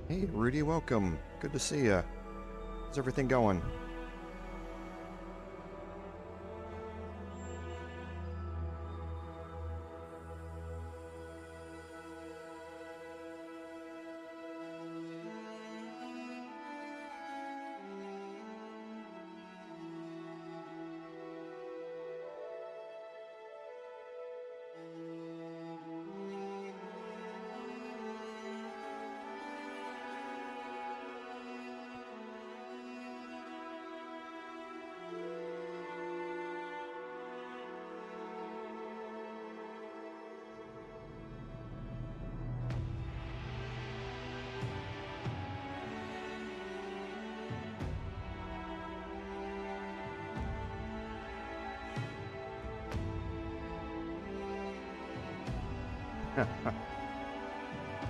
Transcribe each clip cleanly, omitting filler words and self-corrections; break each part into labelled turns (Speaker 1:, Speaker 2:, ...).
Speaker 1: Hey, Rudy, welcome. Good to see you. How's everything going?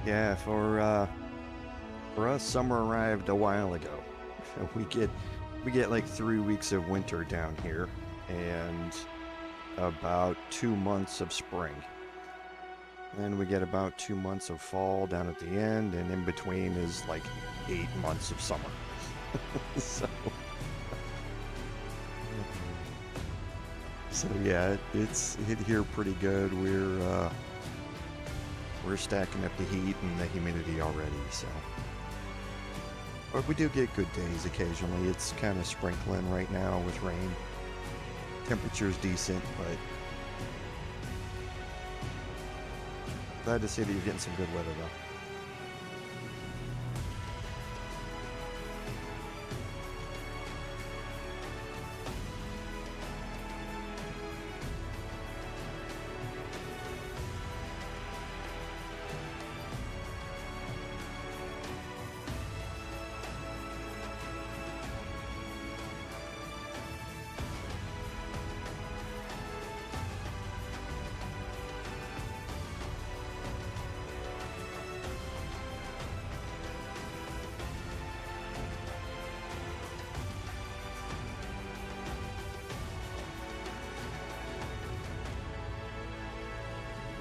Speaker 1: Yeah, for us, summer arrived a while ago. We get like 3 weeks of winter down here, and about 2 months of spring. Then we get about 2 months of fall down at the end, and in between is like 8 months of summer. so, so yeah, it's hit here pretty good. We're stacking up the heat and the humidity already, so. But we do get good days occasionally. It's kind of sprinkling right now with rain. Temperature's decent, but glad to see that you're getting some good weather though.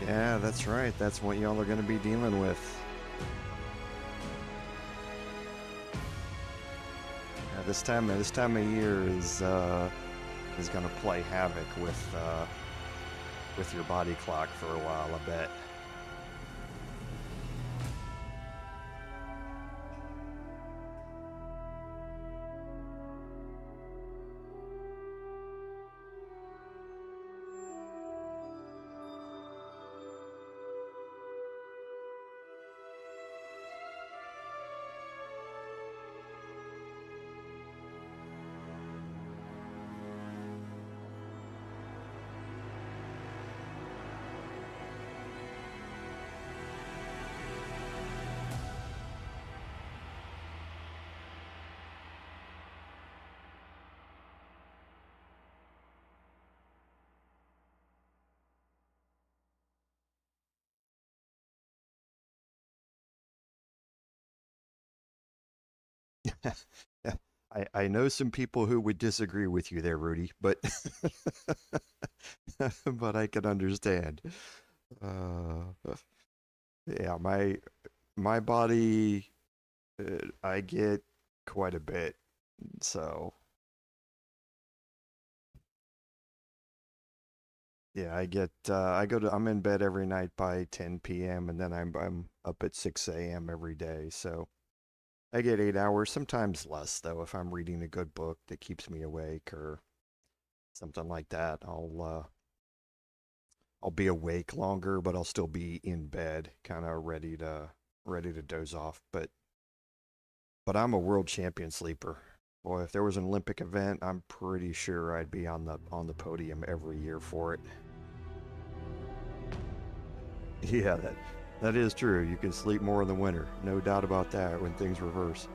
Speaker 1: Yeah, that's right. That's what y'all are going to be dealing with. Yeah, this time of year is going to play havoc with your body clock for a while, I bet. I know some people who would disagree with you there, Rudy, but but I can understand. Uh, yeah, my body, I get quite a bit, so yeah, I'm in bed every night by 10 p.m. and then I'm up at 6 a.m. every day, so I get 8 hours, sometimes less though if I'm reading a good book that keeps me awake or something like that. I'll be awake longer, but I'll still be in bed, kind of ready to doze off. But I'm a world champion sleeper. Boy, if there was an Olympic event, I'm pretty sure I'd be on the podium every year for it. Yeah, that is true. You can sleep more in the winter, no doubt about that. When things reverse.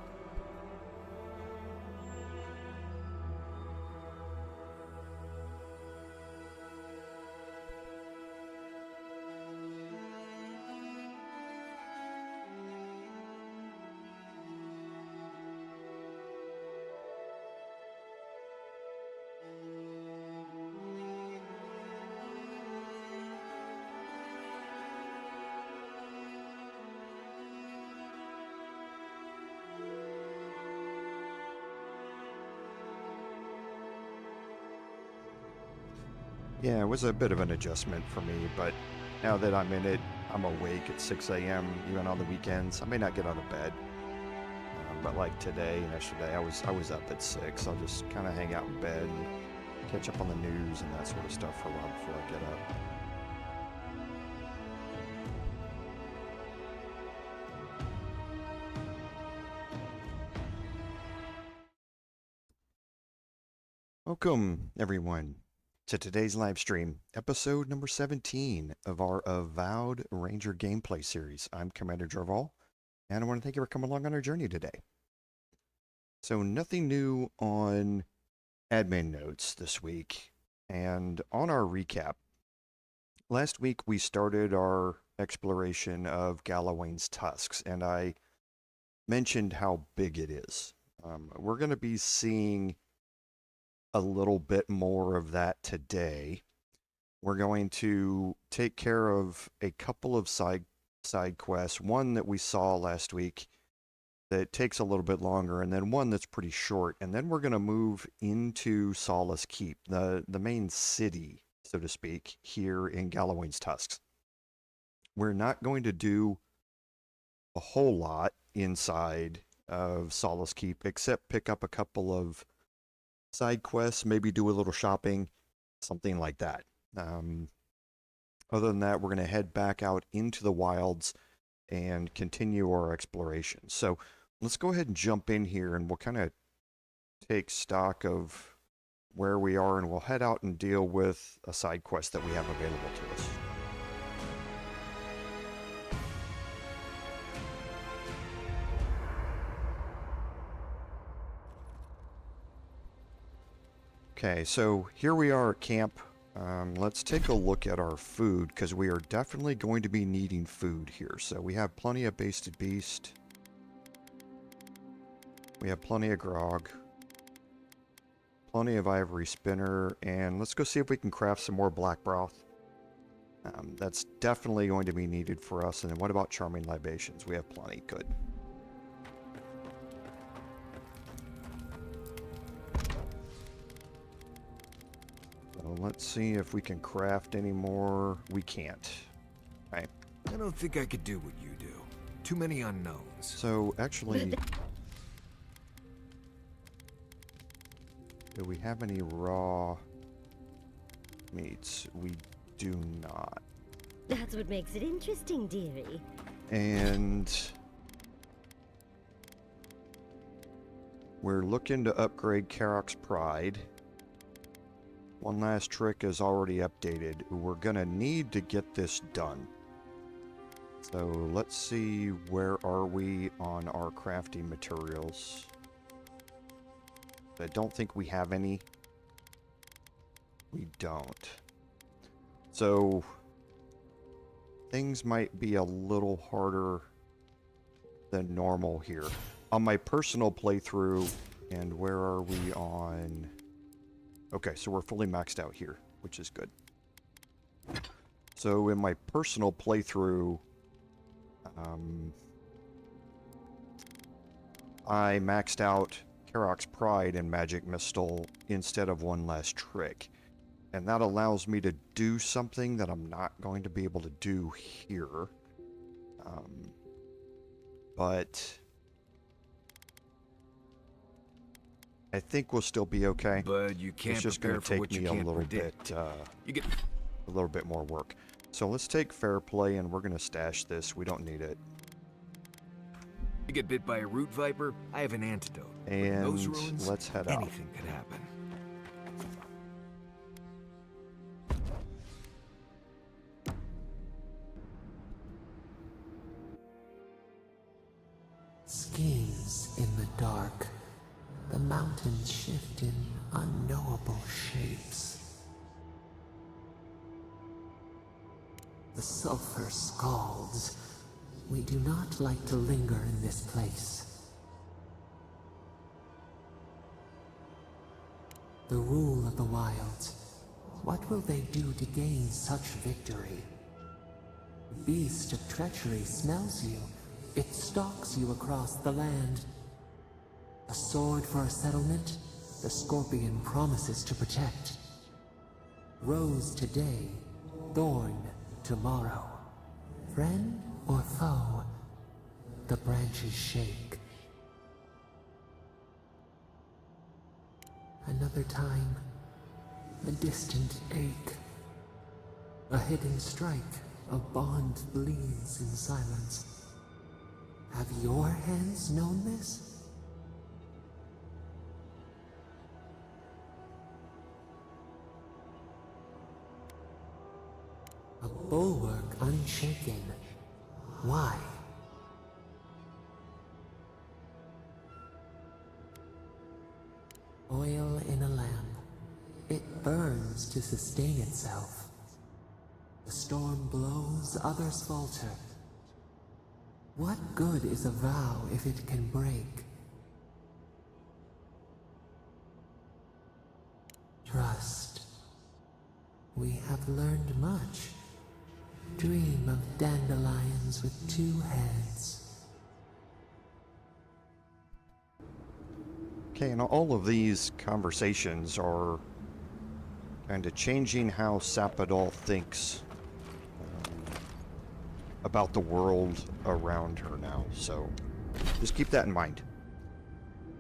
Speaker 1: Yeah, it was a bit of an adjustment for me, but now that I'm in it, I'm awake at 6 a.m. even on the weekends. I may not get out of bed, but like today and yesterday, I was up at 6. I'll just kind of hang out in bed and catch up on the news and that sort of stuff for a while before I get up. Welcome, everyone, to today's live stream, episode number 17 of our Avowed Ranger gameplay series. I'm Commander Jarval, and I want to thank you for coming along on our journey today. So nothing new on admin notes this week, and on our recap, last week we started our exploration of Galawain's tusks, and I mentioned how big it is. We're going to be seeing a little bit more of that today. We're going to take care of a couple of side quests, one that we saw last week that takes a little bit longer, and then one that's pretty short, and then we're going to move into Solace Keep, the main city, so to speak, here in Galawain's Tusks. We're not going to do a whole lot inside of Solace Keep, except pick up a couple of side quests, maybe do a little shopping, something like that. Other than that, we're going to head back out into the wilds and continue our exploration. So let's go ahead and jump in here, and we'll kind of take stock of where we are, and we'll head out and deal with a side quest that we have available to us. Okay, so here we are at camp. Let's take a look at our food, because we are definitely going to be needing food here. So we have plenty of basted beast. We have plenty of grog. Plenty of ivory spinner. And let's go see if we can craft some more black broth. That's definitely going to be needed for us. And then what about charming libations? We have plenty. Good. Let's see if we can craft any more. We can't. Right.
Speaker 2: I don't think I could do what you do. Too many unknowns.
Speaker 1: So, actually, do we have any raw meats? We do not.
Speaker 3: That's what makes it interesting, dearie.
Speaker 1: And we're looking to upgrade Karok's Pride. One last trick is already updated. We're gonna need to get this done. So let's see, where are we on our crafting materials? I don't think we have any. We don't. So things might be a little harder than normal here. On my personal playthrough, and where are we on? Okay, so we're fully maxed out here, which is good. So in my personal playthrough, I maxed out Karok's Pride and Magic Missile instead of one last trick. And that allows me to do something that I'm not going to be able to do here. But I think we'll still be okay.
Speaker 2: But you can't.
Speaker 1: It's just going to take me a little bit more work. So let's take Fair Play, and we're going to stash this. We don't need it.
Speaker 2: You get bit by a root viper, I have an antidote.
Speaker 1: And
Speaker 2: those ruins,
Speaker 1: let's head out.
Speaker 2: Anything could happen.
Speaker 4: Schemes in the dark. The mountains shift in unknowable shapes. The sulfur scalds. We do not like to linger in this place. The rule of the wilds. What will they do to gain such victory? Beast of treachery smells you. It stalks you across the land. A sword for a settlement, the scorpion promises to protect. Rose today, thorn tomorrow. Friend or foe, the branches shake. Another time, a distant ache. A hidden strike, a bond bleeds in silence. Have your hands known this? A bulwark unshaken. Why? Oil in a lamp. It burns to sustain itself. The storm blows, others falter. What good is a vow if it can break? Trust. We have learned much. Dream of dandelions with 2 heads.
Speaker 1: Okay, and all of these conversations are kind of changing how Sappadal thinks about the world around her now. So just keep that in mind.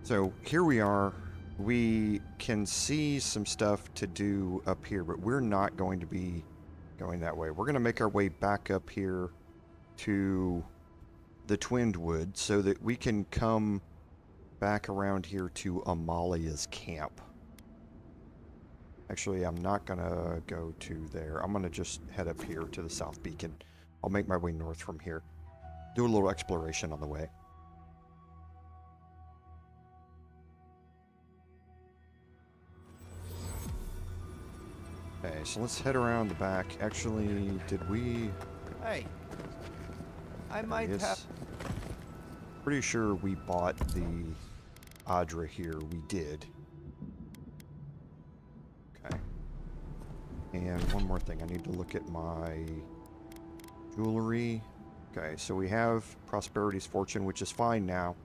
Speaker 1: So here we are. We can see some stuff to do up here, but we're not going to be going that way. We're going to make our way back up here to the Twinedwood so that we can come back around here to Amalia's camp. Actually, I'm not going to go to there. I'm going to just head up here to the South Beacon. I'll make my way north from here. Do a little exploration on the way. Okay, so let's head around the back. Actually, did we...
Speaker 5: Hey, I might
Speaker 1: Yes.
Speaker 5: have...
Speaker 1: Pretty sure we bought the Adra here. We did. Okay. And one more thing. I need to look at my jewelry. Okay, so we have Prosperity's Fortune, which is fine now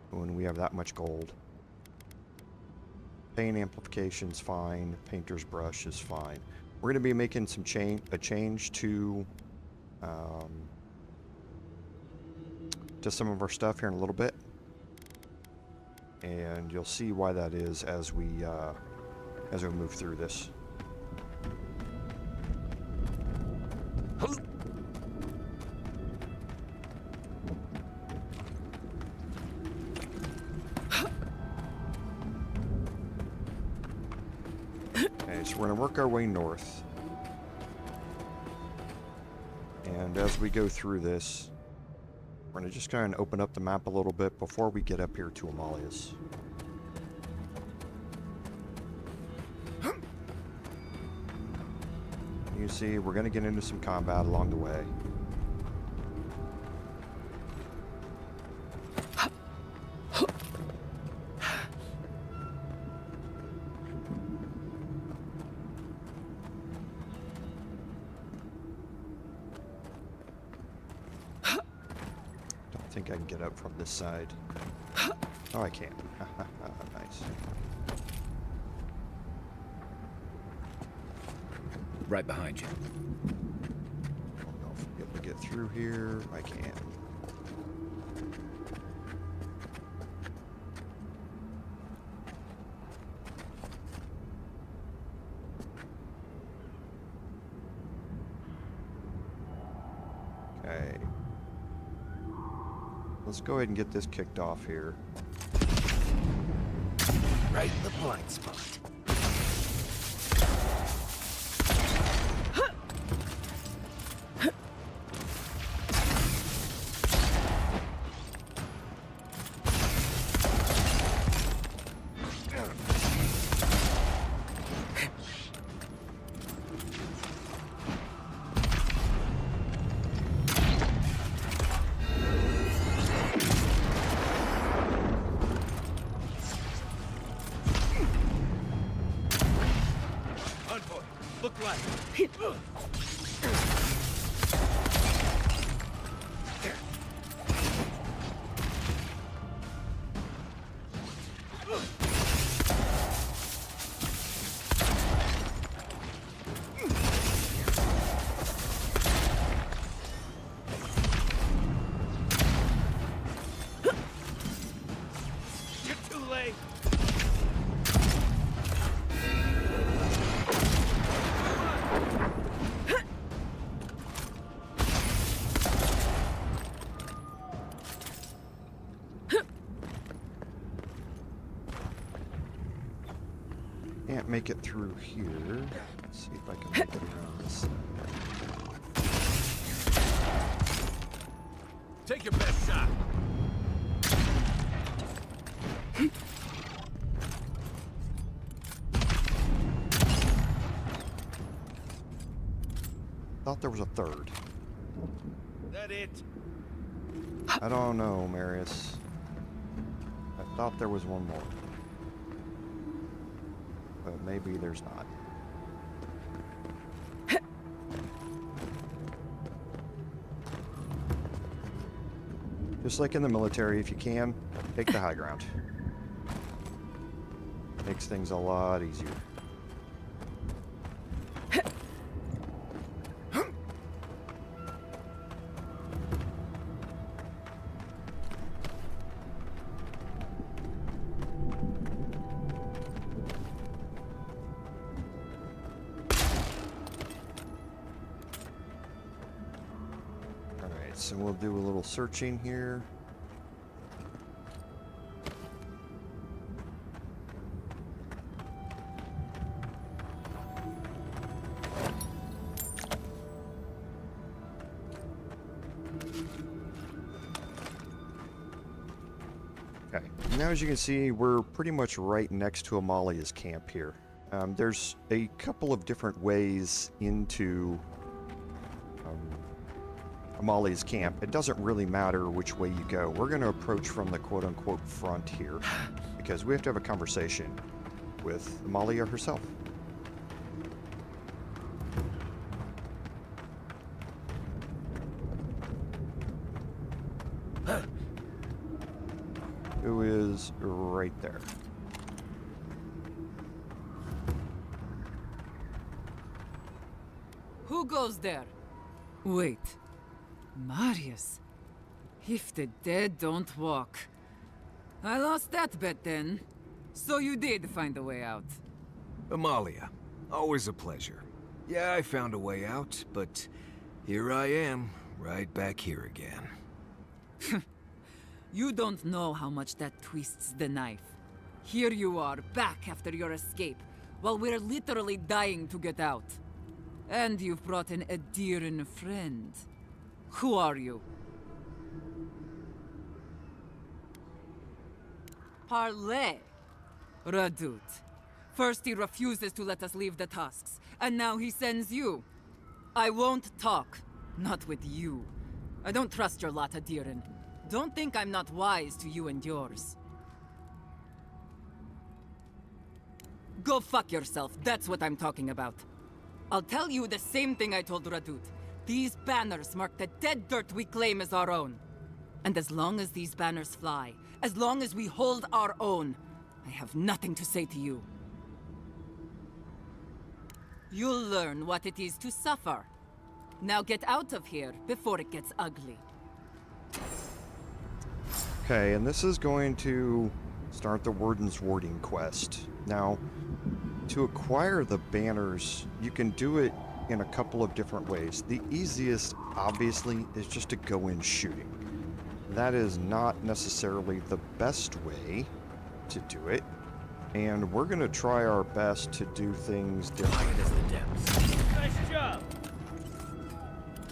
Speaker 1: when we have that much gold. Paint Amplification's fine. Painter's Brush is fine. We're going to be making some a change to some of our stuff here in a little bit, and you'll see why that is as we move through this. Okay, so we're going to work our way north, and as we go through this, we're going to just kind of open up the map a little bit before we get up here to Amalia's. You see, we're going to get into some combat along the way. I think I can get up from this side. Oh, I can. Nice.
Speaker 2: Right behind you.
Speaker 1: I don't know if I'll be able to get through here. I can. Okay. Let's go ahead and get this kicked off here.
Speaker 5: Right in the blind spot. Look right. late.
Speaker 1: Can't make it through here. Let's see if I can make it around this side.
Speaker 5: Take your best shot.
Speaker 1: Thought there was a third.
Speaker 5: That it?
Speaker 1: I don't know, Marius. I thought there was one more. But maybe there's not. Just like in the military, if you can, take the high ground. Makes things a lot easier. So we'll do a little searching here. Okay, now as you can see, we're pretty much right next to Amalia's camp here. There's a couple of different ways into Amalia's camp. It doesn't really matter which way you go. We're going to approach from the quote-unquote front here because we have to have a conversation with Amalia herself. Who is right there.
Speaker 6: Who goes there? Wait. Marius. If the dead don't walk. I lost that bet then. So you did find a way out.
Speaker 2: Amalia, always a pleasure. Yeah, I found a way out, but here I am, right back here again.
Speaker 6: You don't know how much that twists the knife. Here you are, back after your escape, while we're literally dying to get out. And you've brought in a dear friend. Who are you? Parley. Radut. First he refuses to let us leave the tusks, and now he sends you. I won't talk. Not with you. I don't trust your lot, Adirin. Don't think I'm not wise to you and yours. Go fuck yourself, that's what I'm talking about. I'll tell you the same thing I told Radut. These banners mark the dead dirt we claim as our own. And as long as these banners fly, as long as we hold our own, I have nothing to say to you. You'll learn what it is to suffer. Now get out of here before it gets ugly.
Speaker 1: Okay, and this is going to start the Warden's warding quest. Now, to acquire the banners, you can do it in a couple of different ways. The easiest, obviously, is just to go in shooting. That is not necessarily the best way to do it, and we're going to try our best to do things differently.
Speaker 5: Nice job.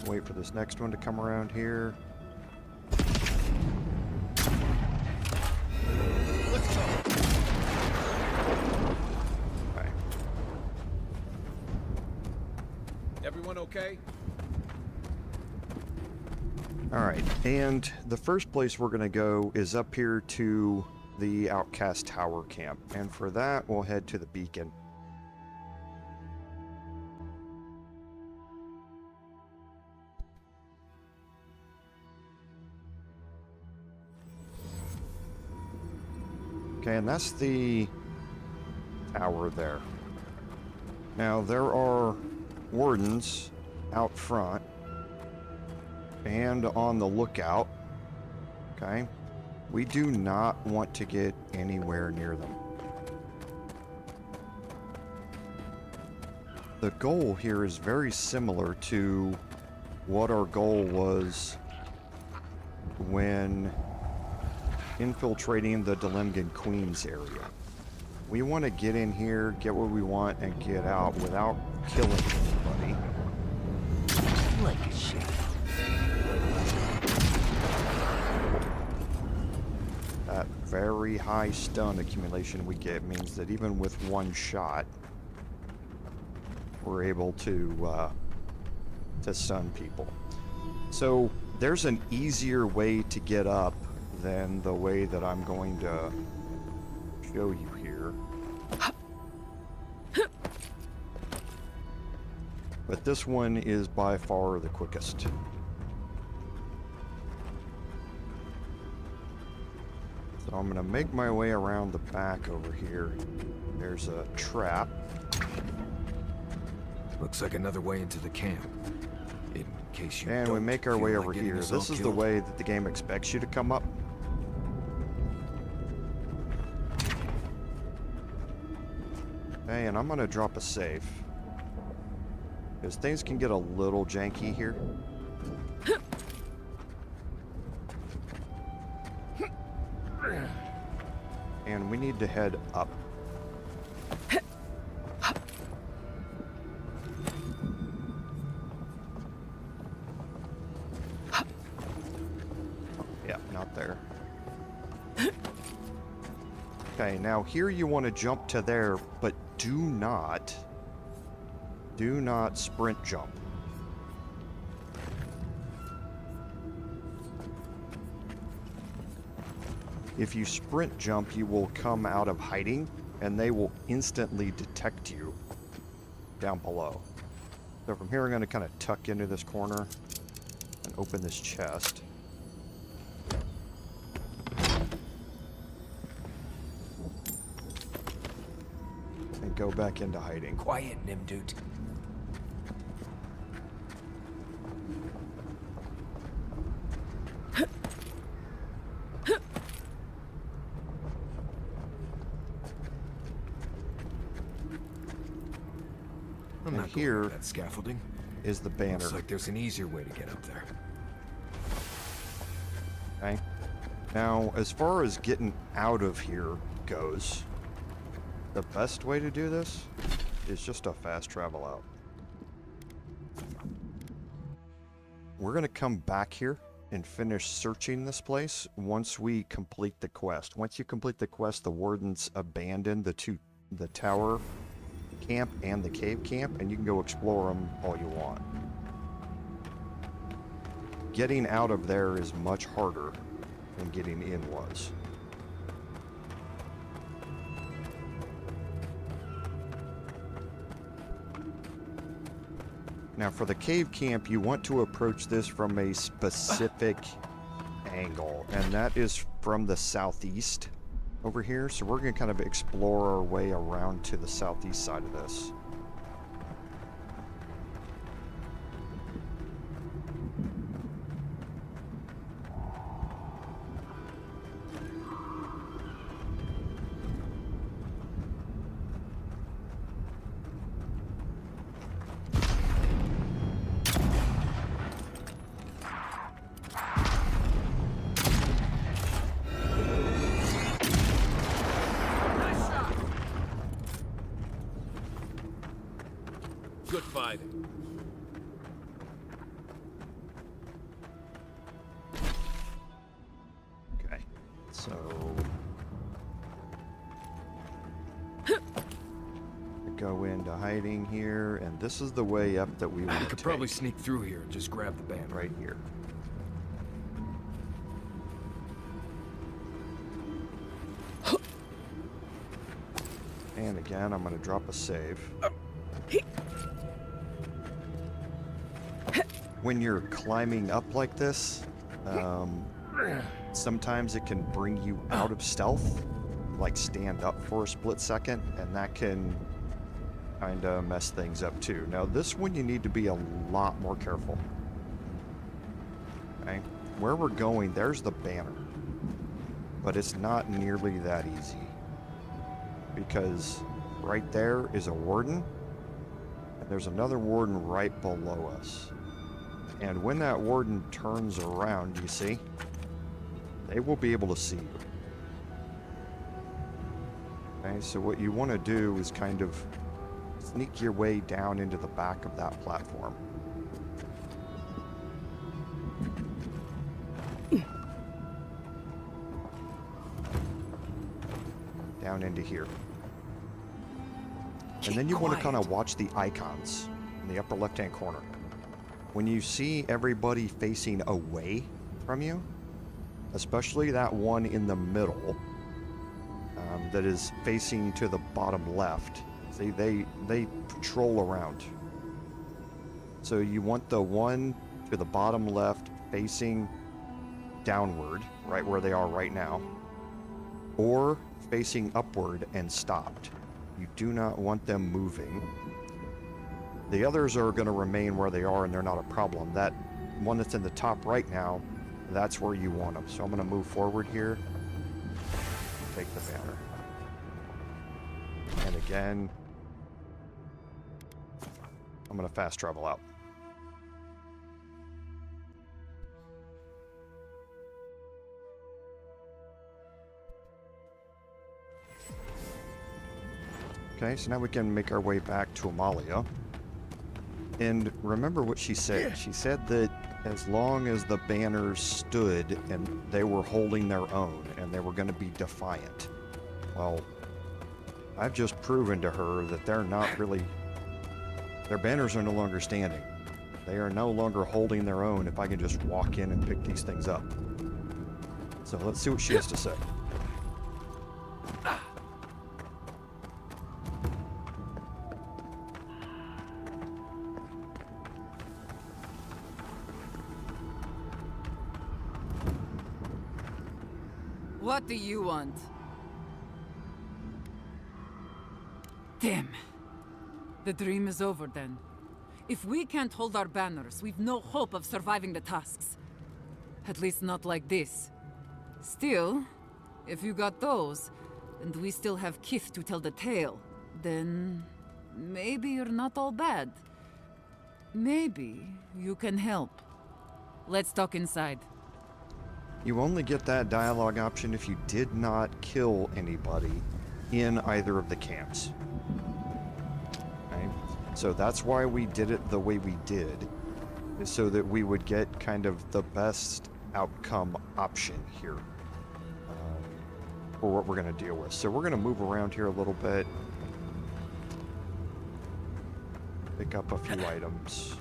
Speaker 1: Wait for this next one to come around here.
Speaker 5: Let's go.
Speaker 1: Okay.
Speaker 5: Everyone okay?
Speaker 1: Alright, and the first place we're going to go is up here to the Outcast Tower camp, and for that we'll head to the beacon. Okay, and that's the tower there. Now there are wardens out front and on the lookout. Okay, We do not want to get anywhere near them. The goal here is very similar to what our goal was when infiltrating the Delimgan Queens area. We want to get in here, get what we want, and get out without killing anybody.
Speaker 7: Like a shit.
Speaker 1: That very high stun accumulation we get means that even with one shot, we're able to stun people. So there's an easier way to get up than the way that I'm going to show you here. But this one is by far the quickest. So I'm going to make my way around the back over here. There's a trap.
Speaker 2: Looks like another way into the camp. In case you
Speaker 1: And we
Speaker 2: don't
Speaker 1: make our
Speaker 2: feel
Speaker 1: way
Speaker 2: like
Speaker 1: over
Speaker 2: getting
Speaker 1: here.
Speaker 2: us all
Speaker 1: This is the
Speaker 2: killed.
Speaker 1: way that the game expects you to come up. Okay, and I'm going to drop a save. Because things can get a little janky here. And we need to head up. Yeah, not there. Okay, now here you want to jump to there, but do not sprint jump. If you sprint jump, you will come out of hiding, and they will instantly detect you down below. So from here, I'm going to kind of tuck into this corner and open this chest. And go back into hiding.
Speaker 7: Quiet, Nimdude.
Speaker 2: I'm
Speaker 1: And
Speaker 2: not going
Speaker 1: here
Speaker 2: up that scaffolding.
Speaker 1: is the banner.
Speaker 2: Looks like there's an easier way to get up there.
Speaker 1: Okay. Now, as far as getting out of here goes, the best way to do this is just a fast travel out. We're going to come back here and finish searching this place once we complete the quest. Once you complete the quest, the Wardens abandon the tower camp and the cave camp, and you can go explore them all you want. Getting out of there is much harder than getting in was. Now for the cave camp, you want to approach this from a specific angle, and that is from the southeast over here. So we're going to kind of explore our way around to the southeast side of this.
Speaker 5: Good fight.
Speaker 1: Okay, so go into hiding here, and this is the way up that we want
Speaker 2: We
Speaker 1: to
Speaker 2: could
Speaker 1: take.
Speaker 2: probably sneak through here and just grab the banner.
Speaker 1: Right here. And again, I'm going to drop a save. When you're climbing up like this, sometimes it can bring you out of stealth, like stand up for a split second, and that can kind of mess things up too. Now this one you need to be a lot more careful. Okay, where we're going, there's the banner. but it's not nearly that easy. Because right there is a warden, and there's another warden right below us. And when that warden turns around, you see, they will be able to see you. Okay, so what you want to do is kind of sneak your way down into the back of that platform. Down into here. And then you want to kind of watch the icons in the upper left-hand corner. When you see everybody facing away from you, especially that one in the middle that is facing to the bottom left, see, they patrol around. So you want the one to the bottom left facing downward, right where they are right now, or facing upward and stopped. You do not want them moving. The others are going to remain where they are, and they're not a problem. That one that's in the top right now, that's where you want them. So I'm going to move forward here. Take the banner. And again, I'm going to fast travel out. Okay, so now we can make our way back to Amalia. And remember what she said. She said that as long as the banners stood and they were holding their own and they were going to be defiant. Well, I've just proven to her that they're not really... Their banners are no longer standing. They are no longer holding their own if I can just walk in and pick these things up. So let's see what she has to say.
Speaker 6: What do you want? Damn. The dream is over then. If we can't hold our banners, we've no hope of surviving the tasks. At least not like this. Still, if you got those, and we still have Kith to tell the tale, then maybe you're not all bad. Maybe you can help. Let's talk inside.
Speaker 1: You only get that dialogue option if you did not kill anybody in either of the camps. Okay? So that's why we did it the way we did, is so that we would get kind of the best outcome option here for what we're going to deal with. So we're going to move around here a little bit, pick up a few items.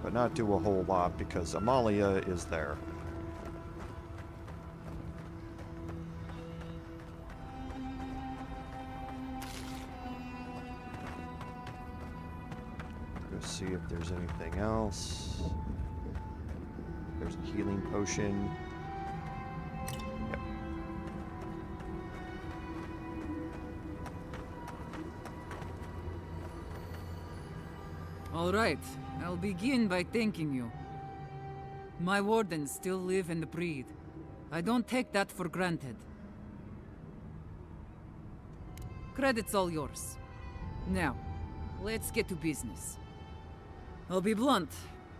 Speaker 1: But not do a whole lot because Amalia is there. Go see if there's anything else. There's a healing potion. Yep.
Speaker 6: All right. I'll begin by thanking you. My Wardens still live and breathe. I don't take that for granted. Credit's all yours. Now, let's get to business. I'll be blunt.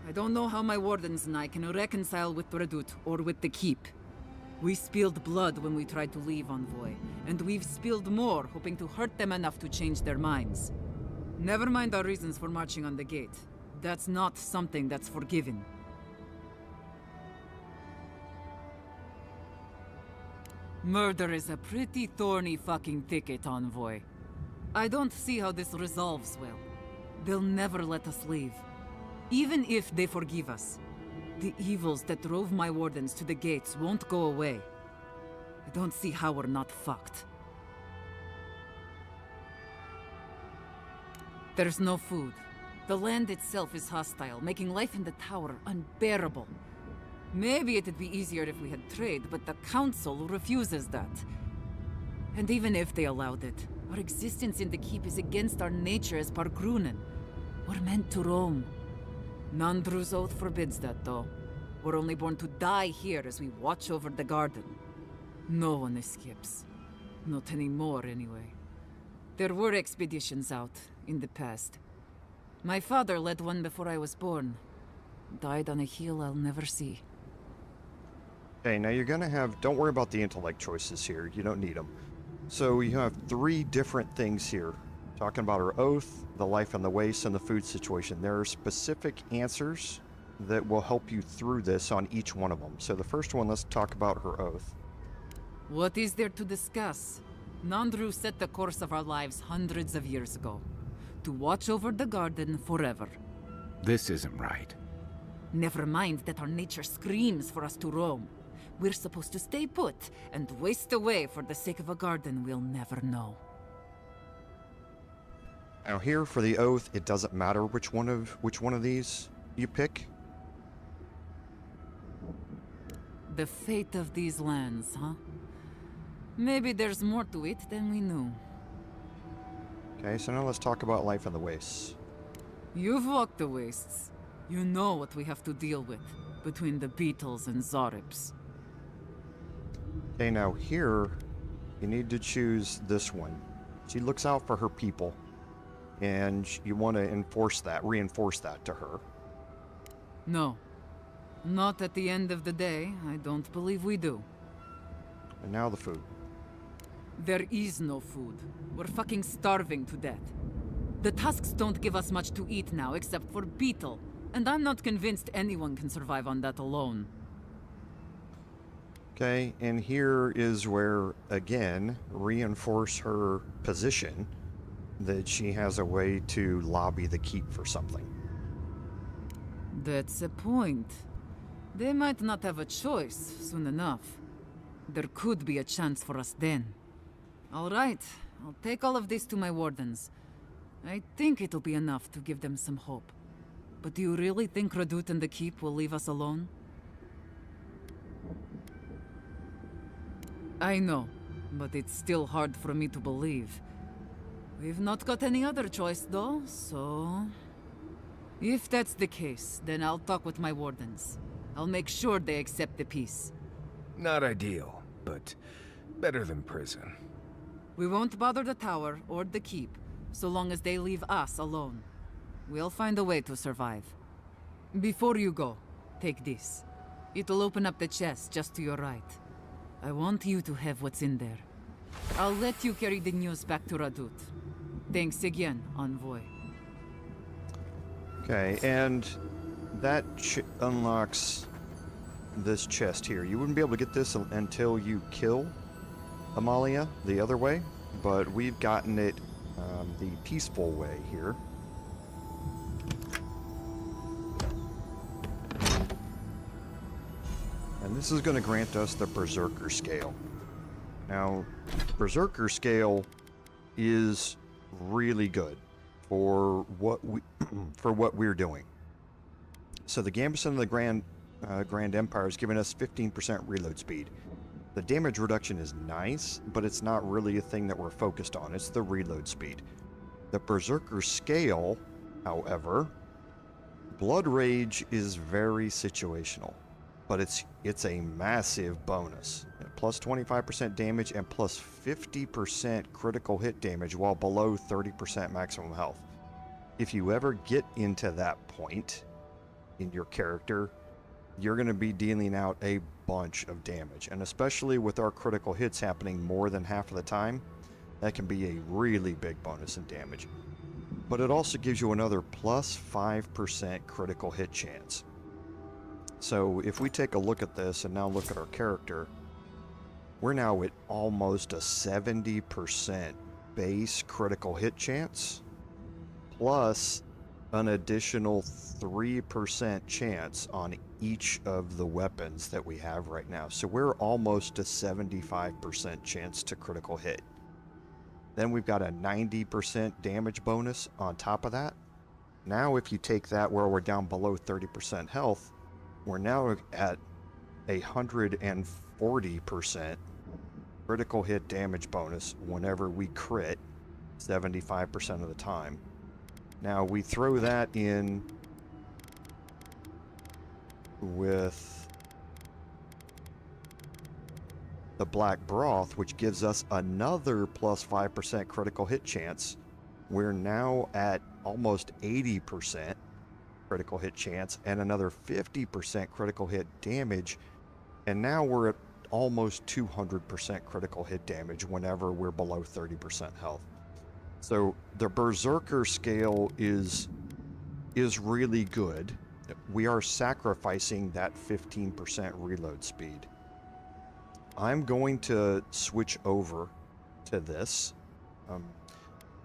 Speaker 6: I don't know how my Wardens and I can reconcile with Radut or with the Keep. We spilled blood when we tried to leave Envoy, and we've spilled more hoping to hurt them enough to change their minds. Never mind our reasons for marching on the gate. That's not something that's forgiven. Murder is a pretty thorny fucking thicket, Envoy. I don't see how this resolves well. They'll never let us leave. Even if they forgive us, the evils that drove my Wardens to the gates won't go away. I don't see how we're not fucked. There's no food. The land itself is hostile, making life in the tower unbearable. Maybe it'd be easier if we had trade, but the Council refuses that. And even if they allowed it, our existence in the Keep is against our nature as Pargrunen. We're meant to roam. Nandru's oath forbids that, though. We're only born to die here as we watch over the garden. No one escapes. Not anymore, anyway. There were expeditions out, in the past. My father led one before I was born. Died on a hill I'll never see.
Speaker 1: Okay, now you're gonna have... Don't worry about the intellect choices here. You don't need them. So you have 3 different things here. Talking about her oath, the life on the waste, and the food situation. There are specific answers that will help you through this on each one of them. So the first one, let's talk about her oath.
Speaker 6: What is there to discuss? Nandru set the course of our lives hundreds of years ago. To watch over the garden forever.
Speaker 5: This isn't right.
Speaker 6: Never mind that our nature screams for us to roam. We're supposed to stay put and waste away for the sake of a garden we'll never know.
Speaker 1: Now here for the oath, it doesn't matter which one of these you pick.
Speaker 6: The fate of these lands, huh? Maybe there's more to it than we knew.
Speaker 1: Okay, so now let's talk about life on the wastes.
Speaker 6: You've walked the wastes. You know what we have to deal with between the beetles and Zaribs.
Speaker 1: Okay, now here, you need to choose this one. She looks out for her people, and you want to reinforce that to her.
Speaker 6: No. Not at the end of the day. I don't believe we do.
Speaker 1: And now the food.
Speaker 6: There is no food. We're fucking starving to death. The tusks don't give us much to eat now except for beetle, and I'm not convinced anyone can survive on that alone.
Speaker 1: Okay, and here is where, again, reinforce her position that she has a way to lobby the keep for something.
Speaker 6: That's a point. They might not have a choice soon enough. There could be a chance for us then. All right, I'll take all of this to my wardens. I think it'll be enough to give them some hope. But do you really think Radut and the keep will leave us alone? I know, but it's still hard for me to believe. We've not got any other choice, though, so... If that's the case, then I'll talk with my wardens. I'll make sure they accept the peace.
Speaker 2: Not ideal, but better than prison.
Speaker 6: We won't bother the tower or the keep, so long as they leave us alone. We'll find a way to survive. Before you go, take this. It'll open up the chest just to your right. I want you to have what's in there. I'll let you carry the news back to Radut. Thanks again, Envoy.
Speaker 1: Okay, and that unlocks this chest here. You wouldn't be able to get this until you kill Amalia the other way, but we've gotten it the peaceful way here. And this is going to grant us the Berserker Scale. Now, Berserker Scale is really good for what we're doing. So the Gambison of the Grand Empire is giving us 15% reload speed. The damage reduction is nice, but it's not really a thing that we're focused on. It's the reload speed. The Berserker Scale, however, Blood Rage is very situational, but it's a massive bonus. Plus 25% damage and plus 50% critical hit damage while below 30% maximum health. If you ever get into that point in your character, you're going to be dealing out a bunch of damage, and especially with our critical hits happening more than half of the time, that can be a really big bonus in damage. But it also gives you another plus 5% critical hit chance. So if we take a look at this and now look at our character, we're now at almost a 70% base critical hit chance, plus an additional 3% chance on each of the weapons that we have right now. So we're almost a 75% chance to critical hit. Then we've got a 90% damage bonus on top of that. Now if you take that where we're down below 30% health, we're now at 140% critical hit damage bonus whenever we crit 75% of the time. Now we throw that in with the black broth, which gives us another plus 5% critical hit chance. We're now at almost 80% critical hit chance and another 50% critical hit damage. And now we're at almost 200% critical hit damage whenever we're below 30% health. So the Berserker scale is really good. We are sacrificing that 15% reload speed. I'm going to switch over to this.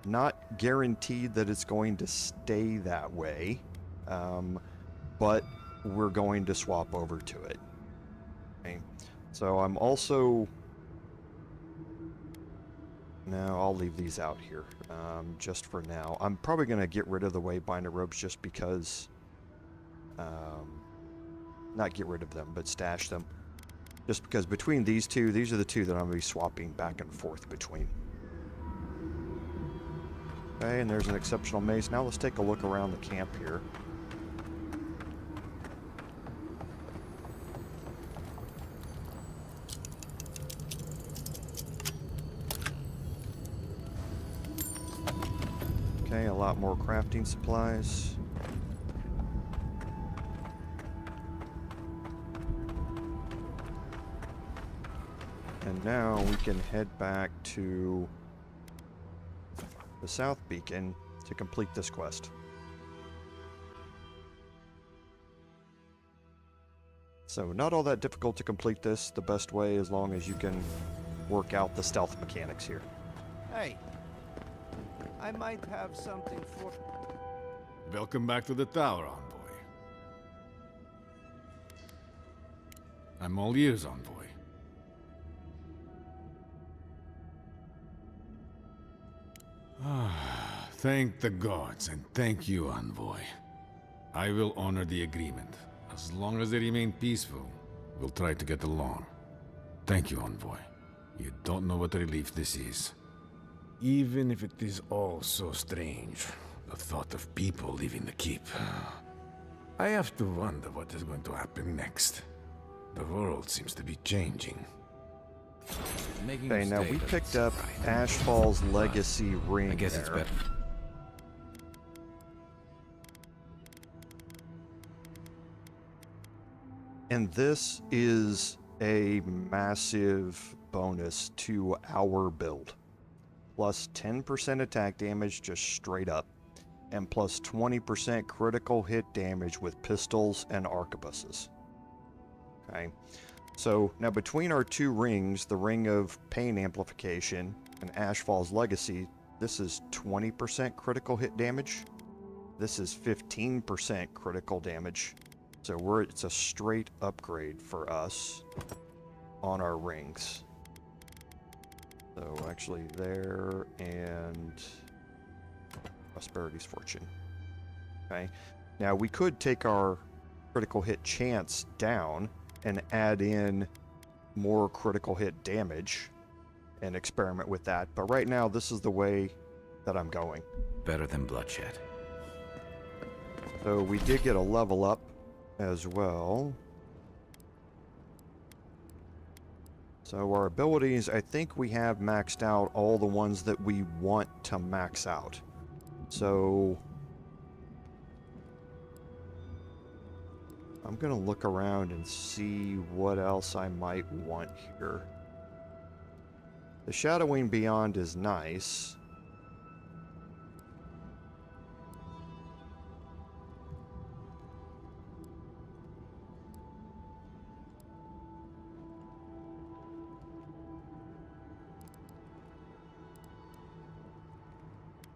Speaker 1: Not guaranteed that it's going to stay that way, but we're going to swap over to it. Okay. So I'm also... No, I'll leave these out here, just for now. I'm probably going to get rid of the Waybinder robes just because... not get rid of them, but stash them. Just because between these two, these are the two that I'm going to be swapping back and forth between. Okay, and there's an exceptional mace. Now let's take a look around the camp here. Okay, a lot more crafting supplies. And now we can head back to the South Beacon to complete this quest. So not all that difficult to complete this the best way, as long as you can work out the stealth mechanics here.
Speaker 8: Hey, I might have something for...
Speaker 5: Welcome back to the tower, envoy. I'm all ears, envoy. Thank the gods, and thank you, envoy. I will honor the agreement. As long as they remain peaceful, we'll try to get along. Thank you, envoy. You don't know what a relief this is. Even if it is all so strange, the thought of people leaving the keep. I have to wonder what is going to happen next. The world seems to be changing.
Speaker 1: Okay, now we picked up Ashfall's legacy ring.
Speaker 2: I guess it's better.
Speaker 1: And this is a massive bonus to our build. Plus 10% attack damage just straight up. And plus 20% critical hit damage with pistols and arquebuses. Okay. So now between our two rings, the Ring of Pain Amplification and Ashfall's Legacy, this is 20% critical hit damage. This is 15% critical damage. So it's a straight upgrade for us on our rings. So actually there, and Prosperity's Fortune. Okay. Now we could take our critical hit chance down and add in more critical hit damage and experiment with that. But right now, this is the way that I'm going.
Speaker 2: Better than bloodshed.
Speaker 1: So we did get a level up as well. So our abilities, I think we have maxed out all the ones that we want to max out. So I'm gonna look around and see what else I might want here. The Shadowing Beyond is nice.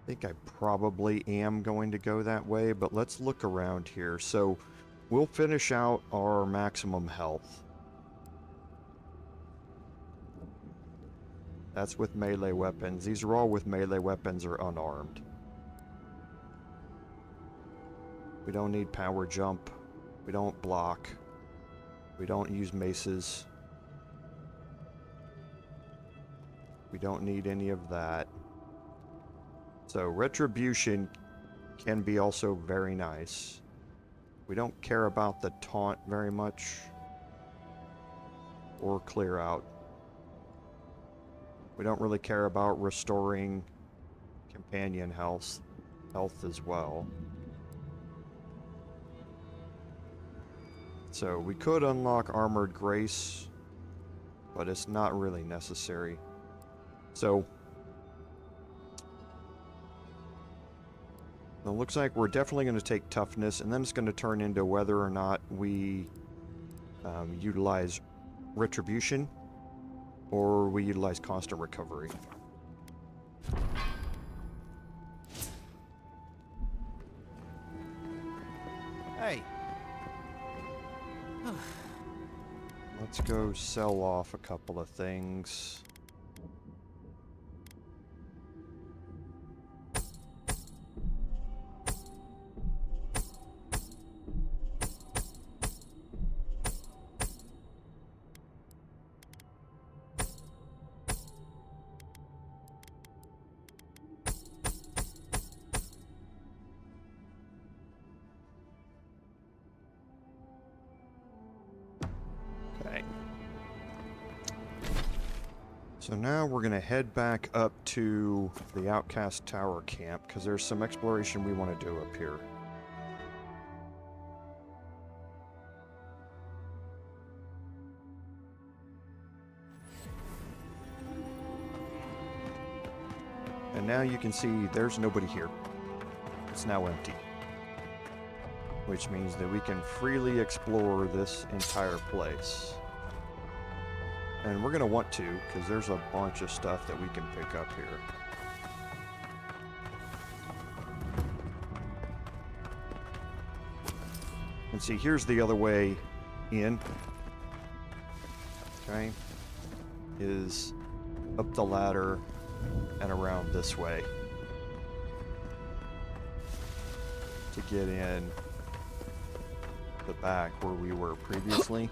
Speaker 1: I think I probably am going to go that way, but let's look around here. So we'll finish out our maximum health. That's with melee weapons. These are all with melee weapons or unarmed. We don't need power jump. We don't block. We don't use maces. We don't need any of that. So Retribution can be also very nice. We don't care about the taunt very much. Or clear out. We don't really care about restoring companion health as well. So we could unlock Armored Grace, but it's not really necessary. So it looks like we're definitely going to take toughness, and then it's going to turn into whether or not we utilize retribution or we utilize constant recovery.
Speaker 8: Hey.
Speaker 1: Let's go sell off a couple of things. So now we're going to head back up to the Outcast Tower camp, because there's some exploration we want to do up here. And now you can see there's nobody here. It's now empty. Which means that we can freely explore this entire place. And we're going to want to, because there's a bunch of stuff that we can pick up here. And see, here's the other way in. Okay. Is up the ladder and around this way. To get in the back where we were previously.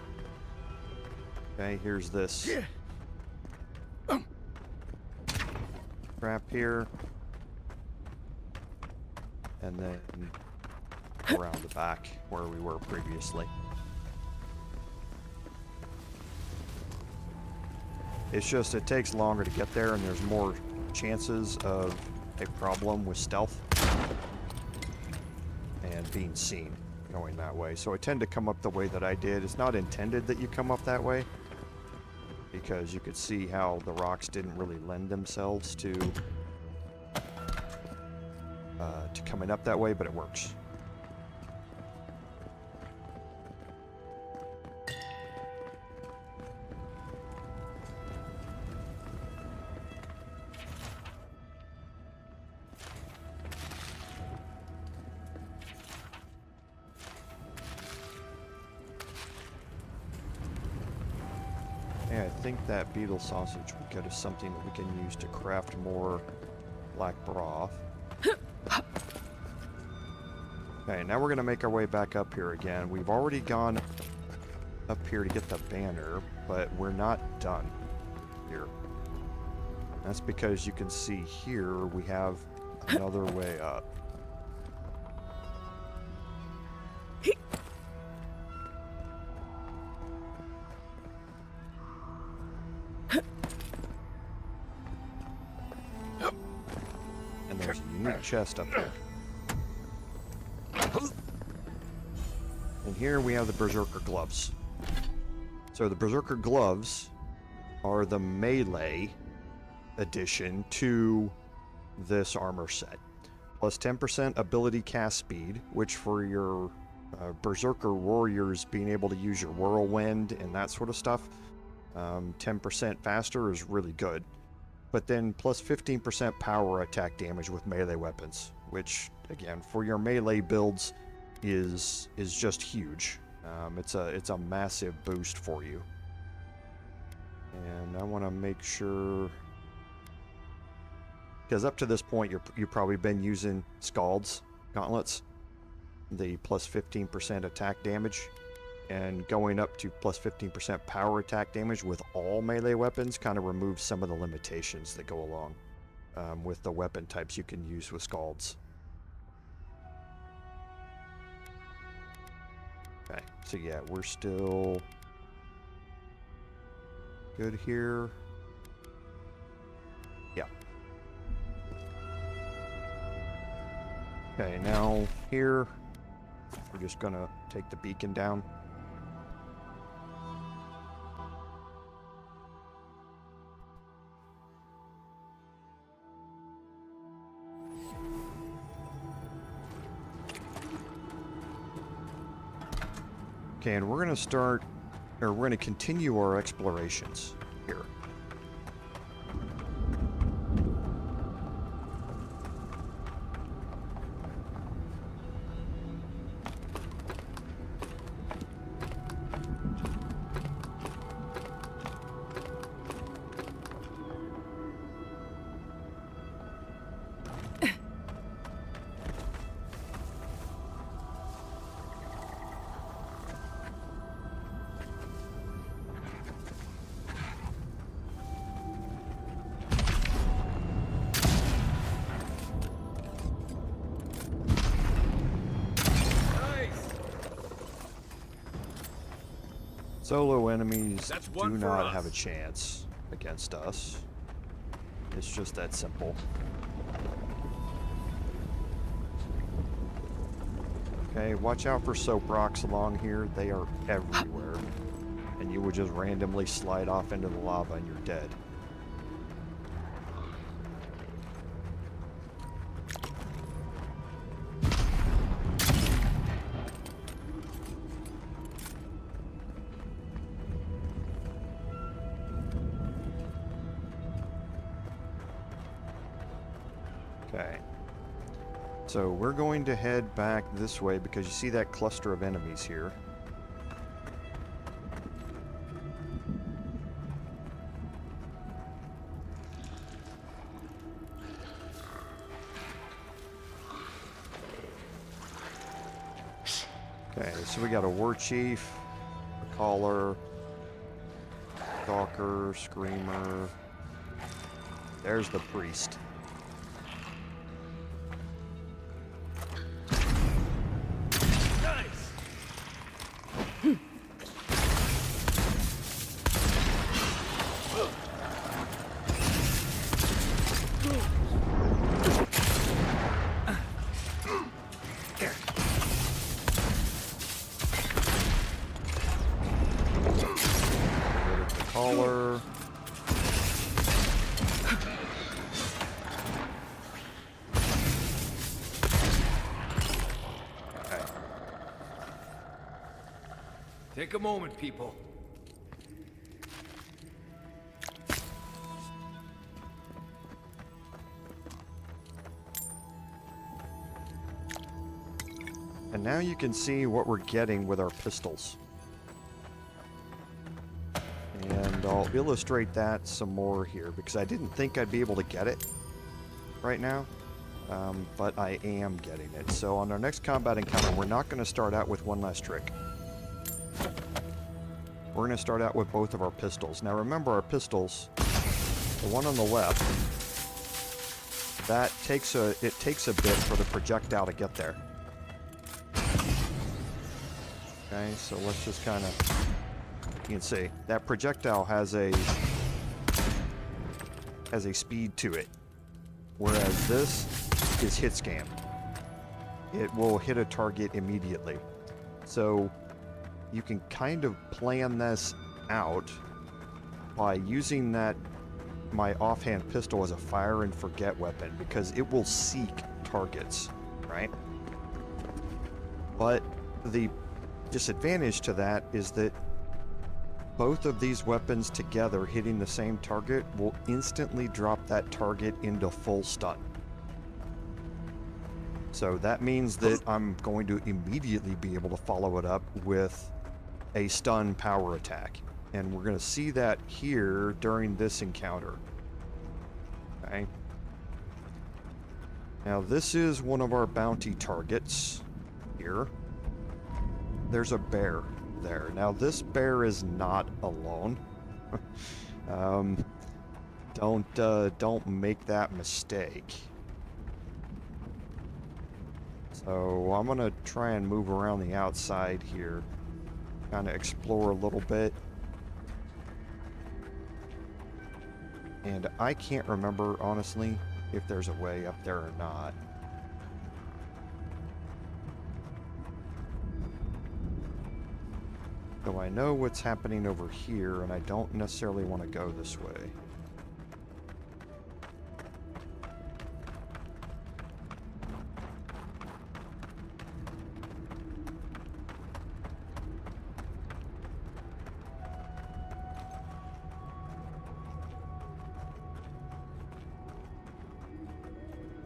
Speaker 1: Okay, here's this trap here, and then around the back where we were previously. It's just, it takes longer to get there, and there's more chances of a problem with stealth and being seen going that way. So I tend to come up the way that I did. It's not intended that you come up that way, because you could see how the rocks didn't really lend themselves to coming up that way, but it works. Yeah, I think that beetle sausage would get us something that we can use to craft more black broth. Okay, now we're going to make our way back up here again. We've already gone up here to get the banner, but we're not done here. That's because you can see here we have another way up. And there's a unique chest up there. And here we have the Berserker gloves. So the Berserker gloves are the melee addition to this armor set. Plus 10% ability cast speed, which for your Berserker warriors being able to use your whirlwind and that sort of stuff, 10% faster is really good. But then plus 15% power attack damage with melee weapons, which again for your melee builds is just huge. It's a massive boost for you. And I want to make sure, because up to this point you've probably been using Scald's gauntlets, the plus 15% attack damage, and going up to plus 15% power attack damage with all melee weapons kind of removes some of the limitations that go along with the weapon types you can use with Scalds. So yeah, we're still good here. Yeah. Okay, now here, we're just gonna take the beacon down. Okay, and we're gonna start, or we're gonna continue our explorations here. Solo enemies do not have a chance against us. It's just that simple. Okay, watch out for soap rocks along here. They are everywhere. And you would just randomly slide off into the lava and you're dead. Okay, so we're going to head back this way because you see that cluster of enemies here. Okay, so we got a war chief, a caller, stalker, screamer. There's the priest. Caller. Okay.
Speaker 2: Take a moment, people.
Speaker 1: And now you can see what we're getting with our pistols. And I'll illustrate that some more here because I didn't think I'd be able to get it right now, but I am getting it. So on our next combat encounter, we're not going to start out with one last trick. We're going to start out with both of our pistols. Now remember, our pistols, the one on the left, that takes a bit for the projectile to get there. Okay, so let's just kind of, you can see that projectile has a speed to it, whereas this is hit scan. It will hit a target immediately. So you can kind of plan this out by using my offhand pistol as a fire and forget weapon because it will seek targets, right? But the disadvantage to that is that both of these weapons together hitting the same target will instantly drop that target into full stun. So that means that I'm going to immediately be able to follow it up with a stun power attack. And we're going to see that here during this encounter. Okay. Now this is one of our bounty targets here. There's a bear there. Now this bear is not alone. Don't make that mistake. So I'm gonna try and move around the outside here kind of explore a little bit. And I can't remember, honestly, if there's a way up there or not. So I know what's happening over here, and I don't necessarily want to go this way.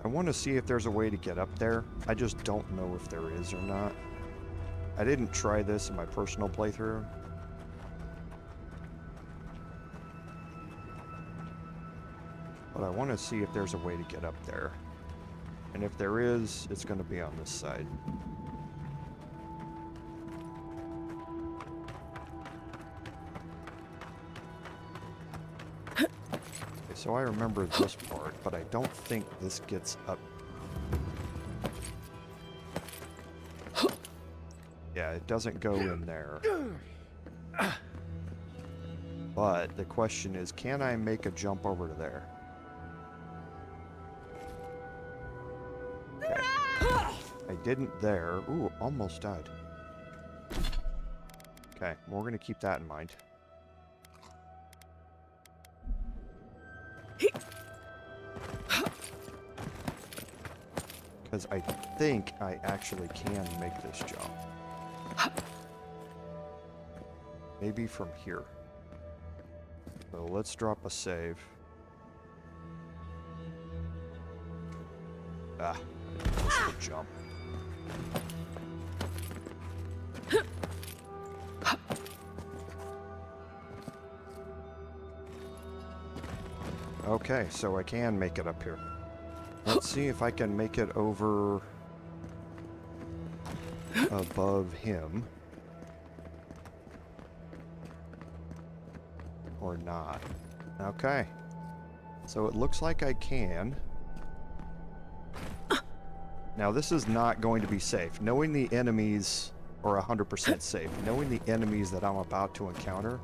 Speaker 1: I want to see if there's a way to get up there. I just don't know if there is or not. I didn't try this in my personal playthrough. But I want to see if there's a way to get up there. And if there is, it's going to be on this side. Okay, so I remember this part, but I don't think this gets up. Yeah, it doesn't go in there. But the question is, can I make a jump over to there? Okay. I didn't there. Ooh, almost died. Okay, we're going to keep that in mind. Because I think I actually can make this jump. Maybe from here. So let's drop a save. Ah, this is a jump. Okay, so I can make it up here. Let's see if I can make it over above him. Or not. Okay. So it looks like I can. Now this is not going to be safe. Knowing the enemies, or 100% safe, knowing the enemies that I'm about to encounter,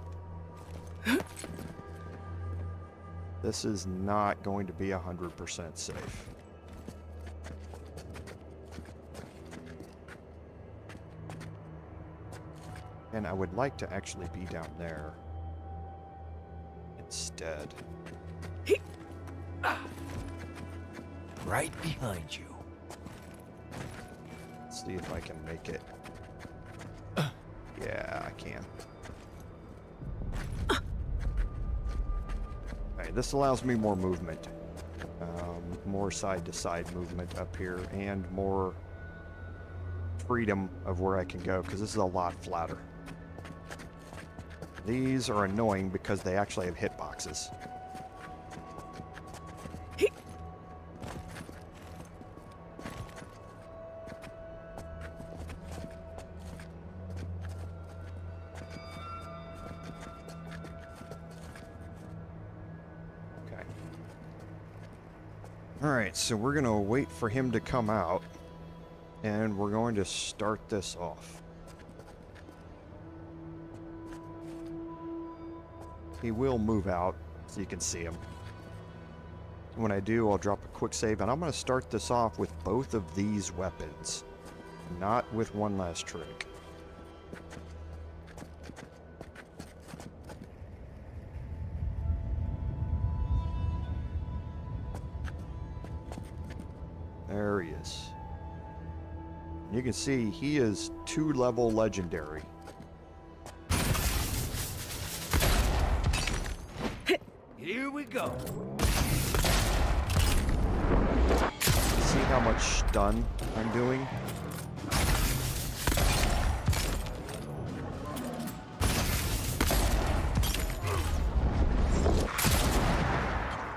Speaker 1: this is not going to be 100% safe. And I would like to actually be down there instead.
Speaker 7: Right behind you.
Speaker 1: Let's see if I can make it. Yeah, I can. Alright, this allows me more movement. More side-to-side movement up here, and more freedom of where I can go, because this is a lot flatter. These are annoying because they actually have hitboxes. Okay. Alright, so we're going to wait for him to come out, and we're going to start this off. He will move out, so you can see him. When I do, I'll drop a quick save, and I'm going to start this off with both of these weapons, not with one last trick. There he is. You can see he is 2-level legendary.
Speaker 7: Here we go.
Speaker 1: See how much stun I'm doing?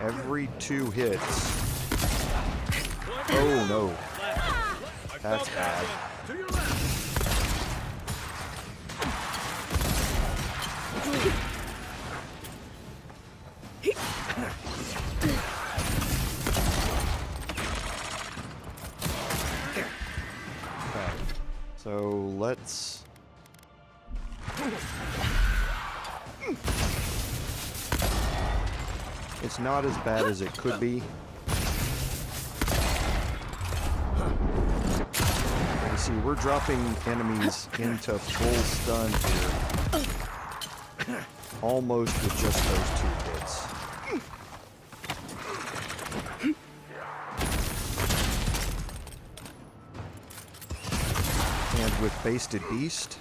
Speaker 1: Every 2 hits. Oh no. That's bad. Okay. So let's It's not as bad as it could be. You see, we're dropping enemies into full stun here. Almost with just those 2 hits. And with Basted Beast,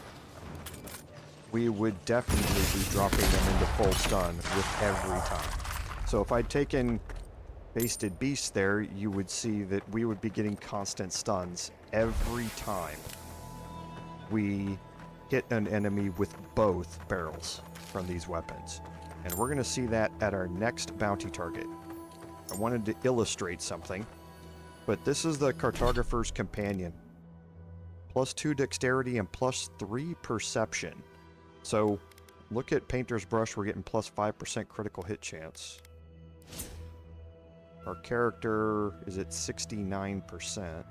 Speaker 1: we would definitely be dropping them into full stun with every time. So if I'd taken Basted Beast there, you would see that we would be getting constant stuns every time we hit an enemy with both barrels from these weapons. And we're going to see that at our next bounty target. I wanted to illustrate something, but this is the Cartographer's Companion. +2 dexterity and +3 perception. So look at Painter's Brush, we're getting +5% critical hit chance. Our character is at 69%.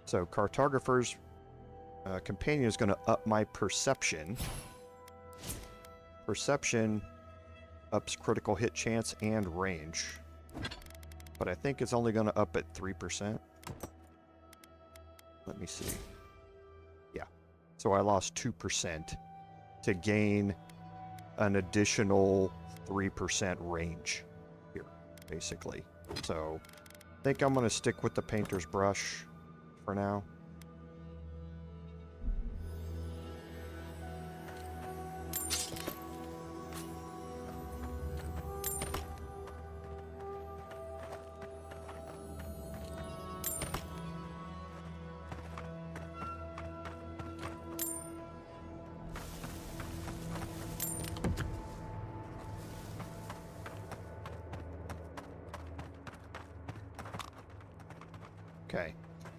Speaker 1: So Cartographer's Companion is going to up my perception. Perception ups critical hit chance and range. But I think it's only going to up at 3%. Let me see. Yeah. So I lost 2% to gain an additional 3% range here, basically. So I think I'm going to stick with the Painter's Brush for now. Okay,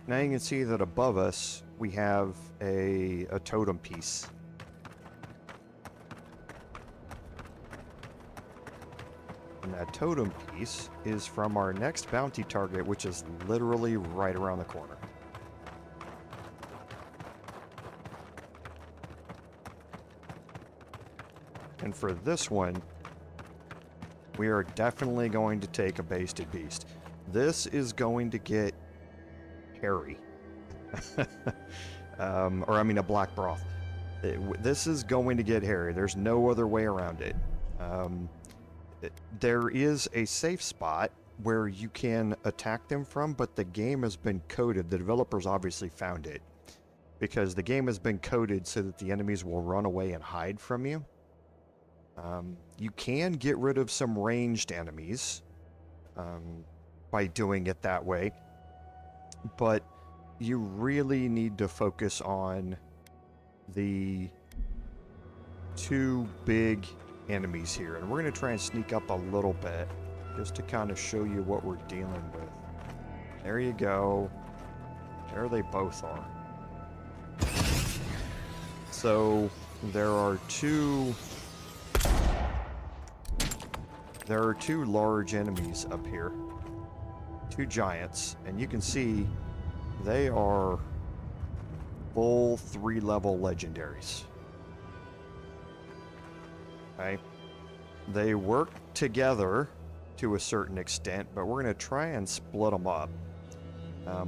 Speaker 1: now you can see that above us we have a totem piece. And that totem piece is from our next bounty target, which is literally right around the corner. And for this one, we are definitely going to take a Basted Beast. This is going to get hairy. Or I mean a black broth. This is going to get hairy. There's no other way around it. There is a safe spot where you can attack them from, but the game has been coded. The developers obviously found it because the game has been coded so that the enemies will run away and hide from you. You can get rid of some ranged enemies by doing it that way, but you really need to focus on the 2 big enemies here. And we're going to try and sneak up a little bit just to kind of show you what we're dealing with. There you go. There they both are. So there are two large enemies up here. 2 giants, and you can see they are full 3-level legendaries. Okay. They work together to a certain extent, but we're going to try and split them up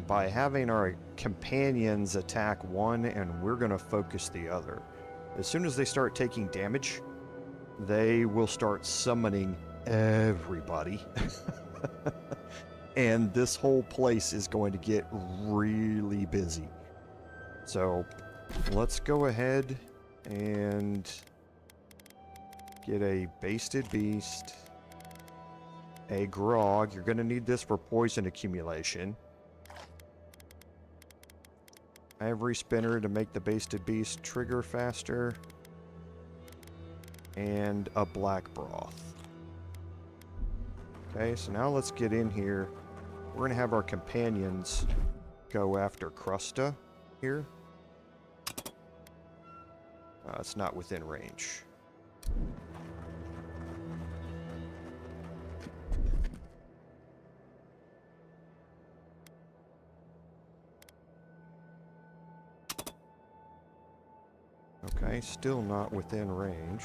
Speaker 1: by having our companions attack one, and we're going to focus the other. As soon as they start taking damage, they will start summoning everybody. And this whole place is going to get really busy. So let's go ahead and get a Basted Beast, a Grog. You're going to need this for poison accumulation. Ivory Spinner to make the Basted Beast trigger faster. And a Black Broth. Okay, so now let's get in here. We're going to have our companions go after Krusta here. It's not within range. Okay, still not within range.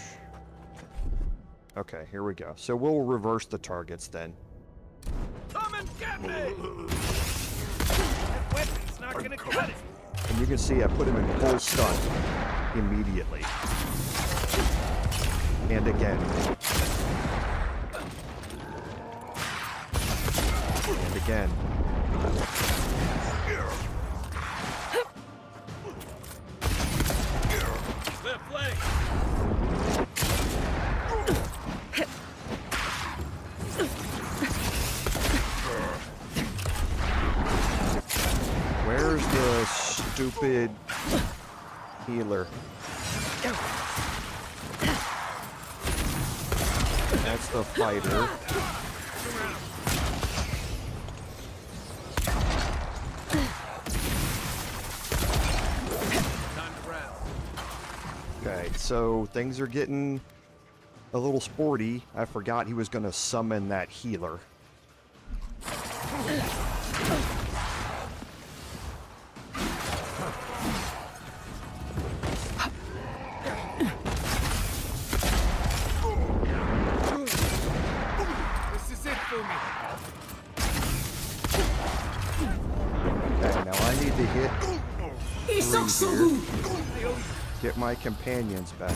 Speaker 1: Okay, here we go. So we'll reverse the targets then.
Speaker 7: Come and get me! That weapon's not gonna cut it.
Speaker 1: And you can see I put him in full stun immediately. And again. And again.
Speaker 7: Left leg.
Speaker 1: Where's the stupid healer? That's the fighter. Okay, so things are getting a little sporty. I forgot he was going to summon that healer.
Speaker 7: This is it for me.
Speaker 1: Okay, now I need to hit 3 here. Get my companions back up.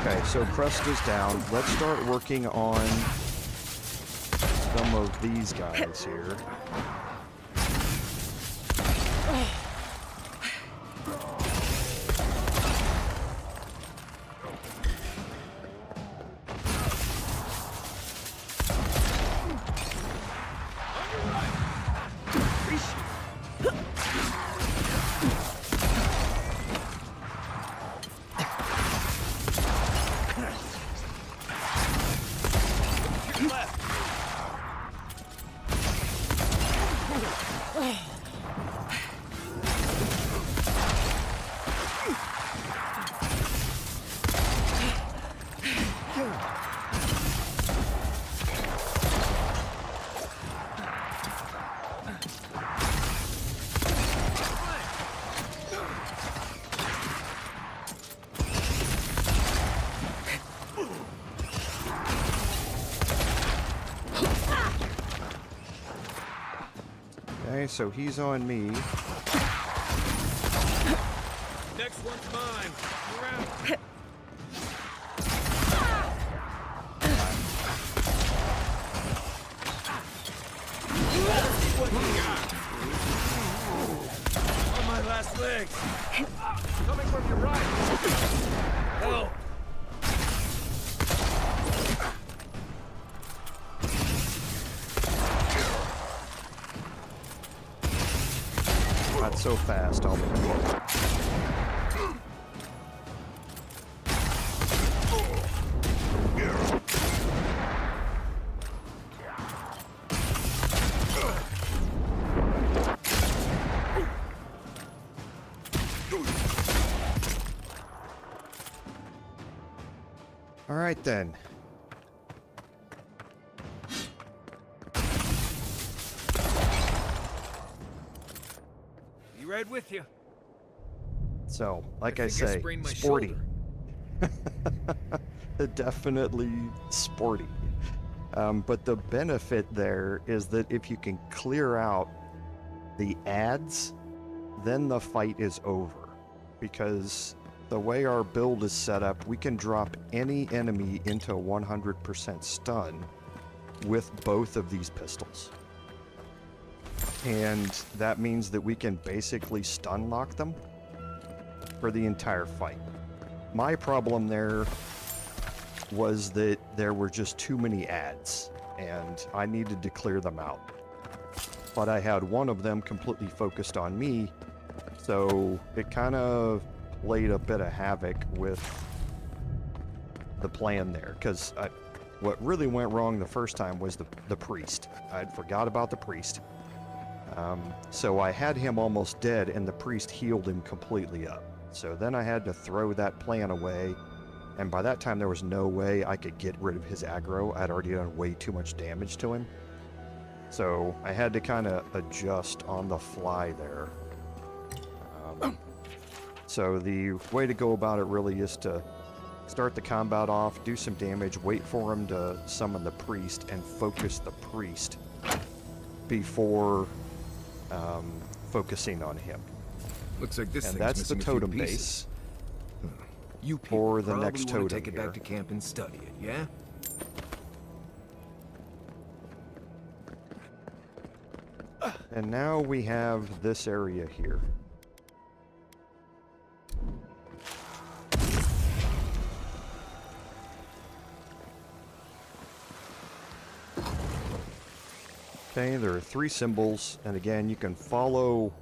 Speaker 1: Okay, so crust is down. Let's start working on some of these guys here. Okay, so he's on me.
Speaker 7: Next one's mine. You're out. What you got? On my last legs. Coming from your right. Help.
Speaker 1: Not so fast, I'll make it. All right then.
Speaker 7: Be right with you.
Speaker 1: So, like I
Speaker 7: think I
Speaker 1: say,
Speaker 7: sprained my
Speaker 1: sporty. Definitely sporty. But the benefit there is that if you can clear out the ads, then the fight is over. Because the way our build is set up, we can drop any enemy into 100% stun with both of these pistols. And that means that we can basically stun lock them for the entire fight. My problem there was that there were just too many ads, and I needed to clear them out. But I had one of them completely focused on me, so it kind of played a bit of havoc with the plan there, because what really went wrong the first time was the priest. I'd forgot about the priest. So I had him almost dead, and the priest healed him completely up. So then I had to throw that plan away And by that time, there was no way I could get rid of his aggro. I'd already done way too much damage to him. So I had to kind of adjust on the fly there. So the way to go about it really is to start the combat off, do some damage, wait for him to summon the priest, and focus the priest before focusing on him.
Speaker 2: Looks like this
Speaker 1: And
Speaker 2: thing's
Speaker 1: that's the
Speaker 2: missing a few
Speaker 1: totem
Speaker 2: pieces.
Speaker 1: base.
Speaker 2: You people
Speaker 1: For the
Speaker 2: probably
Speaker 1: next
Speaker 2: want
Speaker 1: totem
Speaker 2: to take it
Speaker 1: here.
Speaker 2: back to camp and study it, yeah?
Speaker 1: And now we have this area here. Okay, there are 3 symbols, and again, you can follow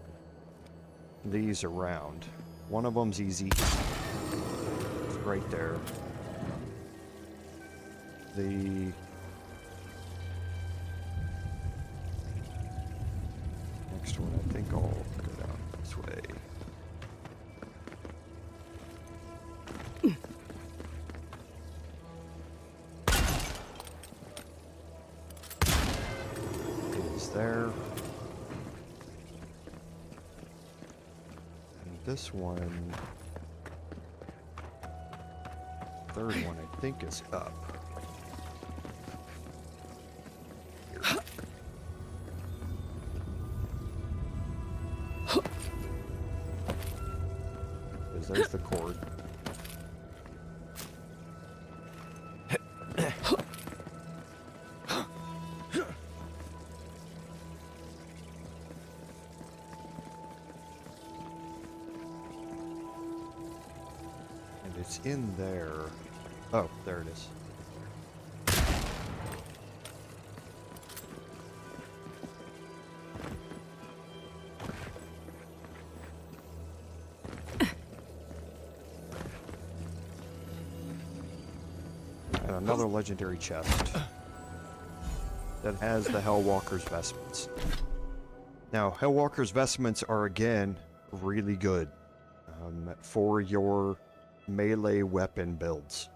Speaker 1: these around. One of them's easy. It's right there. The next one, I think I'll go down this way. Is there. And this one, third one, I think is up. Here. Because there's the cord. And it's in there. Oh, there it is. And another legendary chest that has the Hellwalker's vestments. Now, Hellwalker's vestments are again really good for your melee weapon builds.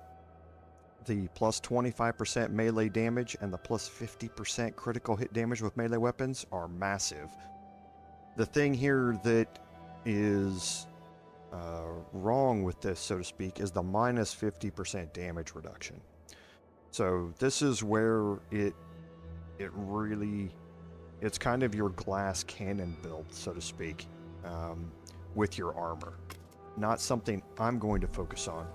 Speaker 1: The plus 25% melee damage and the plus 50% critical hit damage with melee weapons are massive. The thing here that is wrong with this, so to speak, is the minus 50% damage reduction. So this is where it really, it's kind of your glass cannon build, so to speak, with your armor. Not something I'm going to focus on,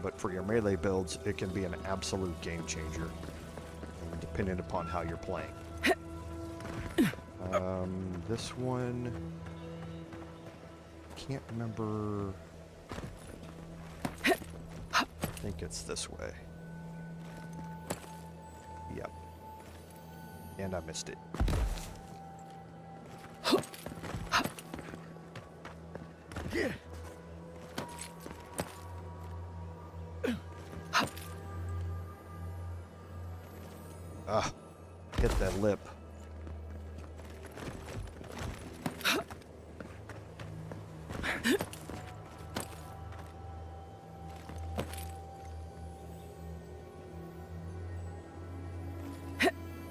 Speaker 1: but for your melee builds, it can be an absolute game changer, depending upon how you're playing. This one, can't remember. I think it's this way. Yep. And I missed it. Ah, hit that lip.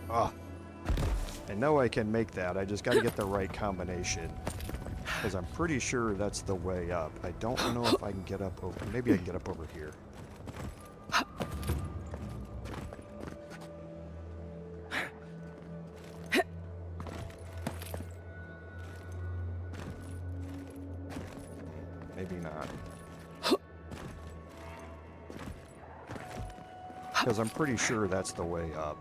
Speaker 1: Ah, I know I can make that. I just got to get the right combination. Because I'm pretty sure that's the way up. I don't know if I can get up over... Maybe I can get up over here. Maybe not. Because I'm pretty sure that's the way up.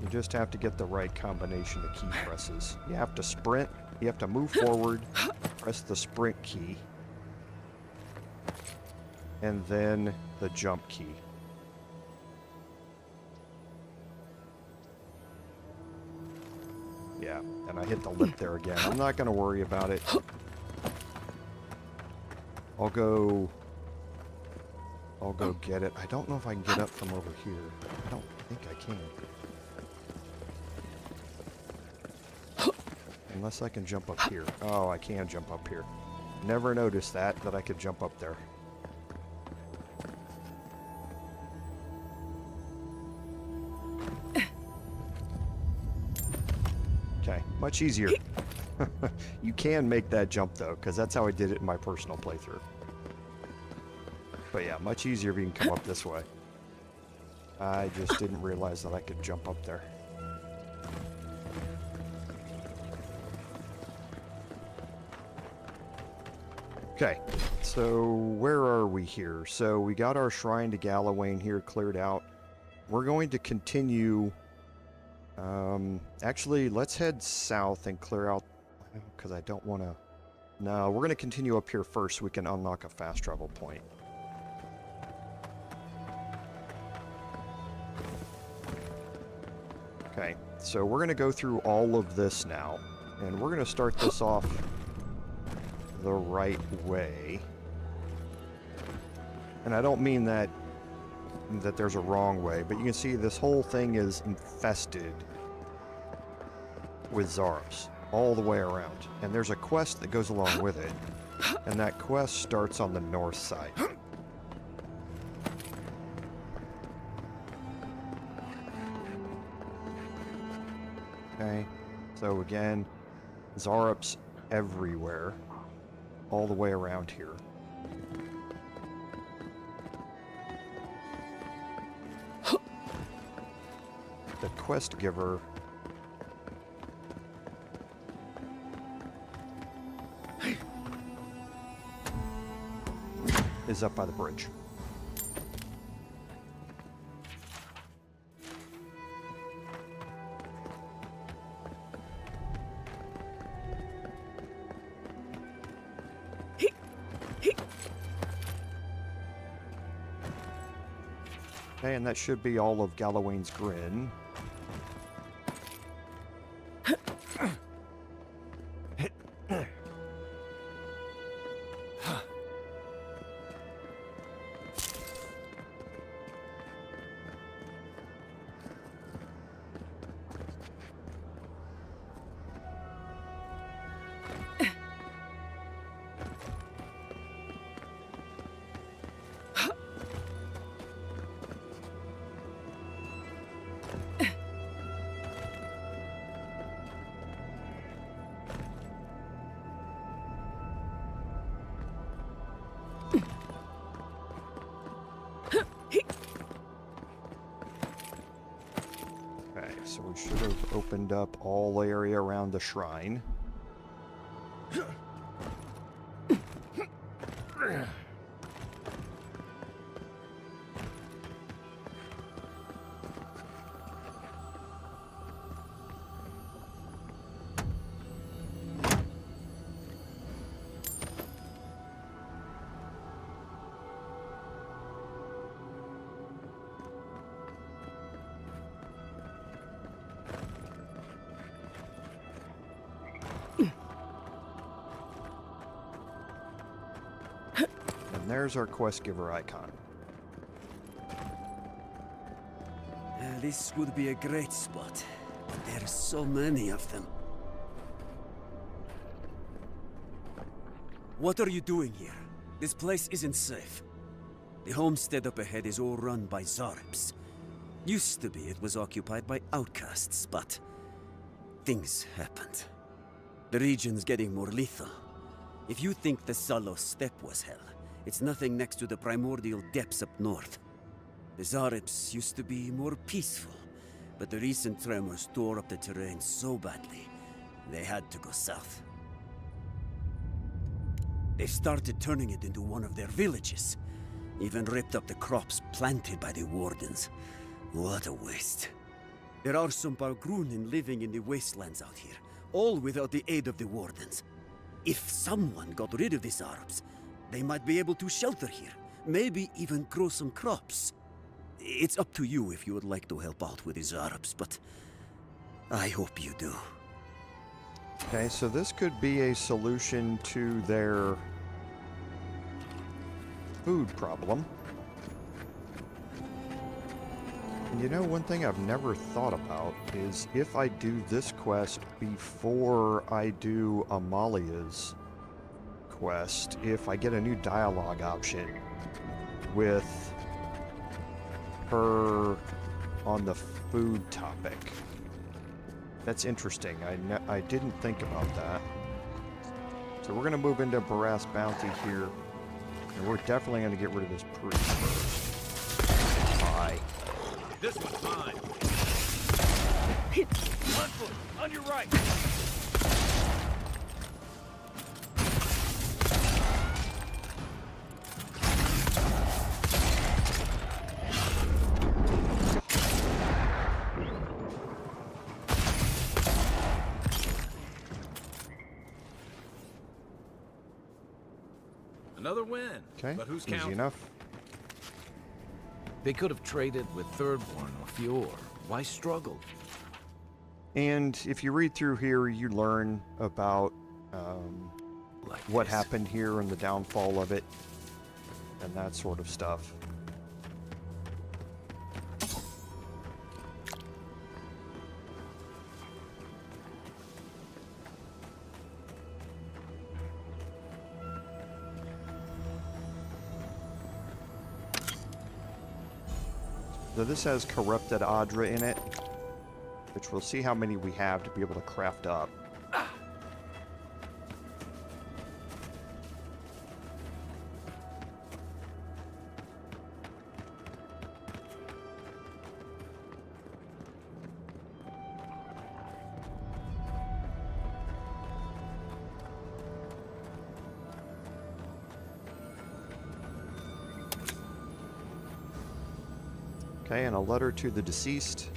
Speaker 1: You just have to get the right combination of key presses. You have to sprint, you have to move forward, press the sprint key, and then the jump key. Yeah, and I hit the lip there again. I'm not going to worry about it. I'll go get it. I don't know if I can get up from over here. I don't think I can. Unless I can jump up here. Oh, I can jump up here. Never noticed that I could jump up there. Okay, much easier. You can make that jump though, because that's how I did it in my personal playthrough. But yeah, much easier if you can come up this way. I just didn't realize that I could jump up there. Okay, so where are we here? So we got our Shrine to Galawain here cleared out. We're going to continue... actually, let's head south and clear out... because I don't want to... No, we're going to continue up here first so we can unlock a fast travel point. Okay, so we're going to go through all of this now. And we're going to start this off the right way. And I don't mean that there's a wrong way, but you can see this whole thing is infested with Zarops all the way around. And there's a quest that goes along with it. And that quest starts on the north side. Okay, so again, Zarops everywhere, all the way around here. The quest giver is up by the bridge. Okay, and that should be all of Galawain's Grin. So we should have opened up all the area around the shrine. There's our quest giver icon.
Speaker 9: This would be a great spot. There's so many of them. What are you doing here? This place isn't safe. The homestead up ahead is all run by Zarops. Used to be it was occupied by Outcasts, but things happened. The region's getting more lethal. If you think the Solace Steppe was hell, it's nothing next to the primordial depths up north. The Zarops used to be more peaceful, but the recent tremors tore up the terrain so badly, they had to go south. They started turning it into one of their villages, even ripped up the crops planted by the Wardens. What a waste. There are some Balgrunin living in the wastelands out here, all without the aid of the Wardens. If someone got rid of the Zarops, they might be able to shelter here, maybe even grow some crops. It's up to you if you would like to help out with the Zarops, but I hope you do.
Speaker 1: Okay, so this could be a solution to their food problem. You know, one thing I've never thought about is if I do this quest before I do Amalia's quest, if I get a new dialogue option with her on the food topic. That's interesting. I didn't think about that. So we're going to move into Barras Bounty here. And we're definitely going to get rid of this priest first. Bye.
Speaker 7: This one's mine. One foot, on your right. Another win.
Speaker 1: Okay,
Speaker 7: But who's
Speaker 1: easy
Speaker 7: counting?
Speaker 1: enough.
Speaker 2: They could have traded with Thirdborn or Fior. Why struggle?
Speaker 1: And if you read through here, you learn about
Speaker 2: Like
Speaker 1: what
Speaker 2: this.
Speaker 1: happened here and the downfall of it, and that sort of stuff. So this has Corrupted Adra in it, which we'll see how many we have to be able to craft up. Okay, and a letter to the deceased.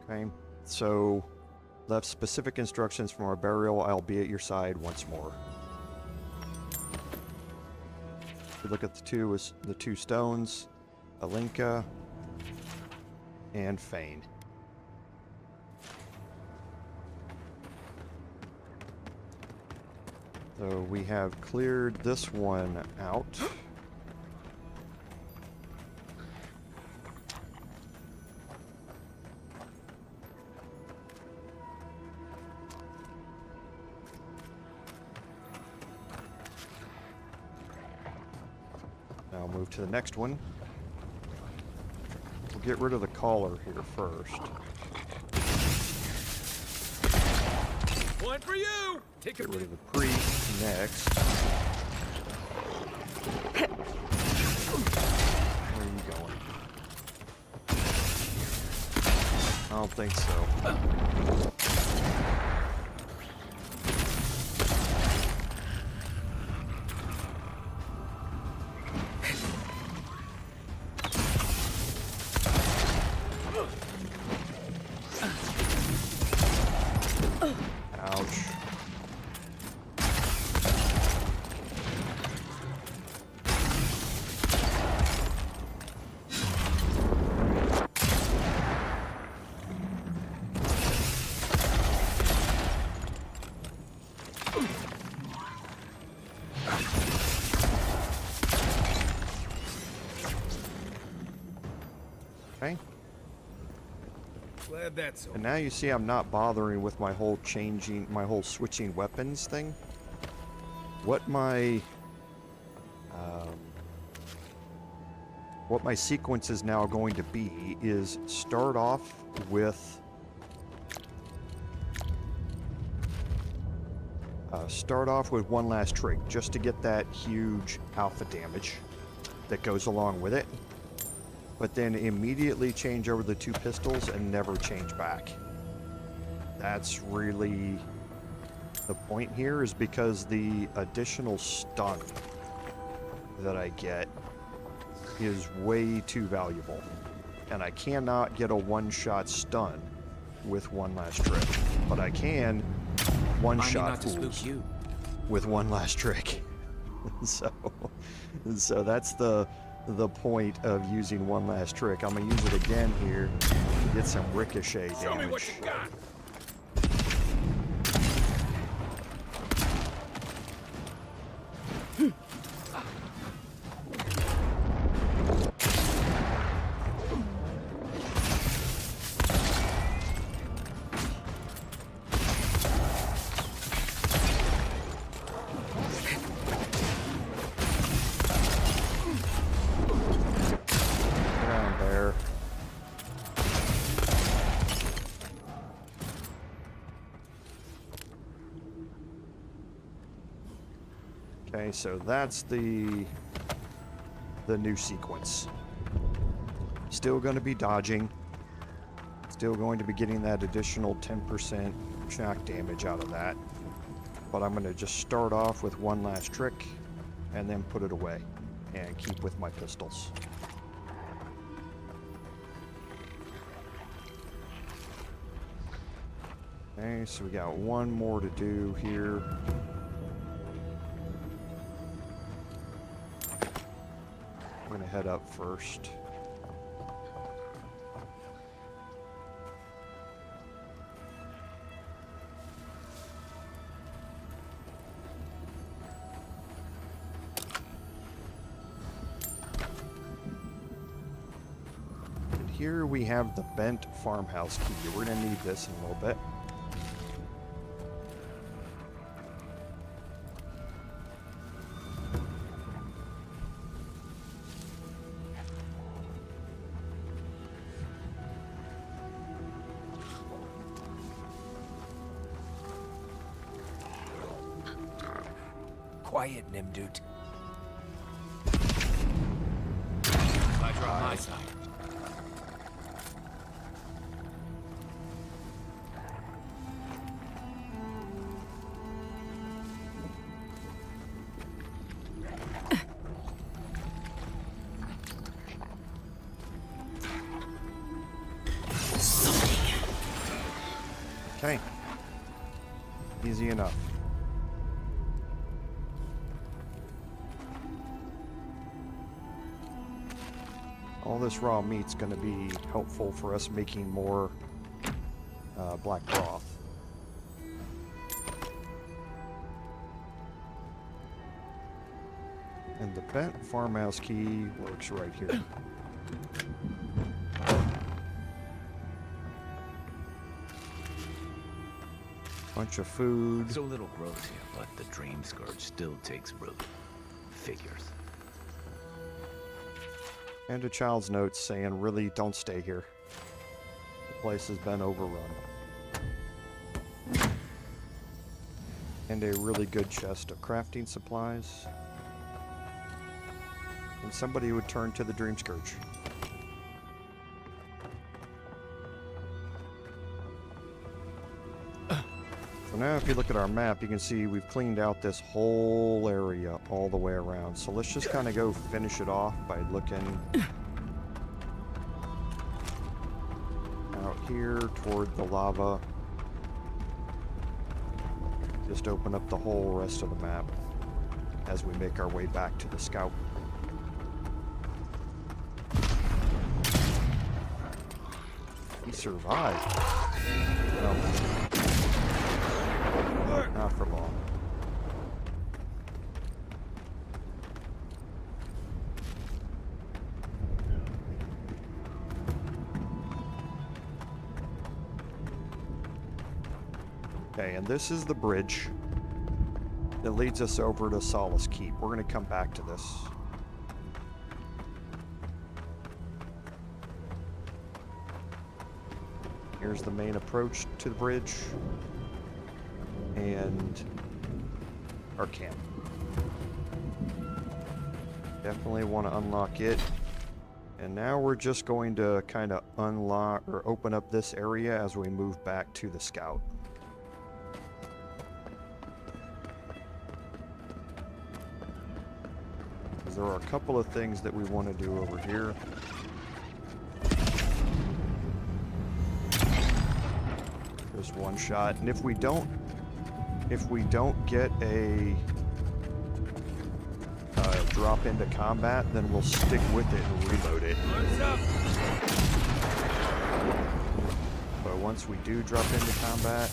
Speaker 1: Okay, so left specific instructions from our burial. I'll be at your side once more. If you look at the two stones, Alinka and Fane. So we have cleared this one out. Now move to the next one. We'll get rid of the collar here first.
Speaker 7: One for you! Take
Speaker 1: Get
Speaker 7: it.
Speaker 1: rid of the priest next. Where are you going? I don't think so. Ouch. Okay.
Speaker 7: Glad that's over.
Speaker 1: And now you see I'm not bothering with my whole switching weapons thing. What my sequence is now going to be is start off with one last trig just to get that huge alpha damage that goes along with it. But then immediately change over the two pistols and never change back. That's really the point here, is because the additional stun that I get is way too valuable. And I cannot get a one-shot stun with one last trick. But I can one-shot fools with one last trick. So that's the point of using one last trick. I'm gonna use it again here to get some ricochet damage.
Speaker 7: Show me what you got!
Speaker 1: Okay, so that's the new sequence. Still going to be dodging. Still going to be getting that additional 10% shock damage out of that. But I'm going to just start off with one last trick and then put it away and keep with my pistols. Okay, so we got one more to do here. I'm going to head up first. And here we have the bent farmhouse key. We're going to need this in a little bit.
Speaker 2: Quiet, Nimdut. Eyes are on my side.
Speaker 1: Okay. Easy enough. All this raw meat's going to be helpful for us making more black broth. And the bent farmhouse key works right here. Bunch of food.
Speaker 10: So little grows here, but the dream scourge still takes root. Figures.
Speaker 1: And a child's note saying, really, don't stay here. The place has been overrun. And a really good chest of crafting supplies. And somebody would turn to the Dream Scourge. So now if you look at our map, you can see we've cleaned out this whole area all the way around. So let's just kind of go finish it off by looking out here toward the lava. Just open up the whole rest of the map as we make our way back to the scout. He survived. Well, not for long. Okay, and this is the bridge that leads us over to Solace Keep. We're going to come back to this. Here's the main approach to the bridge and our camp. Definitely want to unlock it. And now we're just going to kind of unlock or open up this area as we move back to the scout. There are a couple of things that we want to do over here. Just one shot, and if we don't get a drop into combat, then we'll stick with it and reload it. But once we do drop into combat,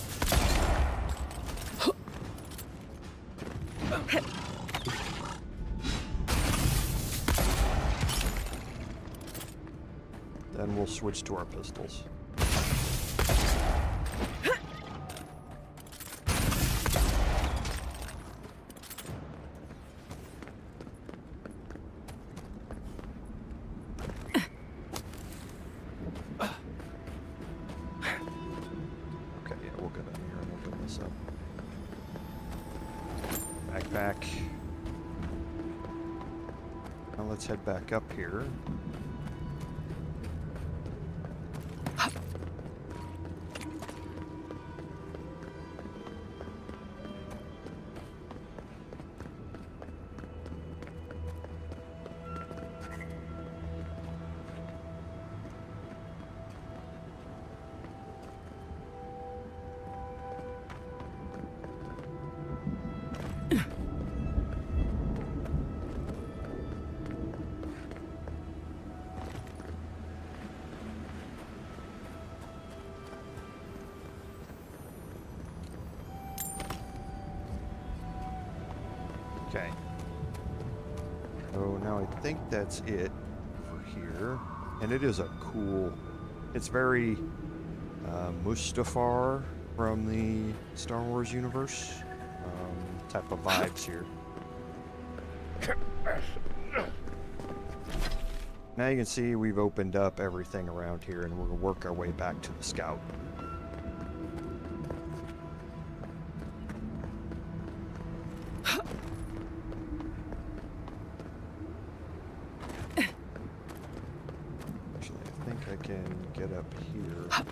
Speaker 1: then we'll switch to our pistols. let's head back up here. Okay. So now I think that's it for here. And it is a cool... It's very Mustafar from the Star Wars universe type of vibes here. Now you can see we've opened up everything around here and we're going to work our way back to the scout. Get up here. Yeah.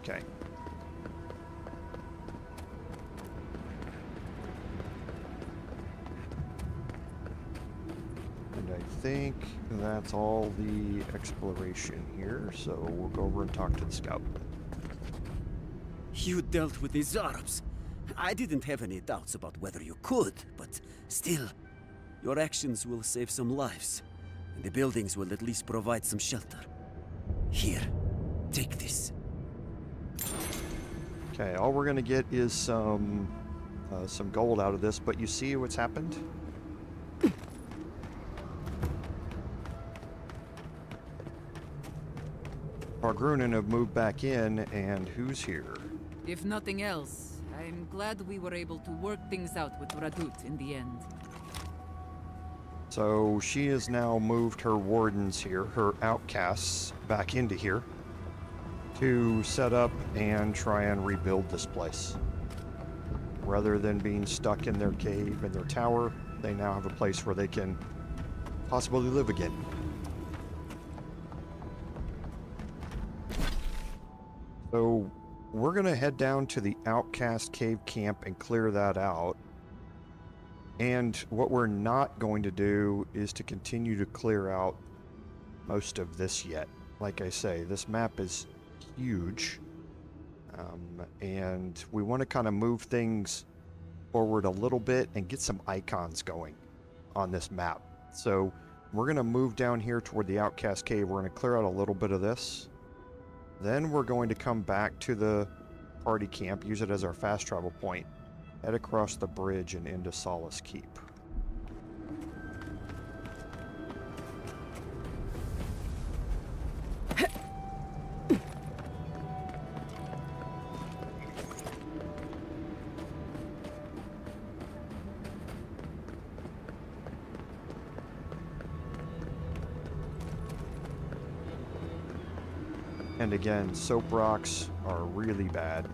Speaker 1: Okay. And I think that's all the exploration here, so we'll go over and talk to the scout.
Speaker 9: You dealt with these Arabs. I didn't have any doubts about whether you could, but still, your actions will save some lives, and the buildings will at least provide some shelter. Here, take this.
Speaker 1: Okay, all we're gonna get is some gold out of this, but you see what's happened? Pargrunen have moved back in, and who's here?
Speaker 6: If nothing else, I'm glad we were able to work things out with Radut in the end.
Speaker 1: So she has now moved her wardens here, her outcasts, back into here to set up and try and rebuild this place. Rather than being stuck in their cave and their tower, they now have a place where they can possibly live again. So we're going to head down to the Outcast Cave Camp and clear that out. And what we're not going to do is to continue to clear out most of this yet. Like I say, this map is huge. And we want to kind of move things forward a little bit and get some icons going on this map. So we're going to move down here toward the Outcast Cave. We're going to clear out a little bit of this. Then we're going to come back to the party camp, use it as our fast travel point, head across the bridge and into Solace Keep. And again, soap rocks are really bad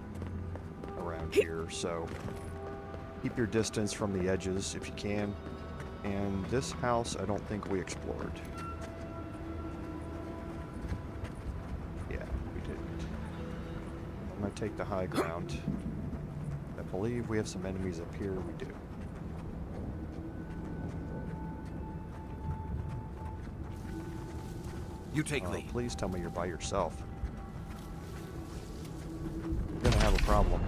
Speaker 1: around here, so keep your distance from the edges if you can. And this house, I don't think we explored. Yeah, we didn't. I'm gonna take the high ground. I believe we have some enemies up here. We do.
Speaker 7: You take lead.
Speaker 1: Please tell me you're by yourself. You're gonna have a problem.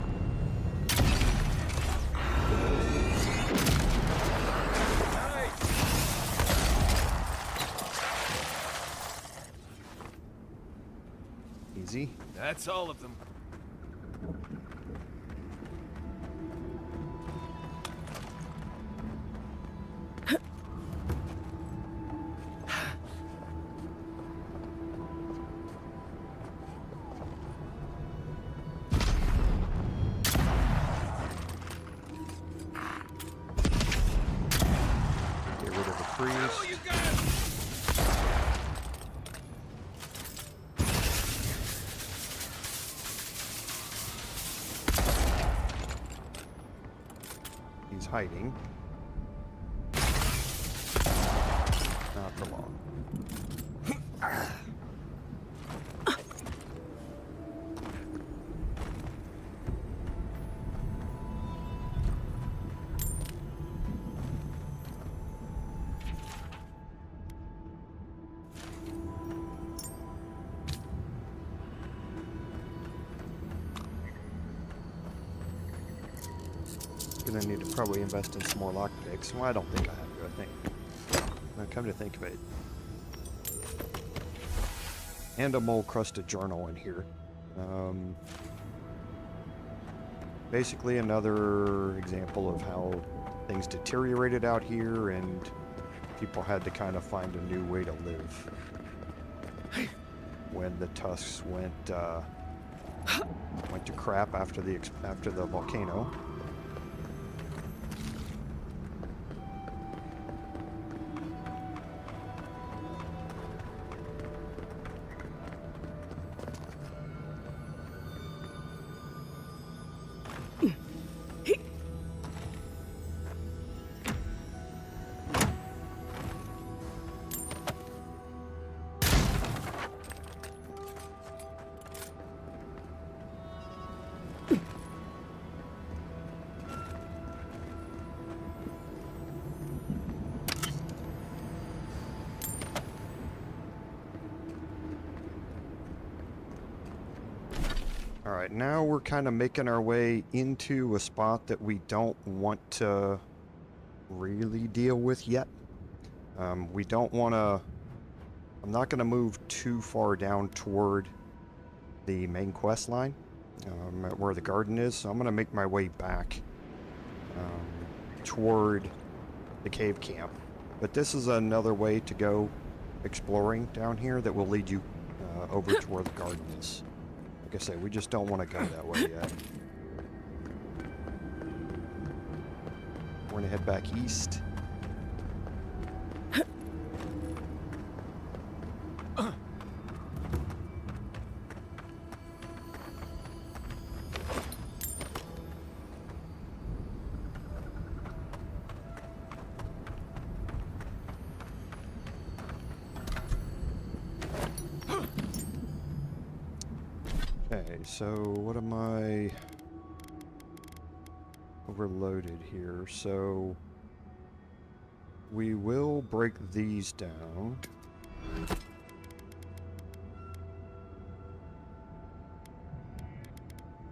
Speaker 1: Easy.
Speaker 7: That's all of them.
Speaker 1: hiding. Not for long. Gonna need to probably invest in some more lockpicks. Well, I don't think I have to, I think. Now, come to think of it. And a mole-crusted journal in here. Basically another example of how things deteriorated out here and people had to kind of find a new way to live. When the tusks went to crap after the volcano. Alright, now we're kind of making our way into a spot that we don't want to really deal with yet. We don't want to... I'm not going to move too far down toward the main quest line, where the garden is, so I'm going to make my way back toward the cave camp. But this is another way to go exploring down here that will lead you over to where the garden is. Like I say, we just don't want to go that way yet. We're going to head back east. Okay, so what am I overloaded here? So we will break these down.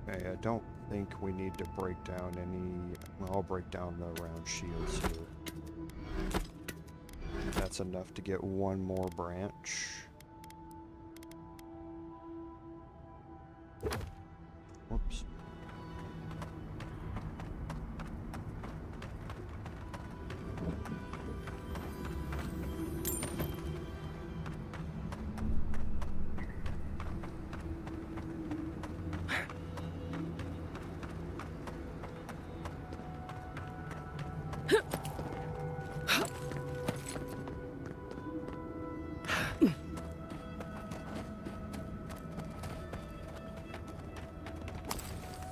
Speaker 1: Okay, I don't think we need to break down any... Well, I'll break down the round shields here. That's enough to get one more branch. Whoops.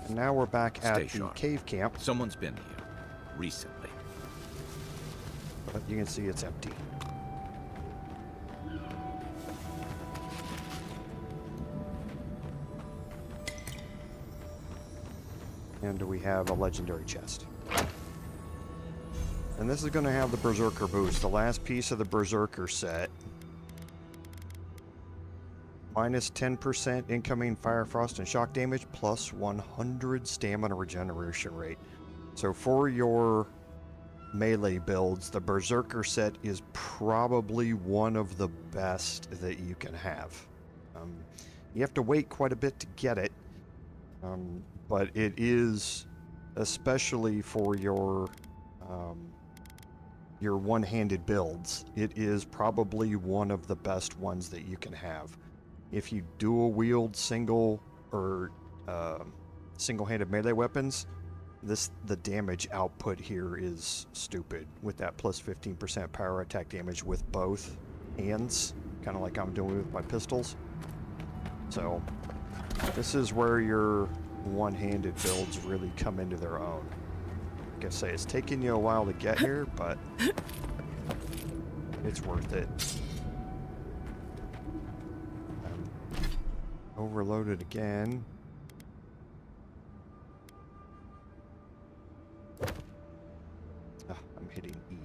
Speaker 1: And now we're back at the cave camp.
Speaker 10: Someone's been here recently.
Speaker 1: But you can see it's empty. And we have a legendary chest. And this is going to have the Berserker boost, the last piece of the Berserker set. Minus 10% incoming fire, frost, and shock damage, plus 100 stamina regeneration rate. So for your melee builds, the Berserker set is probably one of the best that you can have. You have to wait quite a bit to get it, but it is, especially for your one-handed builds, it is probably one of the best ones that you can have. If you dual wield single or single-handed melee weapons, the damage output here is stupid with that plus 15% power attack damage with both hands, kind of like I'm doing with my pistols. So this is where your one-handed builds really come into their own. Like I say, it's taking you a while to get here, but it's worth it. Overloaded again. I'm hitting E.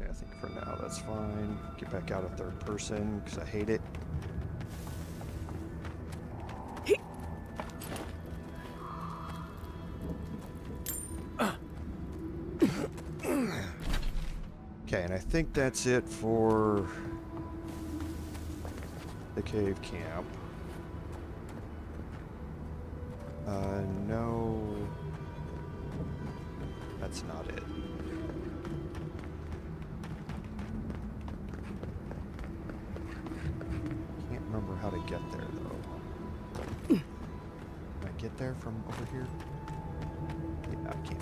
Speaker 1: I think for now that's fine. Get back out of third person because I hate it. Okay, and I think that's it for the cave camp. No, that's not it. Can't remember how to get there though. Can I get there from over here? Yeah, I can.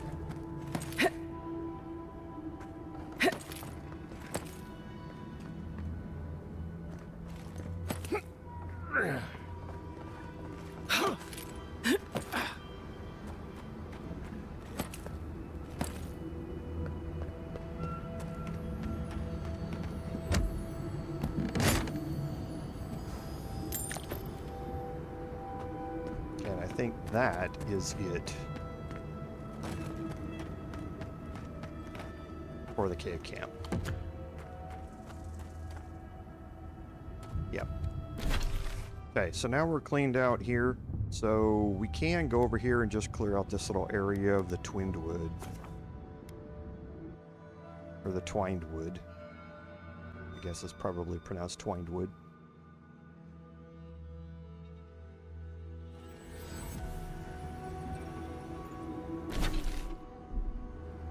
Speaker 1: And I think that is it for the cave camp. Yep. Okay, so now we're cleaned out here, so we can go over here and just clear out this little area of the Twinedwood. Or the Twinedwood. I guess it's probably pronounced Twinedwood.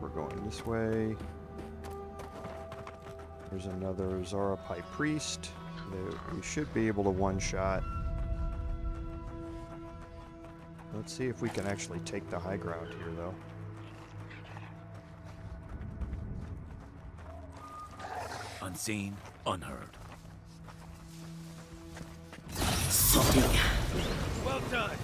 Speaker 1: We're going this way. There's another Zara High Priest that we should be able to one-shot. Let's see if we can actually take the high ground here, though.
Speaker 10: Unseen, unheard.
Speaker 7: Well done.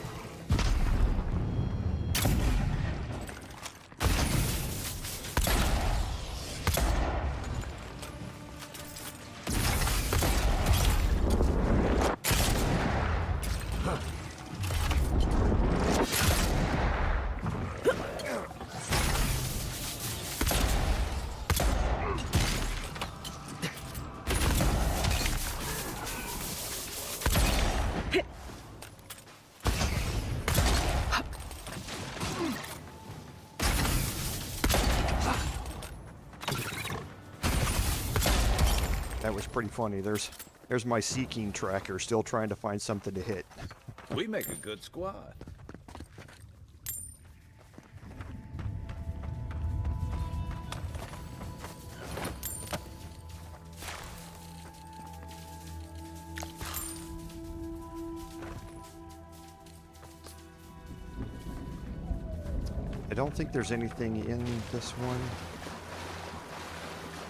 Speaker 1: That was pretty funny. There's my seeking tracker still trying to find something to hit.
Speaker 7: We make a good squad.
Speaker 1: I don't think there's anything in this one.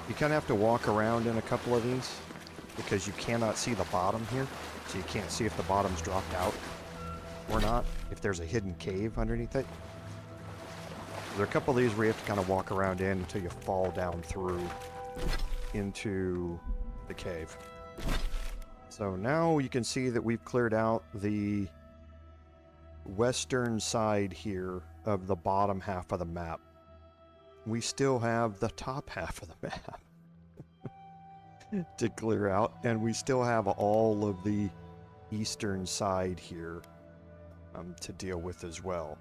Speaker 1: You kind of have to walk around in a couple of these because you cannot see the bottom here. So you can't see if the bottom's dropped out or not, if there's a hidden cave underneath it. There are a couple of these where you have to kind of walk around in until you fall down through into the cave. So now you can see that we've cleared out the western side here of the bottom half of the map. We still have the top half of the map to clear out, and we still have all of the eastern side here to deal with as well.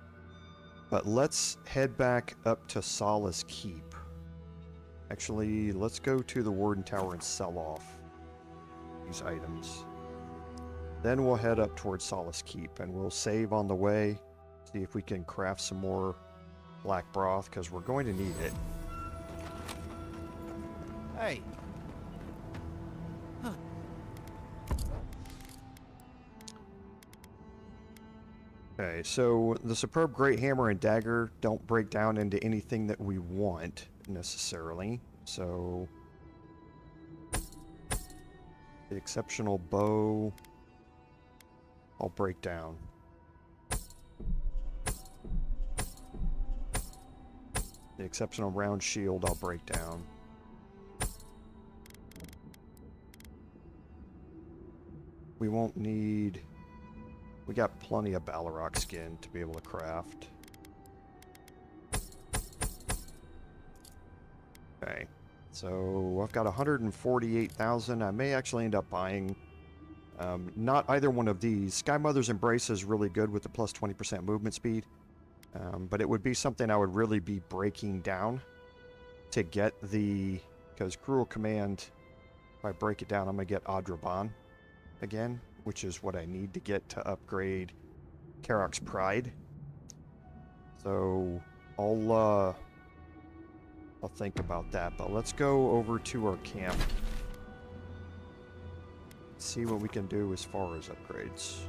Speaker 1: But let's head back up to Solace Keep. Actually, let's go to the Warden Tower and sell off these items. Then we'll head up towards Solace Keep, and we'll save on the way, see if we can craft some more black broth, because we're going to need it. Okay, so the superb great hammer and dagger don't break down into anything that we want necessarily. So the exceptional bow, I'll break down. The exceptional round shield, I'll break down. We won't need... We got plenty of Balrog skin to be able to craft. Okay, so I've got 148,000. I may actually end up buying not either one of these. Sky Mother's Embrace is really good with the plus 20% movement speed, but it would be something I would really be breaking down to get the... Because Cruel Command, if I break it down, I'm going to get Adraban again, which is what I need to get to upgrade Karak's Pride. So I'll think about that, but let's go over to our camp. See what we can do as far as upgrades.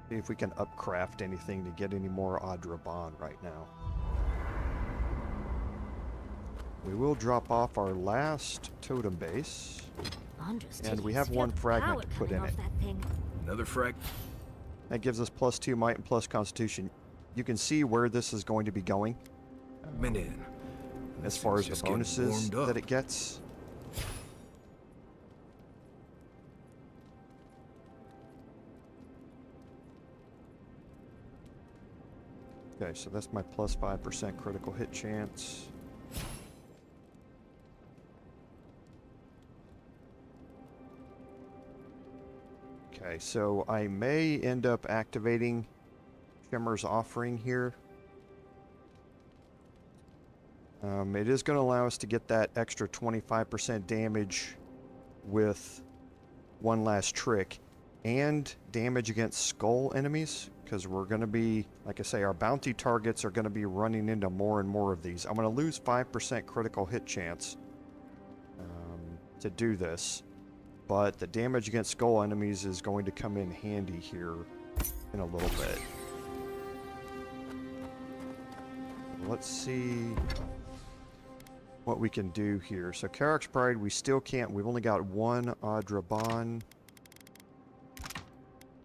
Speaker 1: See if we can upcraft anything to get any more Adraban right now. We will drop off our last totem base. And we have one fragment to put in it.
Speaker 2: Another frag?
Speaker 1: That gives us plus 2 might and plus constitution. You can see where this is going to be going.
Speaker 2: Minute.
Speaker 1: As far as the bonuses that it gets. Okay, so that's my plus 5% critical hit chance. Okay, so I may end up activating Shimmer's Offering here. It is going to allow us to get that extra 25% damage with one last trick and damage against skull enemies, because we're going to be, like I say, our bounty targets are going to be running into more and more of these. I'm going to lose 5% critical hit chance to do this, but the damage against skull enemies is going to come in handy here in a little bit. Let's see what we can do here. So Karak's Pride, we still can't. We've only got one Adraban.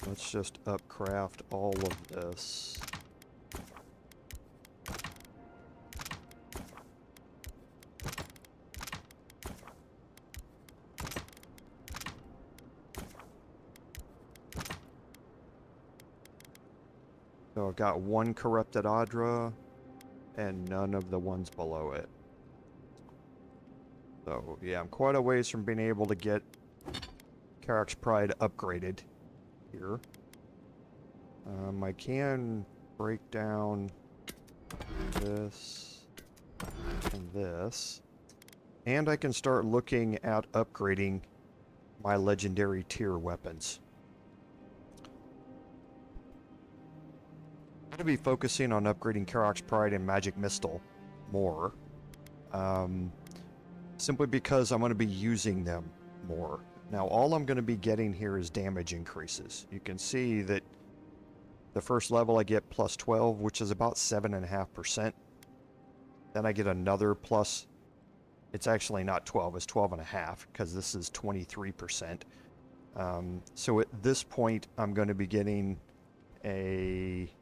Speaker 1: Let's just upcraft all of this. So I've got one corrupted Adra and none of the ones below it. So yeah, I'm quite a ways from being able to get Karak's Pride upgraded here. I can break down this and this, and I can start looking at upgrading my legendary tier weapons. I'm going to be focusing on upgrading Karak's Pride and Magic Missile more, simply because I'm going to be using them more. Now, all I'm going to be getting here is damage increases. You can see that the first level I get plus 12, which is about 7.5%. Then I get another plus, it's actually not 12, it's 12.5, because this is 23%. So at this point, I'm going to be getting a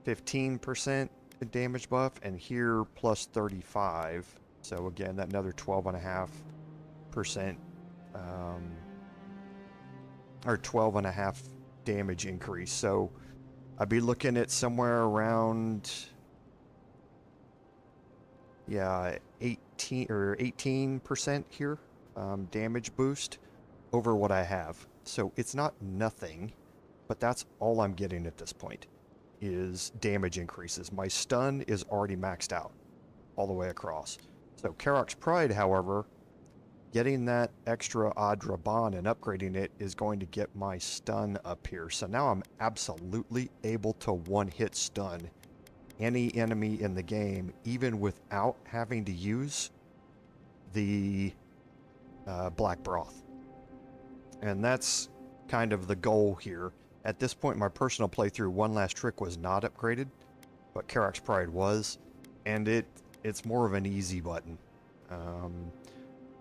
Speaker 1: 15% damage buff, and here plus 35. So again, that another 12.5%. Or 12.5 damage increase. So I'd be looking at somewhere around 18% here damage boost over what I have. So it's not nothing, but that's all I'm getting at this point is damage increases. My stun is already maxed out all the way across. So Karak's Pride, however, getting that extra Adraban and upgrading it is going to get my stun up here. So now I'm absolutely able to one-hit stun any enemy in the game, even without having to use the Black Broth. And that's kind of the goal here. At this point in my personal playthrough, One Last Trick was not upgraded, but Karak's Pride was, and it's more of an easy button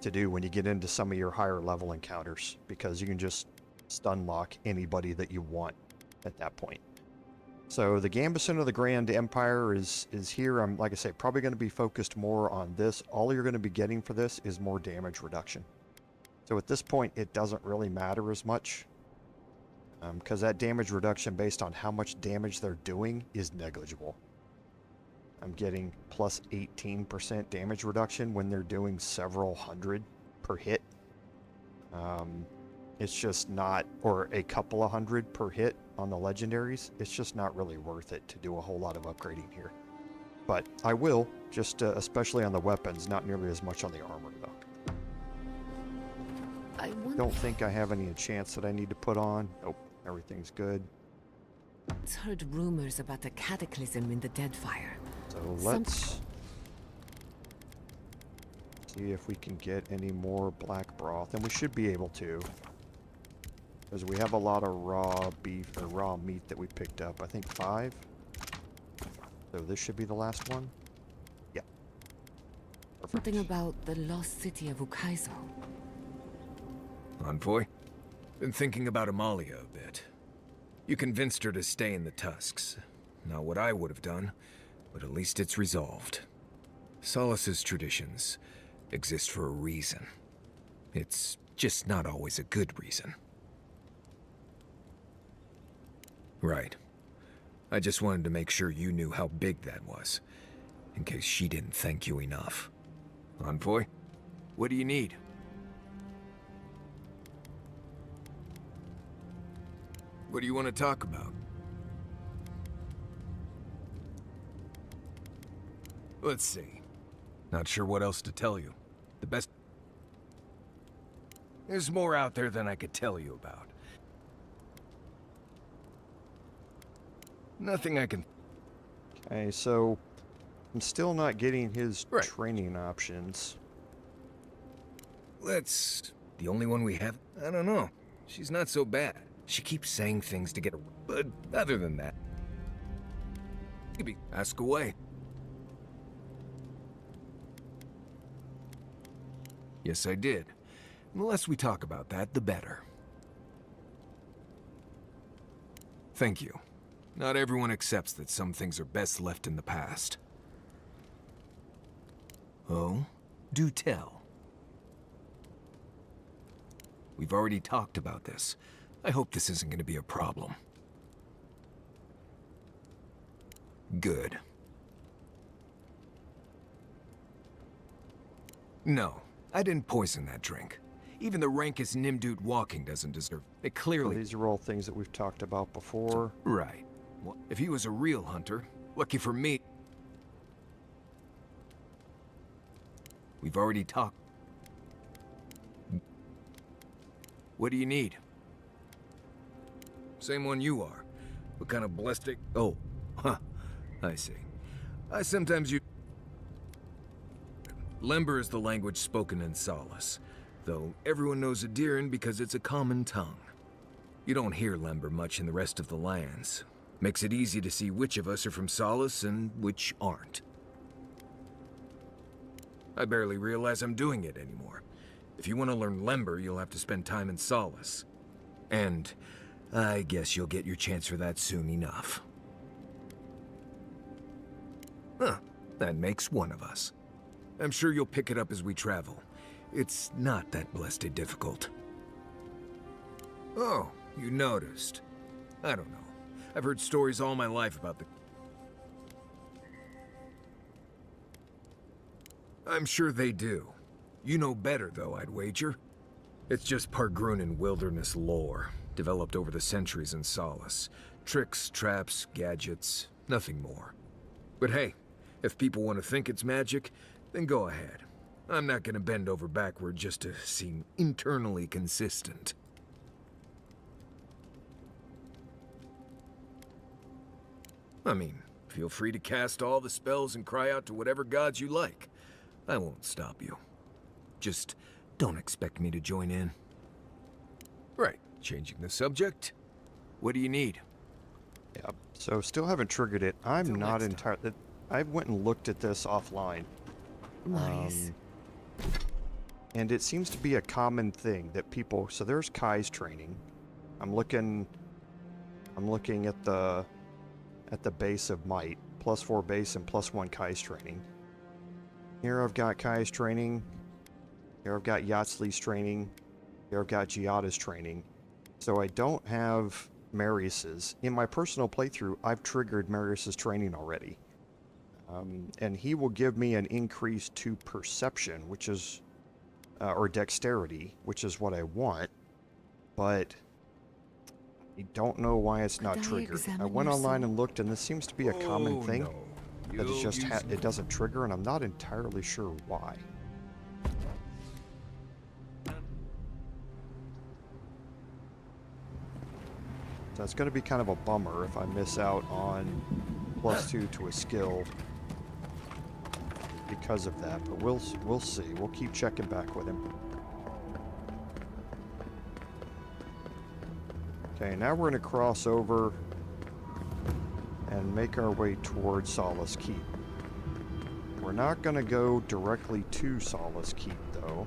Speaker 1: to do when you get into some of your higher level encounters, because you can just stun lock anybody that you want at that point. So the Gambison of the Grand Empire is here. I'm, like I say, probably going to be focused more on this. All you're going to be getting for this is more damage reduction. So at this point, it doesn't really matter as much, because that damage reduction based on how much damage they're doing is negligible. I'm getting plus 18% damage reduction when they're doing several hundred per hit. It's just not, or a couple of hundred per hit on the legendaries. It's just not really worth it to do a whole lot of upgrading here. But I will, just especially on the weapons, not nearly as much on the armor though.
Speaker 4: I wonder...
Speaker 1: Don't think I have any enchants that I need to put on. Nope, everything's good.
Speaker 4: I've heard rumors about a cataclysm in the Deadfire.
Speaker 1: So let's see if we can get any more black broth, and we should be able to, because we have a lot of raw beef or raw meat that we picked up. I think 5. So this should be the last one. Yeah. Perfect.
Speaker 4: Something about the lost city of Ukaizo.
Speaker 2: Envoy? Been thinking about Amalia a bit. You convinced her to stay in the Tusks. Not what I would have done, but at least it's resolved. Solace's traditions exist for a reason. It's just not always a good reason. Right. I just wanted to make sure you knew how big that was, in case she didn't thank you enough. Envoy, what do you need? What do you want to talk about? Let's see. Not sure what else to tell you. The best... There's more out there than I could tell you about. Nothing I can...
Speaker 1: Okay, so I'm still not getting his training options.
Speaker 2: Let's... The only one we have? I don't know. She's not so bad. She keeps saying things to get her... But other than that... Maybe ask away. Yes, I did. The less we talk about that, the better. Thank you. Not everyone accepts that some things are best left in the past. Oh? Do tell. We've already talked about this. I hope this isn't going to be a problem. Good. No, I didn't poison that drink. Even the rankest Nimdut walking doesn't deserve it. It clearly...
Speaker 1: So these are all things that we've talked about before.
Speaker 2: Right. Well, if he was a real hunter, lucky for me... We've already talked... What do you need? Same one you are. What kind of ballistic... Oh, huh. I see. I sometimes use... Lember is the language spoken in Solace, though everyone knows Adiran because it's a common tongue. You don't hear Lember much in the rest of the lands. Makes it easy to see which of us are from Solace and which aren't. I barely realize I'm doing it anymore. If you want to learn Lember, you'll have to spend time in Solace. And I guess you'll get your chance for that soon enough. Huh, that makes one of us. I'm sure you'll pick it up as we travel. It's not that blessed difficult. Oh, you noticed. I don't know. I've heard stories all my life about the... I'm sure they do. You know better, though, I'd wager. It's just Pargrunan wilderness lore, developed over the centuries in Solace. Tricks, traps, gadgets, nothing more. But hey, if people want to think it's magic, then go ahead. I'm not gonna bend over backward just to seem internally consistent. I mean, feel free to cast all the spells and cry out to whatever gods you like. I won't stop you. Just don't expect me to join in. Right. Changing the subject. What do you need?
Speaker 1: Yeah. So still haven't triggered it. I'm
Speaker 2: Till
Speaker 1: not
Speaker 2: next time.
Speaker 1: entirely. I went and looked at this offline.
Speaker 4: Nice.
Speaker 1: And it seems to be a common thing that people. So there's Kai's training. I'm looking at the base of might. +4 base and +1 Kai's training. Here I've got Kai's training. Here I've got Yachtsley's training. Here I've got Giada's training. So I don't have Marius's. In my personal playthrough, I've triggered Marius's training already. And he will give me an increase to perception, which is, or dexterity, which is what I want. But I don't know why it's not triggered. I went online and looked, and this seems to be a common thing.
Speaker 2: No.
Speaker 1: That it's just
Speaker 2: You'll use
Speaker 1: it doesn't trigger, and I'm not entirely sure why. So it's going to be kind of a bummer if I miss out on +2 to a skill because of that. But we'll see. We'll keep checking back with him. Okay, now we're going to cross over and make our way towards Solace Keep. We're not going to go directly to Solace Keep, though.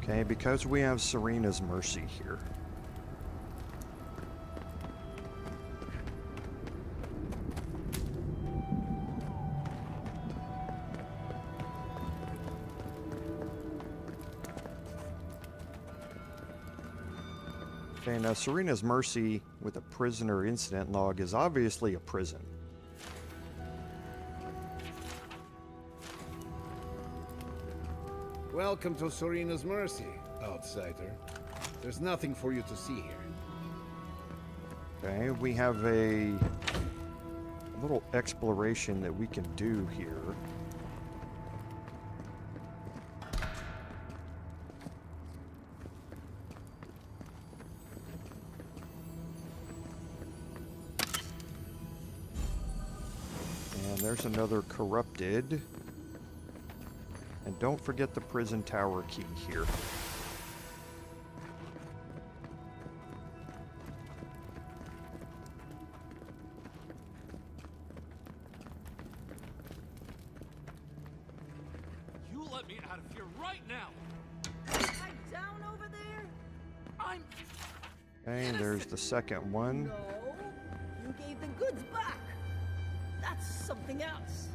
Speaker 1: Okay, because we have Serena's Mercy here. Okay, now Serena's Mercy with a prisoner incident log is obviously a prison.
Speaker 11: Welcome to Serena's Mercy, outsider. There's nothing for you to see here.
Speaker 1: Okay, we have a little exploration that we can do here. And there's another corrupted. And don't forget the prison tower key here.
Speaker 7: You let me out of here right now!
Speaker 6: I'm down over there? I'm...
Speaker 1: Okay, and there's the second one.
Speaker 6: No, you gave the goods back. That's something else.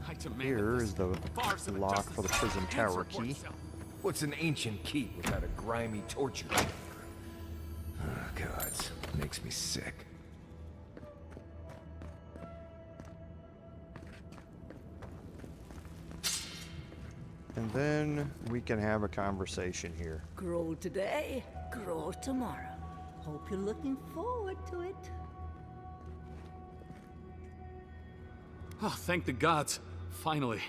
Speaker 7: I demand
Speaker 1: Here
Speaker 7: that
Speaker 1: is the
Speaker 7: bars of
Speaker 1: lock for the
Speaker 7: injustice
Speaker 1: prison
Speaker 7: answer
Speaker 1: tower
Speaker 7: for
Speaker 1: key.
Speaker 7: itself.
Speaker 2: What's an ancient keep without a grimy torture chamber? Oh, gods. Makes me sick.
Speaker 1: And then we can have a conversation here.
Speaker 6: Grow today, grow tomorrow. Hope you're looking forward to it.
Speaker 7: Oh, thank the gods. Finally.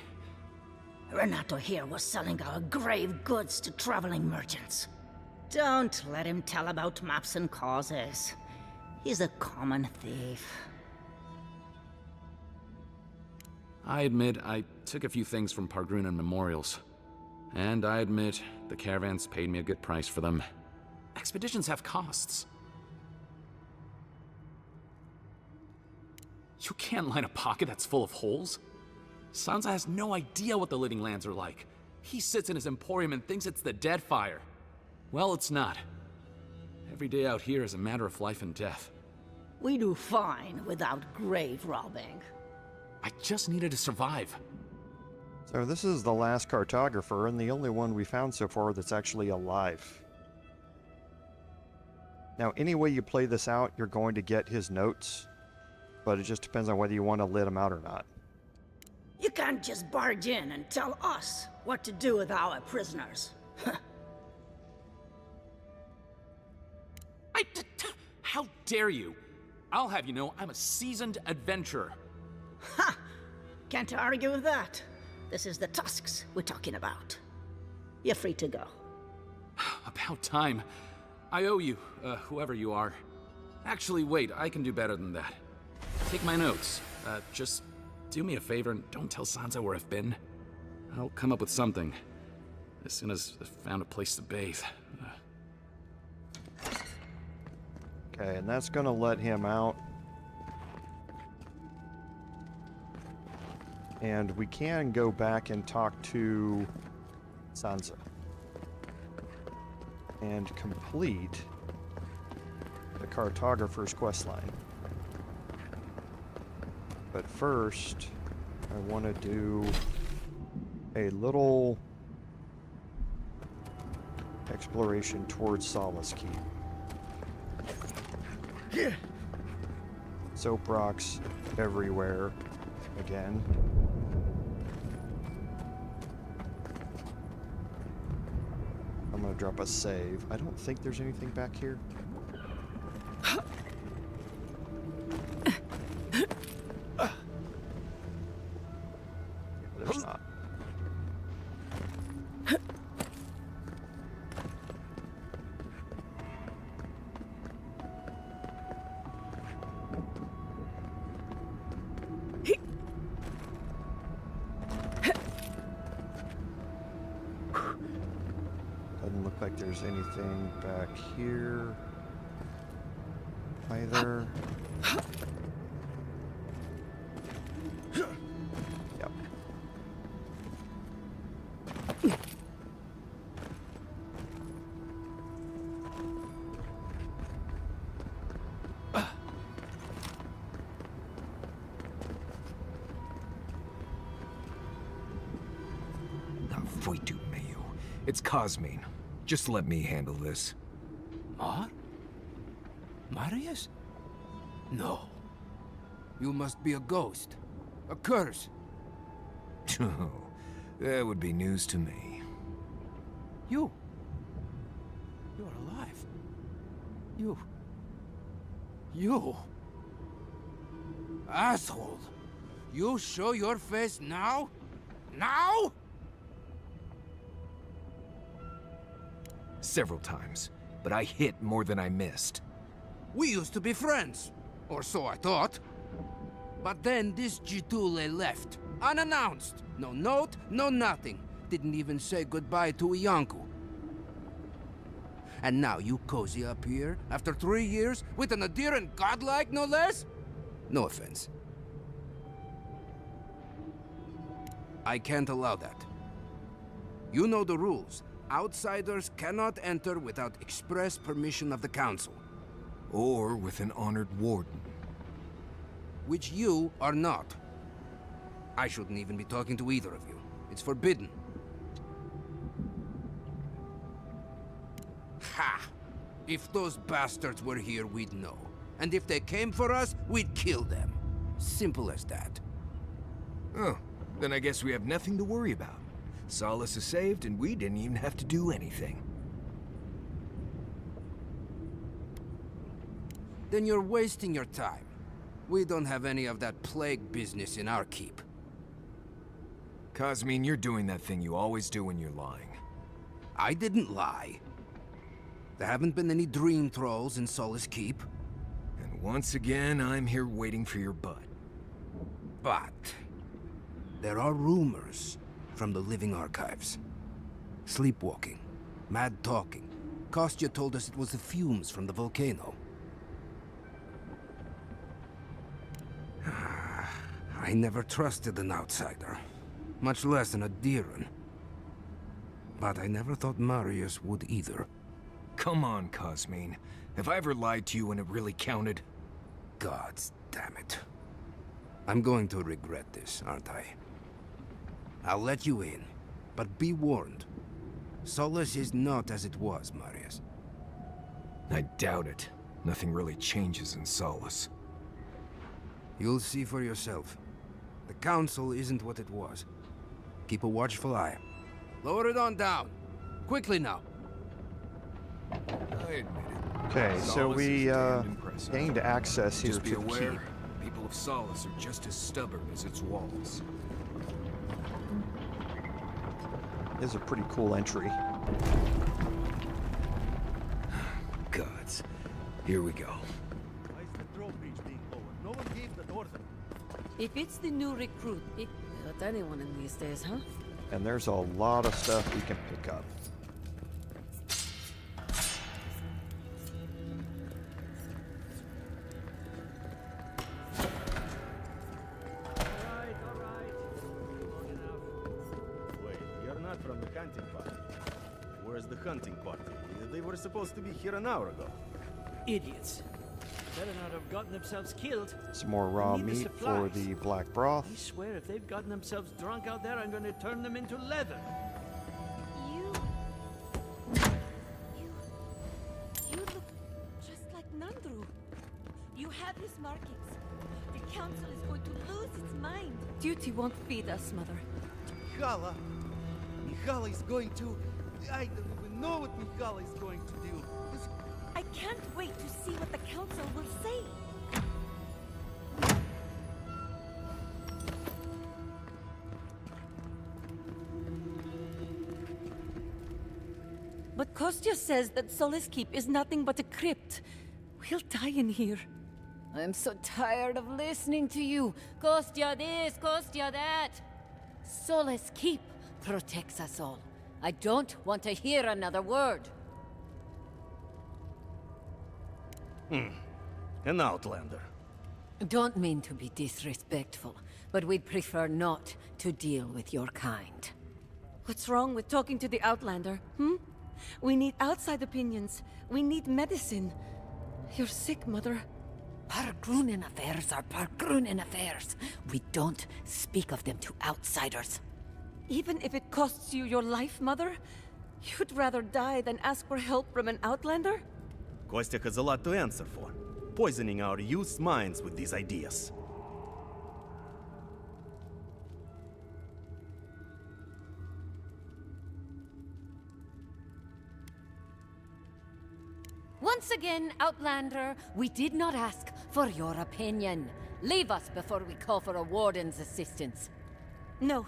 Speaker 12: Renato here was selling our grave goods to traveling merchants. Don't let him tell about maps and causes. He's a common thief.
Speaker 13: I admit I took a few things from Pargrunan memorials. And I admit the caravans paid me a good price for them.
Speaker 7: Expeditions have costs. You can't line a pocket that's full of holes. Sanza has no idea what the living lands are like. He sits in his emporium and thinks it's the Deadfire. Well, it's not. Every day out here is a matter of life and death.
Speaker 12: We do fine without grave robbing.
Speaker 7: I just needed to survive.
Speaker 1: So this is the last cartographer, and the only one we found so far that's actually alive. Now, any way you play this out, you're going to get his notes, but it just depends on whether you want to let him out or not.
Speaker 12: You can't just barge in and tell us what to do with our prisoners.
Speaker 7: How dare you? I'll have you know I'm a seasoned adventurer.
Speaker 12: Ha! Can't argue with that. This is the tusks we're talking about. You're free to go.
Speaker 13: About time. I owe you, whoever you are. Actually, wait, I can do better than that. Take my notes. Just do me a favor and don't tell Sanza where I've been. I'll come up with something. As soon as I've found a place to bathe.
Speaker 1: Okay, and that's gonna let him out. And we can go back and talk to Sanza. And complete the Cartographer's questline. But first, I want to do a little exploration towards Solace Keep. Soap rocks everywhere again. I'm gonna drop a save. I don't think there's anything back here. There's not. Doesn't look like there's anything back here either. Yep.
Speaker 2: It's Cosmine. Just let me handle this.
Speaker 14: Marius? No. You must be a ghost. A curse.
Speaker 2: Oh, that would be news to me.
Speaker 14: You're alive. You. Asshole. You show your face now? Now?
Speaker 2: Several times, but I hit more than I missed.
Speaker 14: We used to be friends, or so I thought. But then this Jitule left, unannounced. No note, no nothing. Didn't even say goodbye to Iancu. And now you cozy up here, after 3 years, with an adherent godlike, no less? No offense. I can't allow that. You know the rules. Outsiders cannot enter without express permission of the Council.
Speaker 2: Or with an honored warden.
Speaker 14: Which you are not. I shouldn't even be talking to either of you. It's forbidden. Ha! If those bastards were here, we'd know. And if they came for us, we'd kill them. Simple as that.
Speaker 2: Oh, then I guess we have nothing to worry about. Solace is saved, and we didn't even have to do anything.
Speaker 14: Then you're wasting your time. We don't have any of that plague business in our keep.
Speaker 2: Cosmine, you're doing that thing you always do when you're lying.
Speaker 14: I didn't lie. There haven't been any dream trolls in Solace Keep.
Speaker 2: And once again, I'm here waiting for your butt.
Speaker 14: But there are rumors from the living archives. Sleepwalking, mad talking. Kostya told us it was the fumes from the volcano. I never trusted an outsider, much less an Adheran. But I never thought Marius would either.
Speaker 2: Come on, Cosmine. Have I ever lied to you when it really counted?
Speaker 14: Gods damn it. I'm going to regret this, aren't I? I'll let you in, but be warned. Solace is not as it was, Marius.
Speaker 2: I doubt it. Nothing really changes in Solace.
Speaker 14: You'll see for yourself. The Council isn't what it was. Keep a watchful eye. Lower it on down. Quickly now.
Speaker 2: I admit it.
Speaker 1: Okay, so we gained access here
Speaker 2: Just be
Speaker 1: to the
Speaker 2: aware,
Speaker 1: keep.
Speaker 2: people of Solace are just as stubborn as its walls.
Speaker 1: Is a pretty cool entry.
Speaker 14: gods. Here we go.
Speaker 8: Why is the drawbridge being lowered? No one gave the order.
Speaker 15: If it's the new recruit, it got anyone in these days, huh?
Speaker 1: And there's a lot of stuff we can pick up.
Speaker 8: Wait, you're not from the hunting party. Where's the hunting party? They were supposed to be here an hour ago.
Speaker 16: Idiots. Better not have gotten themselves killed.
Speaker 1: Some more raw
Speaker 16: We need the
Speaker 1: meat for
Speaker 16: supplies.
Speaker 1: the black broth.
Speaker 16: I swear if they've gotten themselves drunk out there, I'm going to turn them into leather.
Speaker 17: You look just like Nandru. You have his markings. The council is going to lose its mind.
Speaker 15: Duty won't feed us, Mother.
Speaker 8: Mihala is going to... I don't even know what Mihala is going to do.
Speaker 17: I can't wait to see what the council will say.
Speaker 15: But Kostya says that Solace Keep is nothing but a crypt. We'll die in here.
Speaker 3: I'm so tired of listening to you. Kostya this, Kostya that. Solace Keep protects us all. I don't want to hear another word.
Speaker 8: An outlander.
Speaker 3: Don't mean to be disrespectful, but we'd prefer not to deal with your kind.
Speaker 15: What's wrong with talking to the Outlander, We need outside opinions. We need medicine. You're sick, Mother.
Speaker 3: Pargrunen affairs are Pargrunen affairs. We don't speak of them to outsiders.
Speaker 15: Even if it costs you your life, Mother? You'd rather die than ask for help from an Outlander?
Speaker 8: Kostya has a lot to answer for. Poisoning our youth's minds with these ideas.
Speaker 3: Once again, Outlander, we did not ask for your opinion. Leave us before we call for a Warden's assistance.
Speaker 15: No,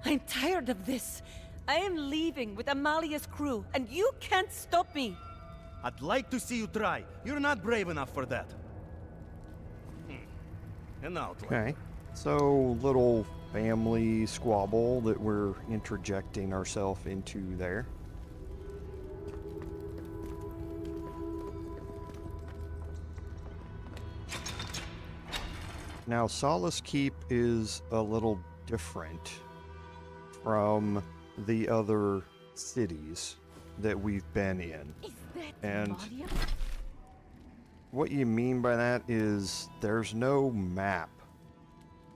Speaker 15: I'm tired of this. I am leaving with Amalia's crew, and you can't stop me.
Speaker 8: I'd like to see you try. You're not brave enough for that. An outlander.
Speaker 1: Okay. So, little family squabble that we're interjecting ourselves into there. Now, Solace Keep is a little different from the other cities that we've been in. And what you mean by that is there's no map,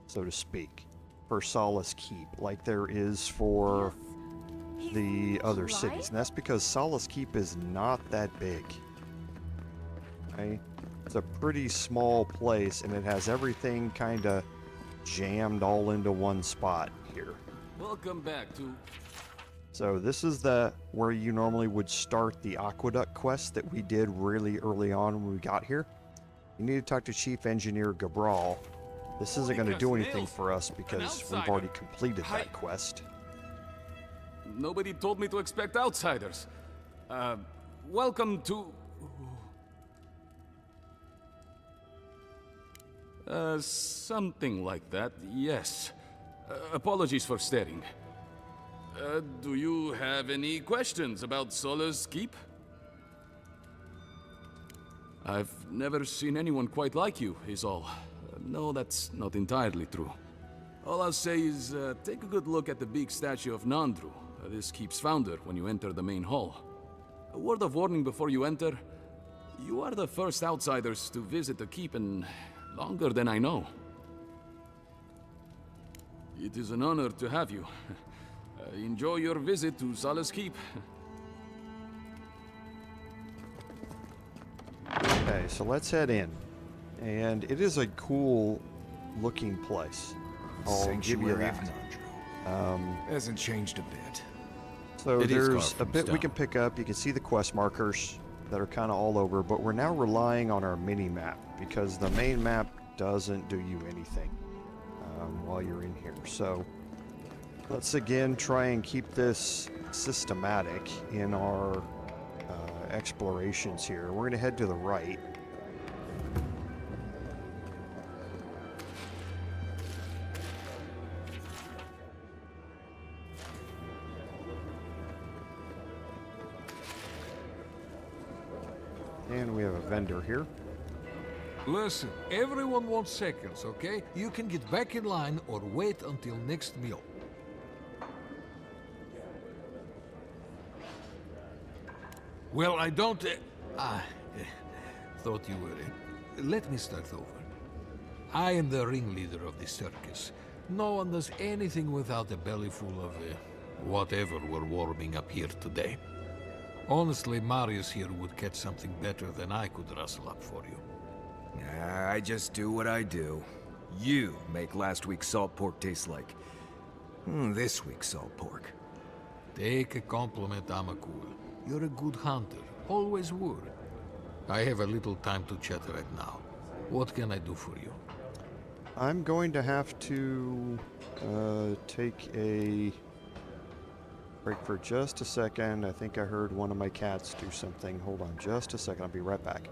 Speaker 1: so to speak, for Solace Keep like there is for the other cities. And that's because Solace Keep is not that big. Okay? It's a pretty small place, and it has everything kind of jammed all into one spot here.
Speaker 7: Welcome back to...
Speaker 1: So this is where you normally would start the aqueduct quest that we did really early on when we got here. You need to talk to Chief Engineer Gabral. This isn't going to do anything for us because we've already completed that quest.
Speaker 7: Nobody told me to expect outsiders. Welcome to... something like that, yes. Apologies for staring. Do you have any questions about Solace Keep? I've never seen anyone quite like you, is all. No, that's not entirely true. All I'll say is, take a good look at the big statue of Nandru, this keep's founder, when you enter the main hall. A word of warning before you enter. You are the first outsiders to visit the keep in longer than I know. It is an honor to have you. Enjoy your visit to Solace Keep.
Speaker 1: Okay, so let's head in. And it is a cool looking place. I'll give you that.
Speaker 2: Hasn't changed a bit.
Speaker 1: So there's a bit we can pick up. You can see the quest markers that are kind of all over, but we're now relying on our mini-map because the main map doesn't do you anything while you're in here. So let's again try and keep this systematic in our explorations here. We're going to head to the right. And we have a vendor here.
Speaker 18: Listen, everyone wants seconds, okay? You can get back in line or wait until next meal. Well, I don't... thought you were... let me start over. I am the ringleader of the circus. No one does anything without a belly full of... whatever we're warming up here today. Honestly, Marius here would catch something better than I could rustle up for you.
Speaker 2: I just do what I do. You make last week's salt pork taste like... this week's salt pork.
Speaker 18: Take a compliment, Amakul. You're a good hunter. Always were. I have a little time to chat right now. What can I do for you?
Speaker 1: I'm going to have to take a break for just a second. I think I heard one of my cats do something. Hold on just a second. I'll be right back.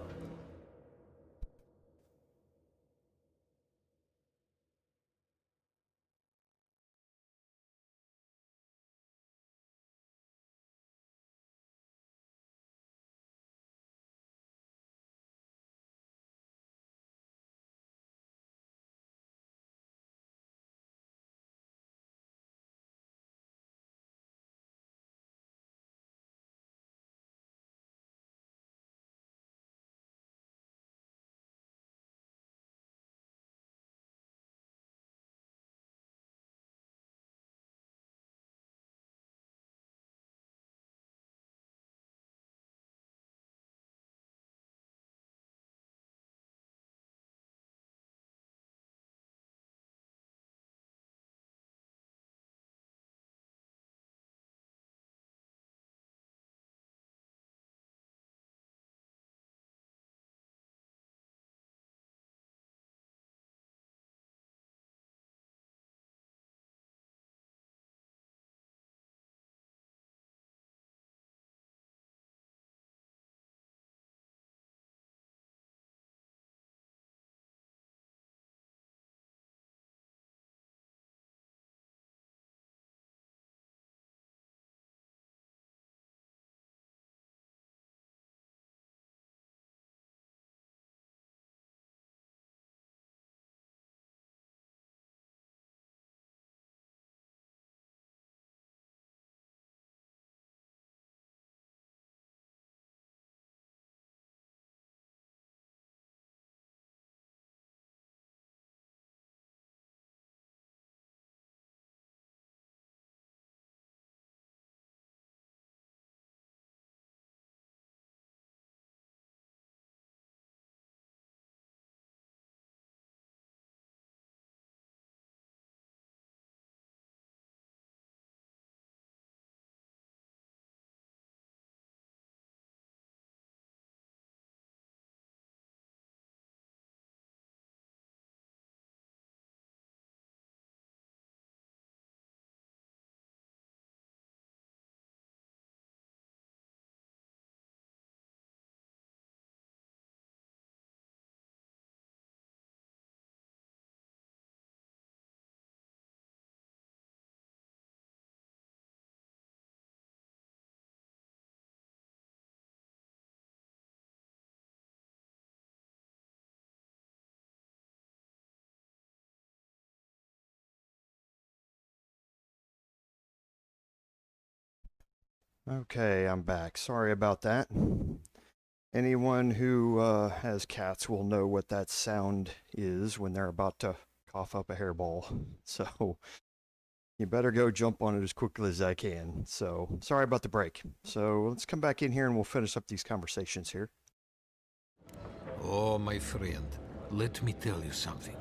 Speaker 1: Okay, I'm back. Sorry about that. Anyone who has cats will know what that sound is when they're about to cough up a hairball. So you better go jump on it as quickly as I can. So sorry about the break. So let's come back in here and we'll finish up these conversations here.
Speaker 18: Oh, my friend, let me tell you something.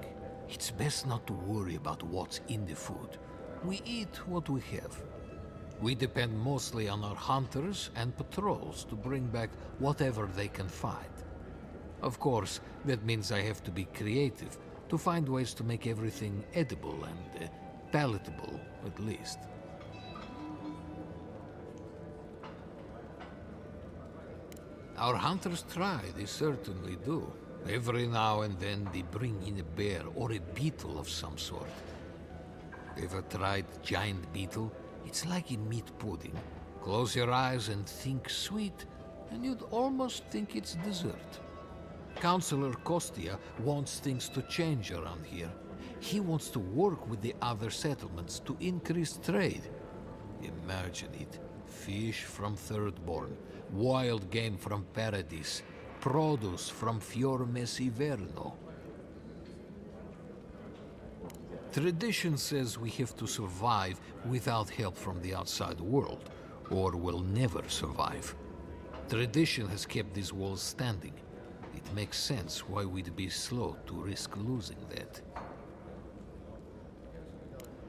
Speaker 18: It's best not to worry about what's in the food. We eat what we have. We depend mostly on our hunters and patrols to bring back whatever they can find. Of course, that means I have to be creative to find ways to make everything edible and palatable, at least. Our hunters try, they certainly do. Every now and then they bring in a bear or a beetle of some sort. Ever tried giant beetle? It's like in meat pudding. Close your eyes and think sweet, and you'd almost think it's dessert. Councillor Kostia wants things to change around here. He wants to work with the other settlements to increase trade. Imagine it. Fish from Thirdborn, wild game from Paradis, produce from Fior Messiverno. Tradition says we have to survive without help from the outside world, or we'll never survive. Tradition has kept these walls standing. It makes sense why we'd be slow to risk losing that.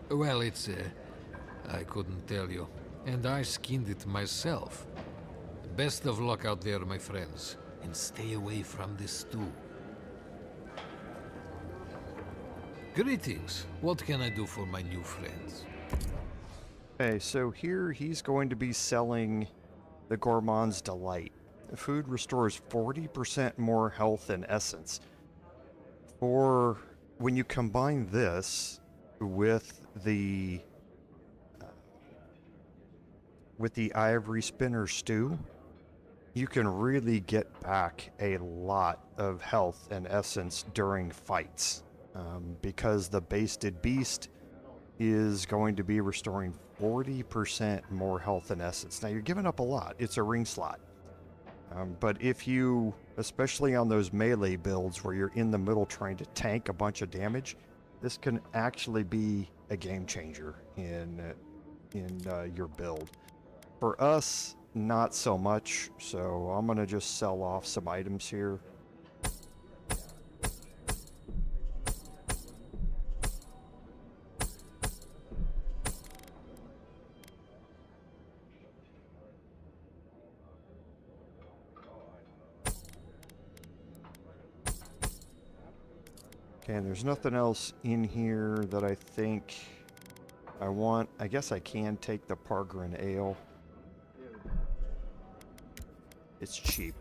Speaker 18: Well, I couldn't tell you. And I skinned it myself. Best of luck out there, my friends. And stay away from the stew. Greetings. What can I do for my new friends?
Speaker 1: Okay, so here he's going to be selling the Gourmand's Delight. The food restores 40% more health and essence. For when you combine this with the ivory spinner stew, you can really get back a lot of health and essence during fights, because the basted beast is going to be restoring 40% more health and essence. Now you're giving up a lot. It's a ring slot. But if you, especially on those melee builds where you're in the middle trying to tank a bunch of damage, this can actually be a game changer in your build. For us, not so much, so I'm gonna just sell off some items here. Okay, and there's nothing else in here that I think I want. I guess I can take the Pargrin Ale. It's cheap.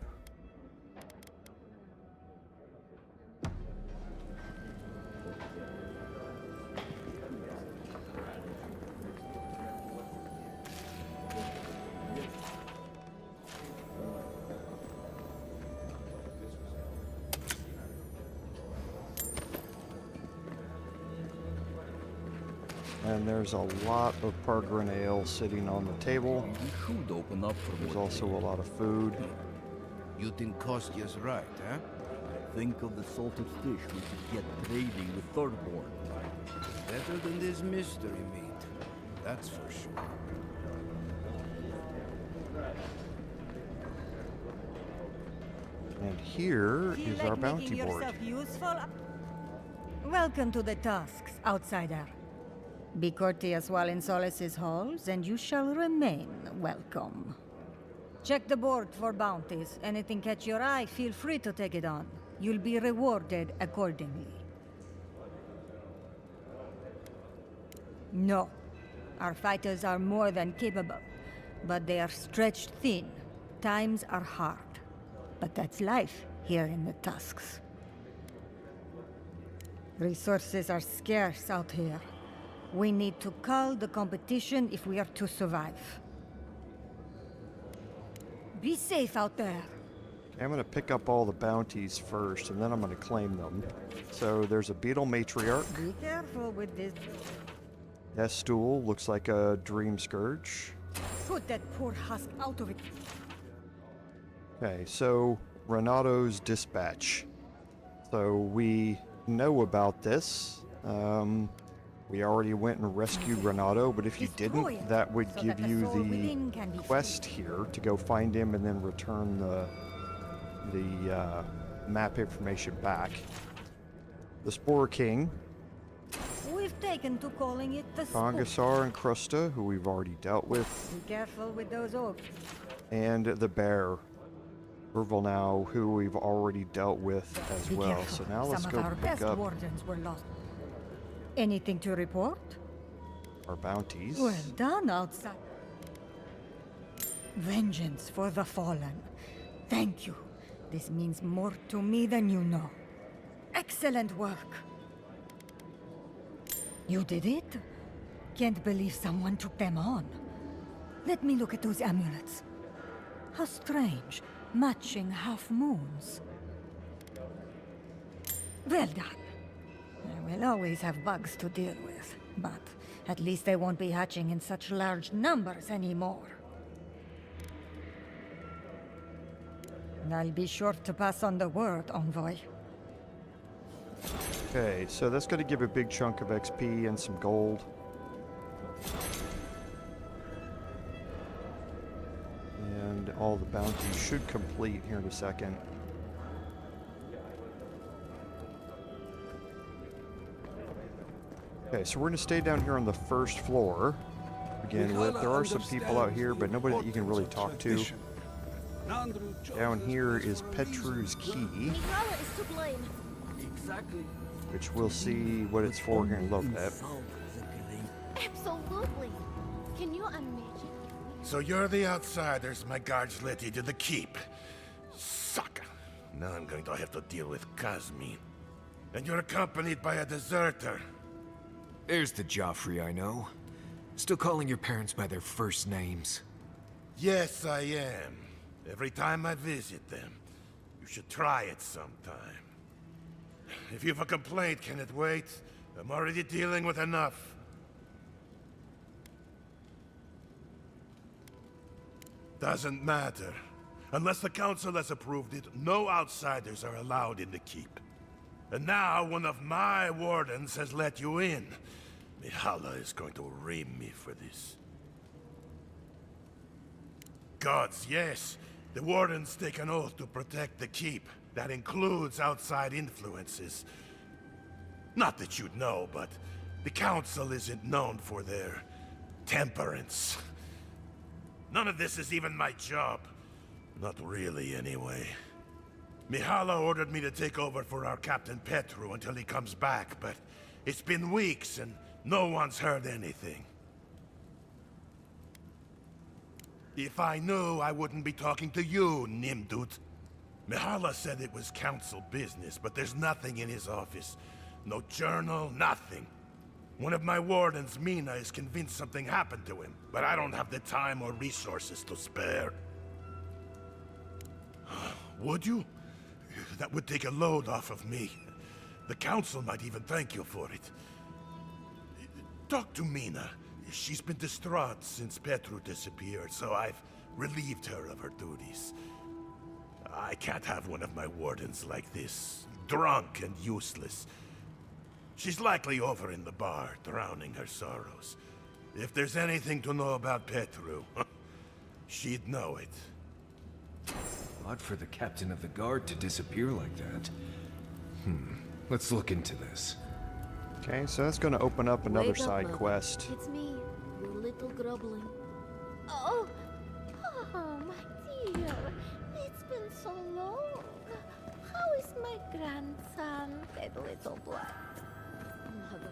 Speaker 1: And there's a lot of Pargrin Ale sitting on the table.
Speaker 19: Should open up for
Speaker 1: There's also a lot of food.
Speaker 14: You think Kostia's right, huh?
Speaker 19: Think of the salted fish we could get trading with Thirdborn.
Speaker 14: Better than this mystery meat, that's for sure.
Speaker 1: And here is our bounty board.
Speaker 20: Useful? Welcome to the Tusks, outsider. Be courteous while in Solace's halls, and you shall remain welcome. Check the board for bounties. Anything catch your eye, feel free to take it on. You'll be rewarded accordingly. No. Our fighters are more than capable, but they are stretched thin. Times are hard. But that's life here in the Tusks. Resources are scarce out here. We need to cull the competition if we are to survive. Be safe out there.
Speaker 1: I'm going to pick up all the bounties first, and then I'm going to claim them. So there's a beetle matriarch.
Speaker 20: Be careful with this.
Speaker 1: That stool looks like a dream scourge.
Speaker 20: Put that poor husk out of it.
Speaker 1: Okay, so Renato's dispatch. So we know about this. We already went and rescued Renato, but if you didn't, that would give you the quest here to go find him and then return the map information back. The Spore King.
Speaker 20: We've taken to calling it the
Speaker 1: Tongassar and Krusta, who we've already dealt with.
Speaker 20: Be careful with those oaks.
Speaker 1: And the Bear. Now, who we've already dealt with as well. So now let's go pick up
Speaker 20: Wardens were lost. Anything to report?
Speaker 1: our bounties.
Speaker 20: Well done, outside. Vengeance for the fallen. Thank you. This means more to me than you know. Excellent work. You did it? Can't believe someone took them on. Let me look at those amulets. How strange, matching half moons. Well done. I will always have bugs to deal with, but at least they won't be hatching in such large numbers anymore. I'll be sure to pass on the word, Envoy.
Speaker 1: Okay, so that's going to give a big chunk of XP and some gold. And all the bounties should complete here in a second. Okay, so we're going to stay down here on the first floor. Again, there are some people out here, but nobody that you can really talk to. Down here is Petru's key,
Speaker 17: Mikala is to blame.
Speaker 16: Exactly.
Speaker 1: which we'll see what it's for here in a little bit.
Speaker 17: Absolutely. Can you imagine?
Speaker 21: So you're the outsiders my guards led you to the keep. Sucker. Now I'm going to have to deal with Kazmin. And you're accompanied by a deserter.
Speaker 2: There's the Joffrey I know. Still calling your parents by their first names.
Speaker 21: Yes, I am. Every time I visit them. You should try it sometime. If you've a complaint, can it wait? I'm already dealing with enough. Doesn't matter. Unless the council has approved it, no outsiders are allowed in the keep. And now one of my wardens has let you in. Mihala is going to ream me for this. Gods, yes. The wardens take an oath to protect the keep. That includes outside influences. Not that you'd know, but the council isn't known for their temperance. None of this is even my job. Not really, anyway. Mihala ordered me to take over for our Captain Petru until he comes back, but it's been weeks and no one's heard anything. If I knew, I wouldn't be talking to you, Nimdut. Mihala said it was council business, but there's nothing in his office. No journal, nothing. One of my wardens, Mina, is convinced something happened to him, but I don't have the time or resources to spare. Would you? That would take a load off of me. The council might even thank you for it. Talk to Mina. She's been distraught since Petru disappeared, so I've relieved her of her duties. I can't have one of my wardens like this, drunk and useless. She's likely over in the bar, drowning her sorrows. If there's anything to know about Petru, she'd know it.
Speaker 2: Odd for the captain of the guard to disappear like that. Let's look into this.
Speaker 1: Okay, so that's going to open up another
Speaker 17: Wake up,
Speaker 1: side
Speaker 17: Mother.
Speaker 1: quest.
Speaker 17: It's me, your little grubbling. Oh, my dear. It's been so long. How is my grandson, that little brat? Mother,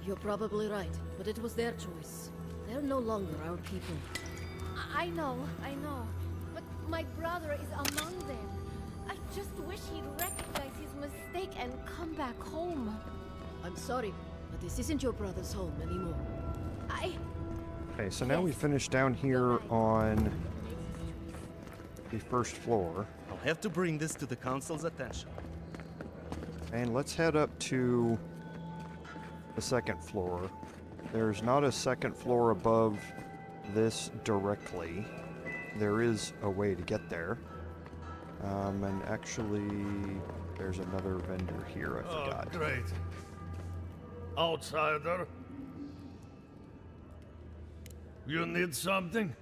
Speaker 22: You're probably right, but it was their choice. They're no longer our people.
Speaker 17: I know. But my brother is among them. I just wish he'd recognize his mistake and come back home.
Speaker 22: I'm sorry, but this isn't your brother's home anymore.
Speaker 1: Okay, so now we finish down here on the first floor.
Speaker 8: I'll have to bring this to the council's attention.
Speaker 1: And let's head up to the second floor. There's not a second floor above this directly. There is a way to get there. And actually, there's another vendor here, I forgot.
Speaker 23: Oh, great. Outsider? You need something?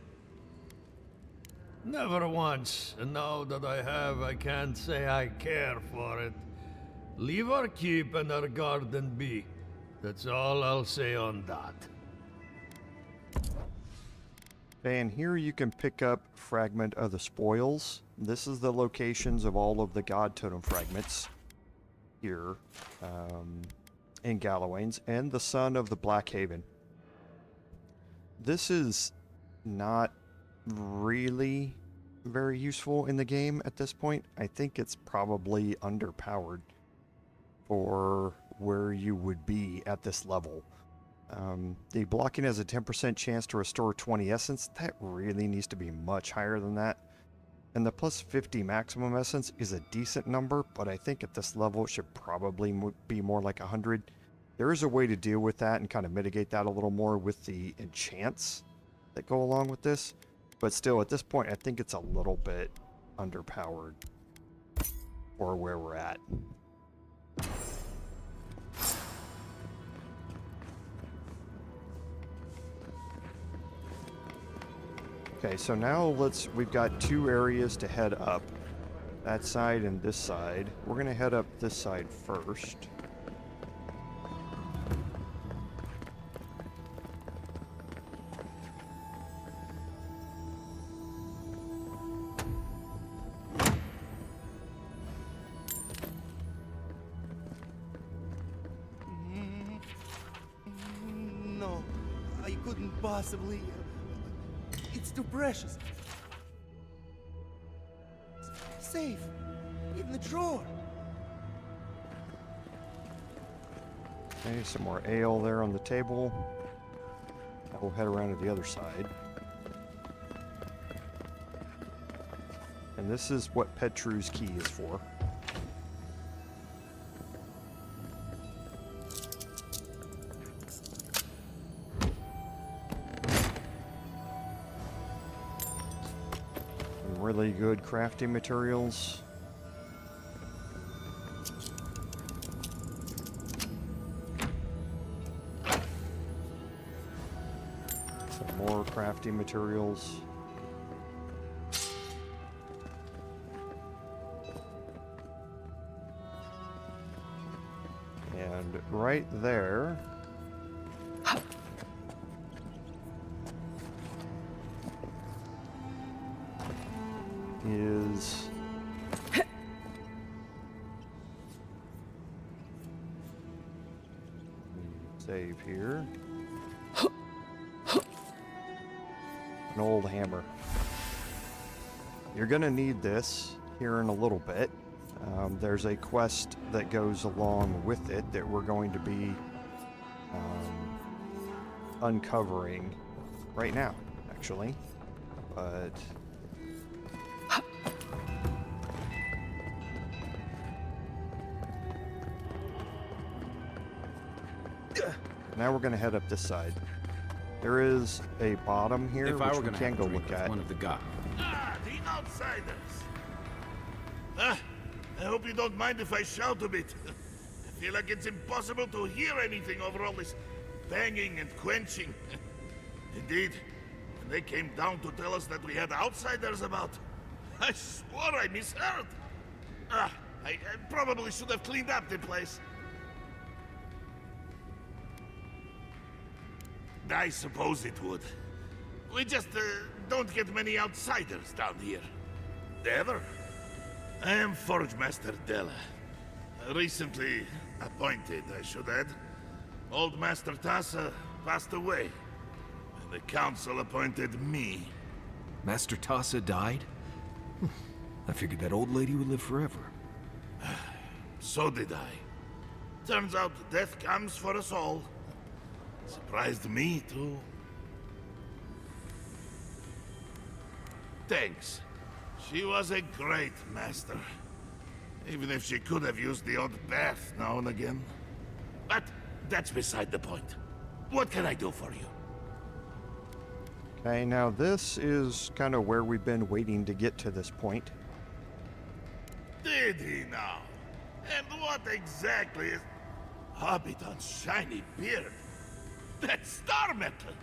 Speaker 23: Never once, and now that I have, I can't say I care for it. Leave our keep and our garden be. That's all I'll say on that.
Speaker 1: Okay, and here you can pick up Fragment of the Spoils. This is the locations of all of the God Totem fragments here in Galloway's, and the Son of the Black Haven. This is not really very useful in the game at this point. I think it's probably underpowered for where you would be at this level. The blocking has a 10% chance to restore 20 essence. That really needs to be much higher than that. And the plus 50 maximum essence is a decent number, but I think at this level it should probably be more like 100. There is a way to deal with that and kind of mitigate that a little more with the enchants that go along with this. But still, at this point, I think it's a little bit underpowered for where we're at. Okay, so now we've got two areas to head up. That side and this side. We're gonna head up this side first.
Speaker 8: No, I couldn't possibly. It's too precious. Safe. In the drawer.
Speaker 1: Okay, some more ale there on the table. Now we'll head around to the other side. And this is what Petru's key is for. Really good crafting materials. Some more crafting materials. And right there is save here. An old hammer. You're gonna need this here in a little bit. There's a quest that goes along with it that we're going to be uncovering right now, actually. But now we're going to head up this side. There is a bottom here which we can go look at.
Speaker 13: One of the gods.
Speaker 21: Ah, the outsiders. I hope you don't mind if I shout a bit. I feel like it's impossible to hear anything over all this banging and quenching. Indeed, when they came down to tell us that we had outsiders about, I swore I misheard. I probably should have cleaned up the place. I suppose it would. We just don't get many outsiders down here. Ever? I am Forge Master Della. Recently appointed, I should add. Old Master Tassa passed away, and the council appointed me.
Speaker 2: Master Tassa died? I figured that old lady would live forever.
Speaker 21: So did I. Turns out death comes for us all. Surprised me, too. Thanks. She was a great master. Even if she could have used the odd bath now and again. But that's beside the point. What can I do for you?
Speaker 1: Okay, now this is kind of where we've been waiting to get to this point.
Speaker 21: Did he now? And what exactly is... Hobbiton's shiny beard. That's Starmetal!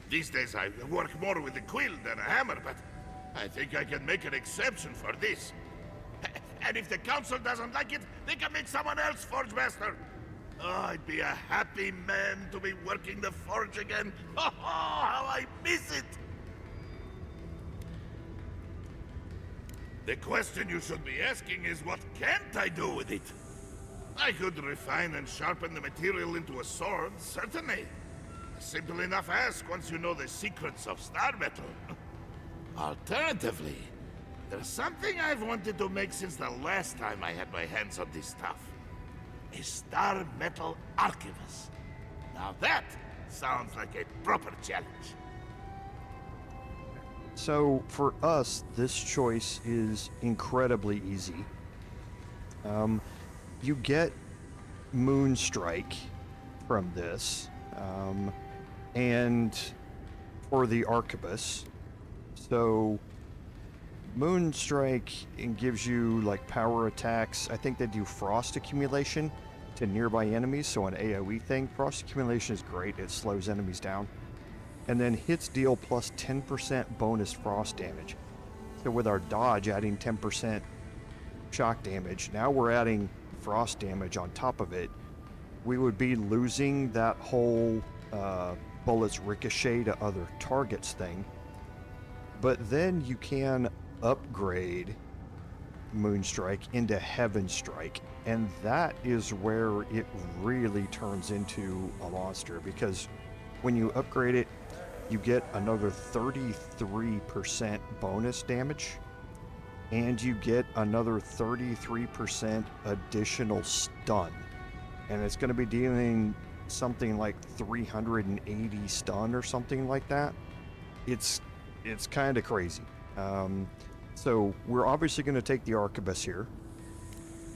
Speaker 21: These days I work more with a quill than a hammer, but I think I can make an exception for this. And if the council doesn't like it, they can make someone else Forge Master. Oh, I'd be a happy man to be working the forge again. Oh, how I miss it! The question you should be asking is what can't I do with it? I could refine and sharpen the material into a sword, certainly. A simple enough ask once you know the secrets of Starmetal. Alternatively, there's something I've wanted to make since the last time I had my hands on this stuff. A Starmetal arquebus. Now that sounds like a proper challenge.
Speaker 1: So for us, this choice is incredibly easy. You get Moonstrike from this, and for the arquebus. So Moonstrike gives you like power attacks. I think they do frost accumulation to nearby enemies, so an AoE thing. Frost accumulation is great, it slows enemies down. And then hits deal plus 10% bonus frost damage. So with our dodge adding 10% shock damage, now we're adding frost damage on top of it. We would be losing that whole bullets ricochet to other targets thing. But then you can upgrade Moonstrike into Heaven Strike, and that is where it really turns into a monster, because when you upgrade it, you get another 33% bonus damage, and you get another 33% additional stun. And it's going to be dealing something like 380 stun or something like that. It's kind of crazy. So we're obviously going to take the arquebus here.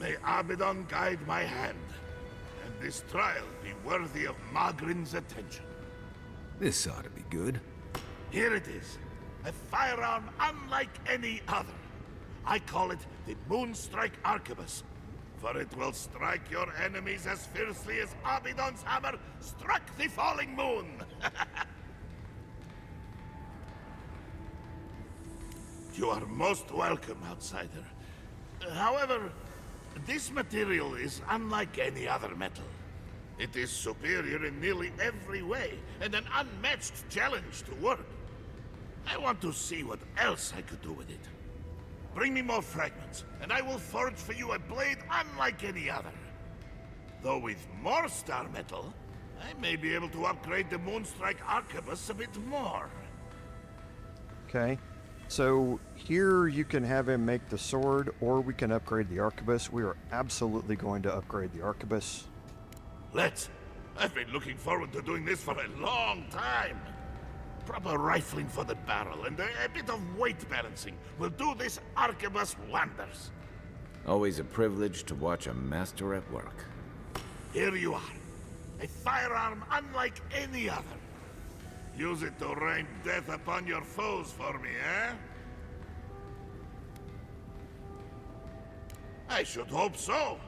Speaker 21: May Abaddon guide my hand, and this trial be worthy of Magrin's attention.
Speaker 2: This ought to be good.
Speaker 21: Here it is, a firearm unlike any other. I call it the Moonstrike Arquebus, for it will strike your enemies as fiercely as Abaddon's hammer struck the falling moon. You are most welcome, outsider. However, this material is unlike any other metal. It is superior in nearly every way, and an unmatched challenge to work. I want to see what else I could do with it. Bring me more fragments, and I will forge for you a blade unlike any other. Though with more star metal, I may be able to upgrade the Moonstrike Arquebus a bit more.
Speaker 1: Okay, so here you can have him make the sword, or we can upgrade the arquebus. We are absolutely going to upgrade the arquebus.
Speaker 21: Let's. I've been looking forward to doing this for a long time. Proper rifling for the barrel and a bit of weight balancing will do this arquebus wonders.
Speaker 5: Always a privilege to watch a master at work.
Speaker 21: Here you are. A firearm unlike any other. Use it to rain death upon your foes for me, eh? I should hope so.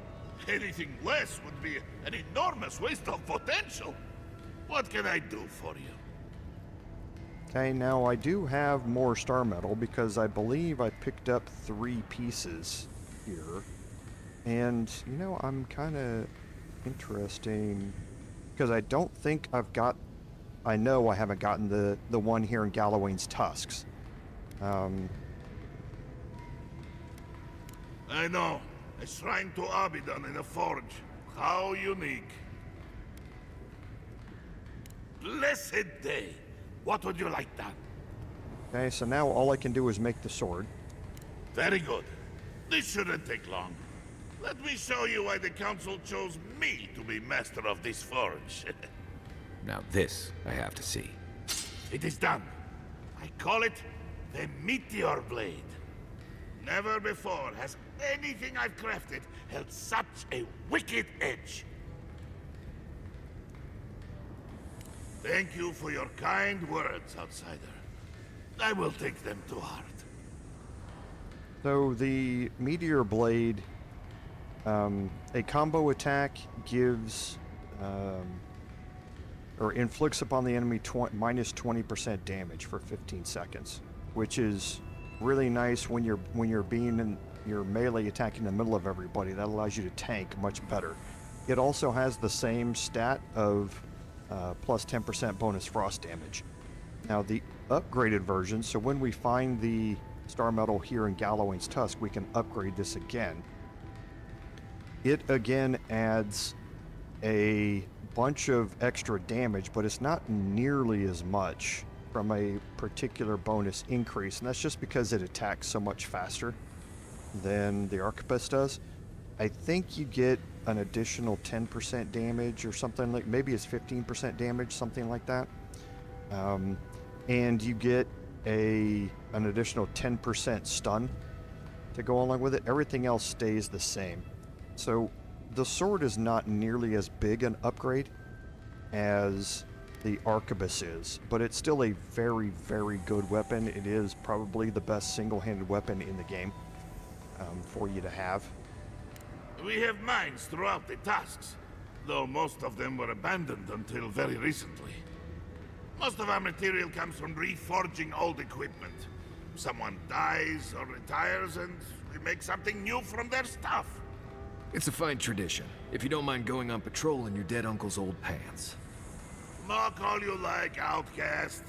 Speaker 21: Anything less would be an enormous waste of potential. What can I do for you?
Speaker 1: Okay, now I do have more star metal because I believe I picked up 3 pieces here. And, you know, I'm kind of interesting because I don't think I've got... I know I haven't gotten the one here in Gallowayne's Tusks.
Speaker 21: I know. A shrine to Abaddon in a forge. How unique. Blessed day. What would you like done?
Speaker 1: Okay, so now all I can do is make the sword.
Speaker 21: Very good. This shouldn't take long. Let me show you why the council chose me to be master of this forge.
Speaker 5: Now this, I have to see.
Speaker 21: It is done. I call it the Meteor Blade. Never before has anything I've crafted held such a wicked edge. Thank you for your kind words, outsider. I will take them to heart.
Speaker 1: So the Meteor Blade, a combo attack gives, or inflicts upon the enemy minus 20% damage for 15 seconds, which is really nice when you're being in your melee attack in the middle of everybody. That allows you to tank much better. It also has the same stat of plus 10% bonus frost damage. Now the upgraded version, so when we find the Starmetal here in Galloway's Tusk, we can upgrade this again. It again adds a bunch of extra damage, but it's not nearly as much from a particular bonus increase, and that's just because it attacks so much faster than the Arquebus does. I think you get an additional 10% damage or something, like maybe it's 15% damage, something like that. And you get an additional 10% stun to go along with it. Everything else stays the same. So the sword is not nearly as big an upgrade as the Arquebus is, but it's still a very, very good weapon. It is probably the best single-handed weapon in the game for you to have.
Speaker 21: We have mines throughout the Tusks, though most of them were abandoned until very recently. Most of our material comes from reforging old equipment. Someone dies or retires and we make something new from their stuff.
Speaker 2: It's a fine tradition, if you don't mind going on patrol in your dead uncle's old pants.
Speaker 21: Mock all you like, Outcast.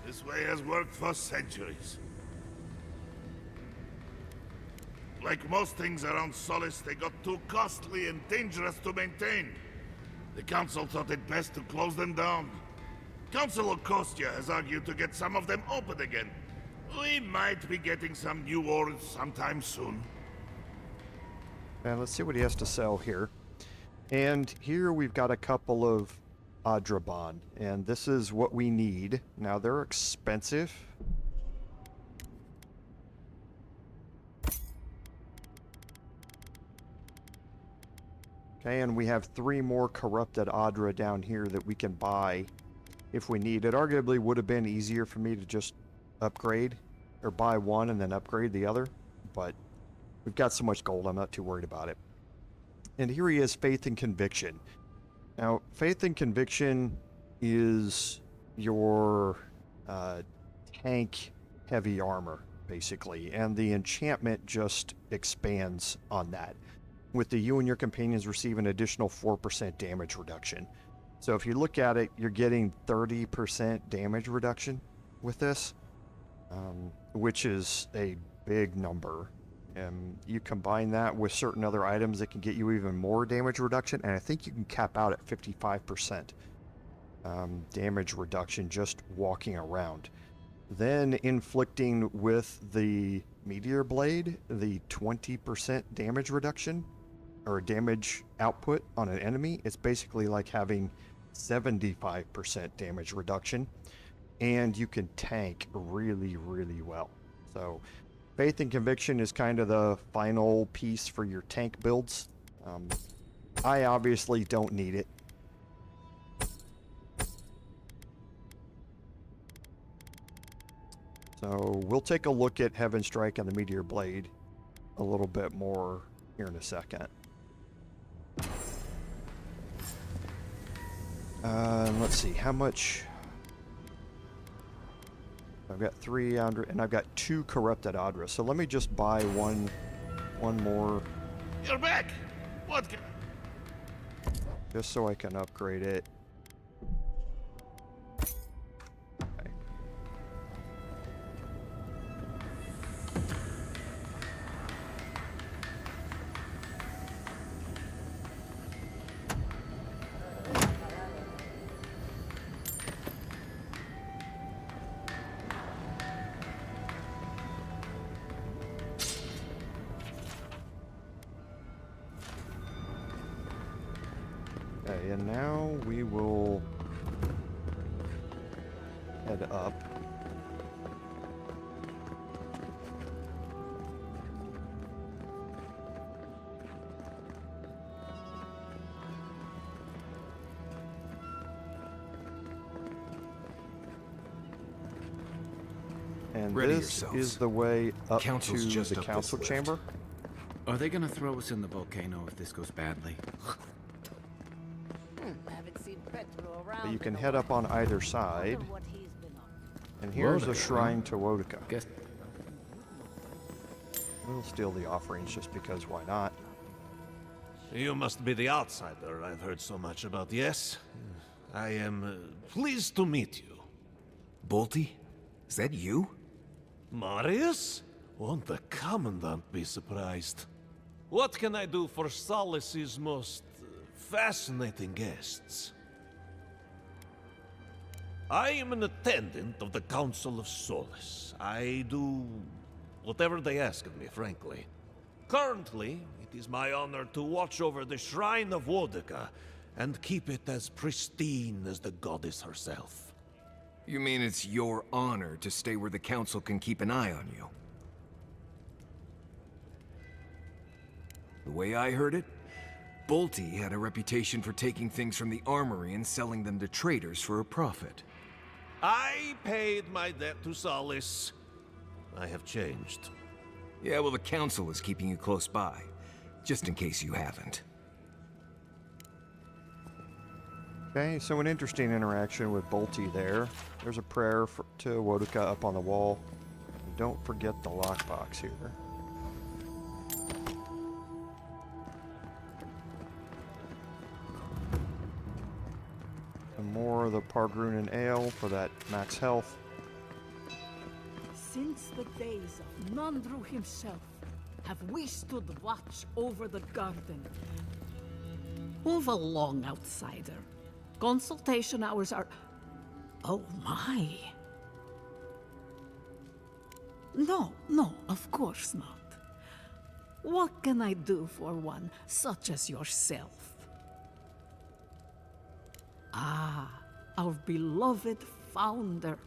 Speaker 21: This way has worked for centuries. Like most things around Solace, they got too costly and dangerous to maintain. The Council thought it best to close them down. Council of Kostia has argued to get some of them open again. We might be getting some new ores sometime soon.
Speaker 1: And let's see what he has to sell here. And here we've got a couple of Adrabon, and this is what we need. Now they're expensive. Okay, and we have 3 more corrupted Adra down here that we can buy if we need. It arguably would have been easier for me to just upgrade, or buy one and then upgrade the other, but we've got so much gold, I'm not too worried about it. And here he is, Faith and Conviction. Now, Faith and Conviction is your tank heavy armor, basically, and the enchantment just expands on that, with the you and your companions receive an additional 4% damage reduction. So if you look at it, you're getting 30% damage reduction with this, which is a big number. And you combine that with certain other items that can get you even more damage reduction, and I think you can cap out at 55% damage reduction just walking around. Then inflicting with the Meteor Blade the 20% damage reduction, or damage output on an enemy. It's basically like having 75% damage reduction, and you can tank really, really well. So Faith and Conviction is kind of the final piece for your tank builds. I obviously don't need it. So we'll take a look at Heaven Strike and the Meteor Blade a little bit more here in a second. Let's see, how much... I've got 300, and I've got 2 corrupted Adra. So let me just buy one more.
Speaker 21: You're back! What can...
Speaker 1: Just so I can upgrade it. Okay. Okay, and now we will head up. And
Speaker 2: Ready
Speaker 1: this
Speaker 2: yourselves.
Speaker 1: is the way up
Speaker 2: Council's
Speaker 1: to
Speaker 2: just
Speaker 1: the
Speaker 2: up
Speaker 1: council
Speaker 2: this
Speaker 1: chamber.
Speaker 5: Are they gonna throw us in the volcano if this goes badly?
Speaker 3: Haven't seen Petro around.
Speaker 1: But you can
Speaker 3: in a
Speaker 1: head up
Speaker 3: while.
Speaker 1: on either side.
Speaker 3: Wonder what he's been up to.
Speaker 1: And here's a
Speaker 5: Wodica,
Speaker 1: shrine to Wodica.
Speaker 5: Guess
Speaker 1: We'll steal the offerings just because why not?
Speaker 4: You must be the outsider I've heard so much about, yes? I am pleased to meet you.
Speaker 2: Bolty? Is that you?
Speaker 4: Marius? Won't the Commandant be surprised? What can I do for Solace's most fascinating guests? I am an attendant of the Council of Solace. I do whatever they ask of me, frankly. Currently, it is my honor to watch over the Shrine of Wodeka and keep it as pristine as the goddess herself.
Speaker 2: You mean it's your honor to stay where the Council can keep an eye on you? The way I heard it, Bolty had a reputation for taking things from the armory and selling them to traders for a profit.
Speaker 4: I paid my debt to Solace. I have changed.
Speaker 2: Yeah, well, the Council is keeping you close by, just in case you haven't.
Speaker 1: Okay, so an interesting interaction with Bolty there. There's a prayer to Wodeka up on the wall. And don't forget the lockbox here. Some more of the Pargrunen ale for that max health.
Speaker 9: Since the days of Nandru himself, have we stood watch over the garden. Move along, outsider. Consultation hours are... Oh my. No, of course not. What can I do for one such as yourself? Ah, our beloved founder.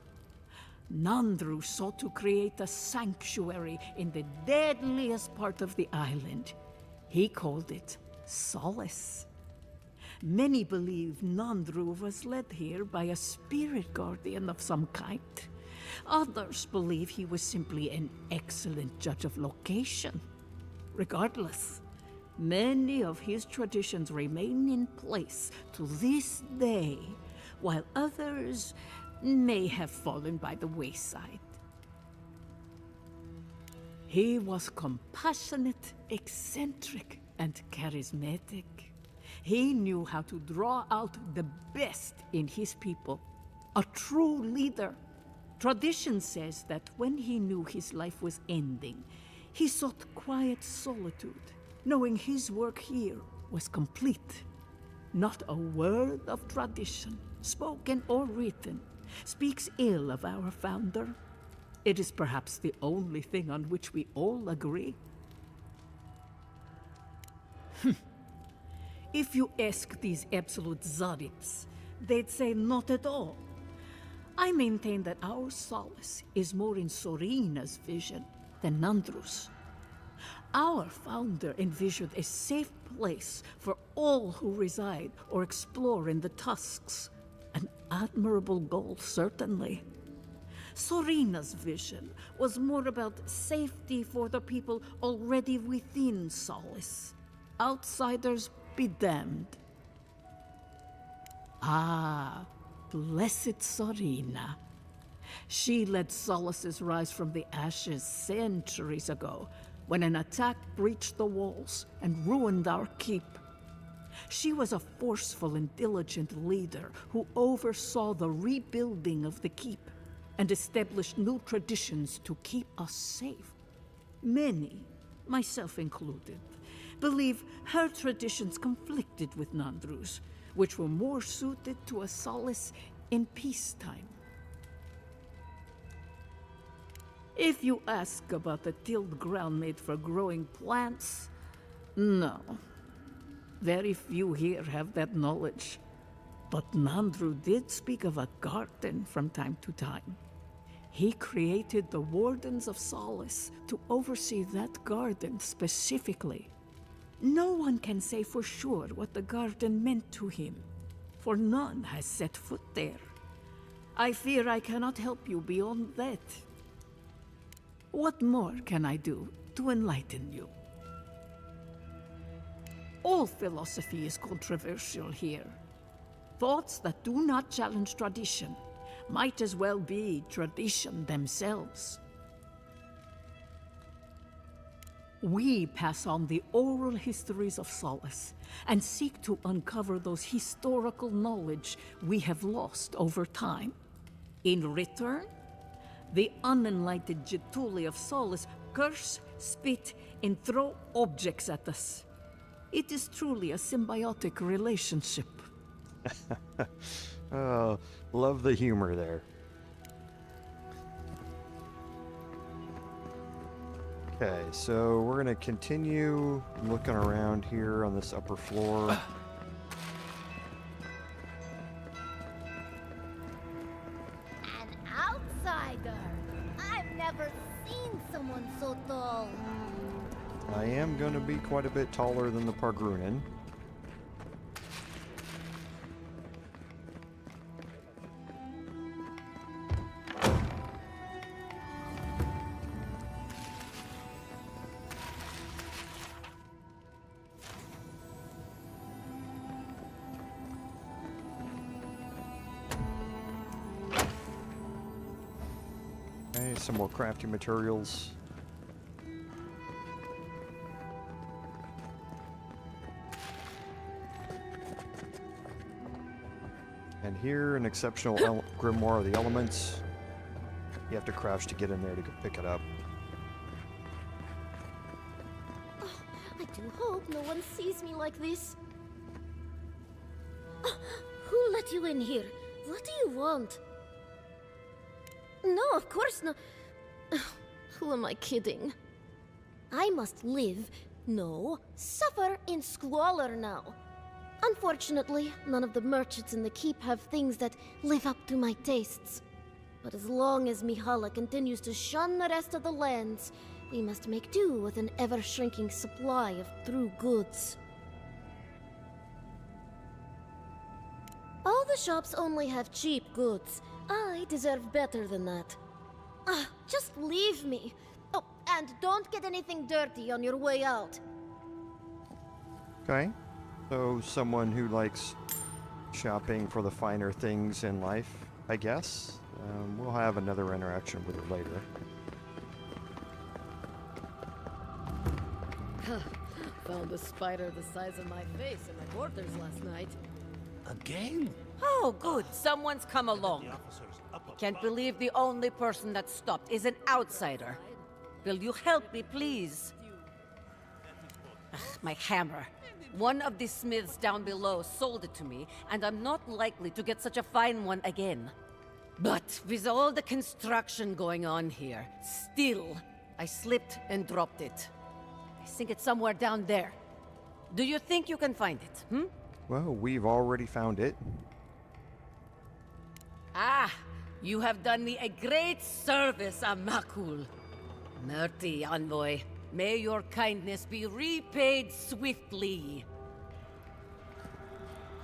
Speaker 9: Nandru sought to create a sanctuary in the deadliest part of the island. He called it Solace. Many believe Nandru was led here by a spirit guardian of some kind. Others believe he was simply an excellent judge of location. Regardless, many of his traditions remain in place to this day, while others may have fallen by the wayside. He was compassionate, eccentric, and charismatic. He knew how to draw out the best in his people. A true leader. Tradition says that when he knew his life was ending, he sought quiet solitude, knowing his work here was complete. Not a word of tradition, spoken or written, speaks ill of our founder. It is perhaps the only thing on which we all agree. If you ask these absolute Zarips, they'd say not at all. I maintain that our solace is more in Sorina's vision than Nandru's. Our founder envisioned a safe place for all who reside or explore in the Tusks. An admirable goal, certainly. Sorina's vision was more about safety for the people already within Solace. Outsiders be damned. Ah, blessed Sorina. She led Solace's rise from the ashes centuries ago, when an attack breached the walls and ruined our keep. She was a forceful and diligent leader who oversaw the rebuilding of the keep and established new traditions to keep us safe. Many, myself included, believe her traditions conflicted with Nandru's, which were more suited to a Solace in peacetime. If you ask about the tilled ground made for growing plants, no. Very few here have that knowledge. But Nandru did speak of a garden from time to time. He created the Wardens of Solace to oversee that garden specifically. No one can say for sure what the garden meant to him, for none has set foot there. I fear I cannot help you beyond that. What more can I do to enlighten you? All philosophy is controversial here. Thoughts that do not challenge tradition might as well be tradition themselves. We pass on the oral histories of Solace and seek to uncover those historical knowledge we have lost over time. In return, the unenlightened Getuli of Solace curse, spit, and throw objects at us. It is truly a symbiotic relationship.
Speaker 1: Oh, love the humor there. Okay, so we're gonna continue looking around here on this upper floor.
Speaker 17: An outsider! I've never seen someone so tall.
Speaker 1: I am gonna be quite a bit taller than the Pargrunen. Okay, some more crafting materials. And here, an exceptional grimoire of the elements. You have to crouch to get in there to go pick it up.
Speaker 17: Oh, I do hope no one sees me like this. Who let you in here? What do you want? No, of course not. Who am I kidding? I must live, no, suffer in squalor now. Unfortunately, none of the merchants in the keep have things that live up to my tastes. But as long as Mihala continues to shun the rest of the lands, we must make do with an ever-shrinking supply of true goods. All the shops only have cheap goods. I deserve better than that. Just leave me. Oh, and don't get anything dirty on your way out.
Speaker 1: Okay. So, someone who likes shopping for the finer things in life, I guess. We'll have another interaction with her later.
Speaker 22: Found a spider the size of my face in my quarters last night.
Speaker 18: Again?
Speaker 15: Oh, good. Someone's come along. I can't believe the only person that stopped is an outsider. Will you help me, please? Ugh, my hammer. One of the smiths down below sold it to me, and I'm not likely to get such a fine one again. But with all the construction going on here, still, I slipped and dropped it. I think it's somewhere down there. Do you think you can find it,
Speaker 1: Well, we've already found it.
Speaker 15: Ah, you have done me a great service, Amakul. Merty envoy, may your kindness be repaid swiftly.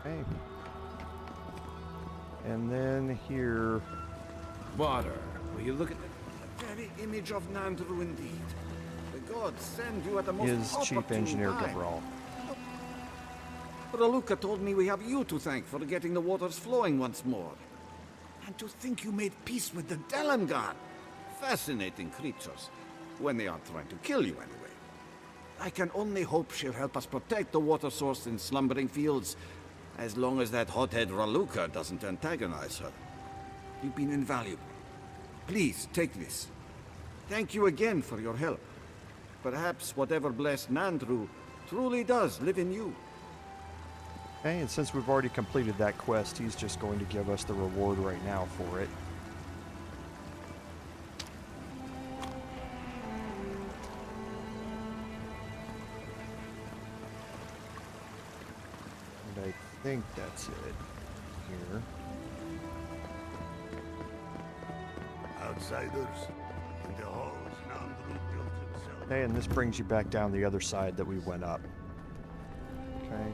Speaker 1: Okay. And then here...
Speaker 14: Water, will you look at the very image of Nandru indeed? The gods send you at the most
Speaker 1: Is Chief
Speaker 14: opportune
Speaker 1: Engineer
Speaker 14: time.
Speaker 1: Gavral.
Speaker 14: Raluca told me we have you to thank for getting the waters flowing once more. And to think you made peace with the Delangar. Fascinating creatures. When they aren't trying to kill you, anyway. I can only hope she'll help us protect the water source in Slumbering Fields, as long as that hothead Raluca doesn't antagonize her. You've been invaluable. Please, take this. Thank you again for your help. Perhaps whatever blessed Nandru truly does live in you.
Speaker 1: Okay, and since we've already completed that quest, he's just going to give us the reward right now for it. And I think that's it here.
Speaker 21: Outsiders in the halls, Nandru built himself.
Speaker 1: Okay, and this brings you back down the other side that we went up. Okay.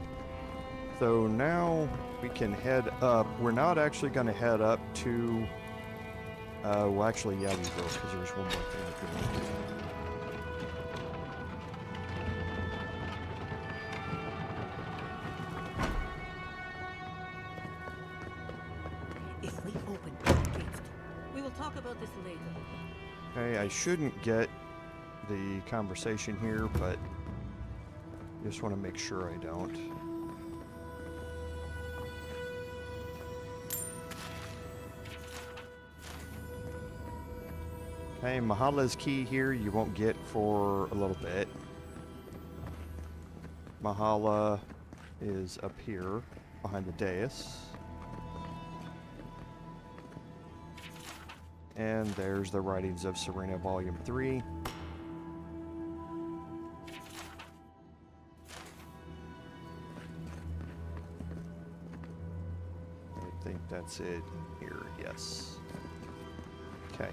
Speaker 1: So now we can head up. We're not actually going to head up to... well, actually, yeah, we will, because there's one more thing that we want to do.
Speaker 22: If we open the gate, we will talk about this later.
Speaker 1: Okay, I shouldn't get the conversation here, but just want to make sure I don't. Okay, Mahala's key here you won't get for a little bit. Mahala is up here behind the dais. And there's the Writings of Serena Volume 3. I think that's it in here, yes. Okay.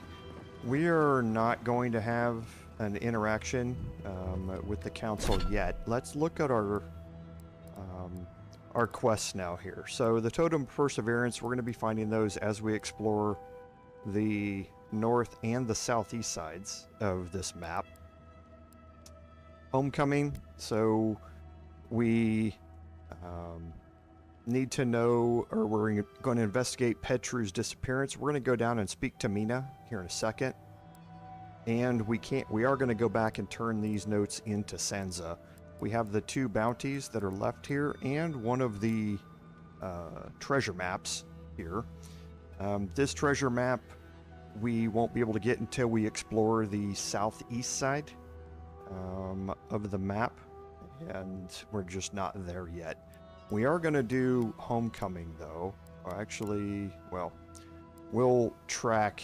Speaker 1: We are not going to have an interaction with the council yet. Let's look at our quests now here. So the Totem of Perseverance, we're going to be finding those as we explore the north and the southeast sides of this map. Homecoming, so we need to know, or we're going to investigate Petru's disappearance. We're going to go down and speak to Mina here in a second. And we are going to go back and turn these notes into Sanza. We have the 2 bounties that are left here and one of the treasure maps here. This treasure map we won't be able to get until we explore the southeast side of the map, and we're just not there yet. We are going to do Homecoming though. Or actually, well, we'll track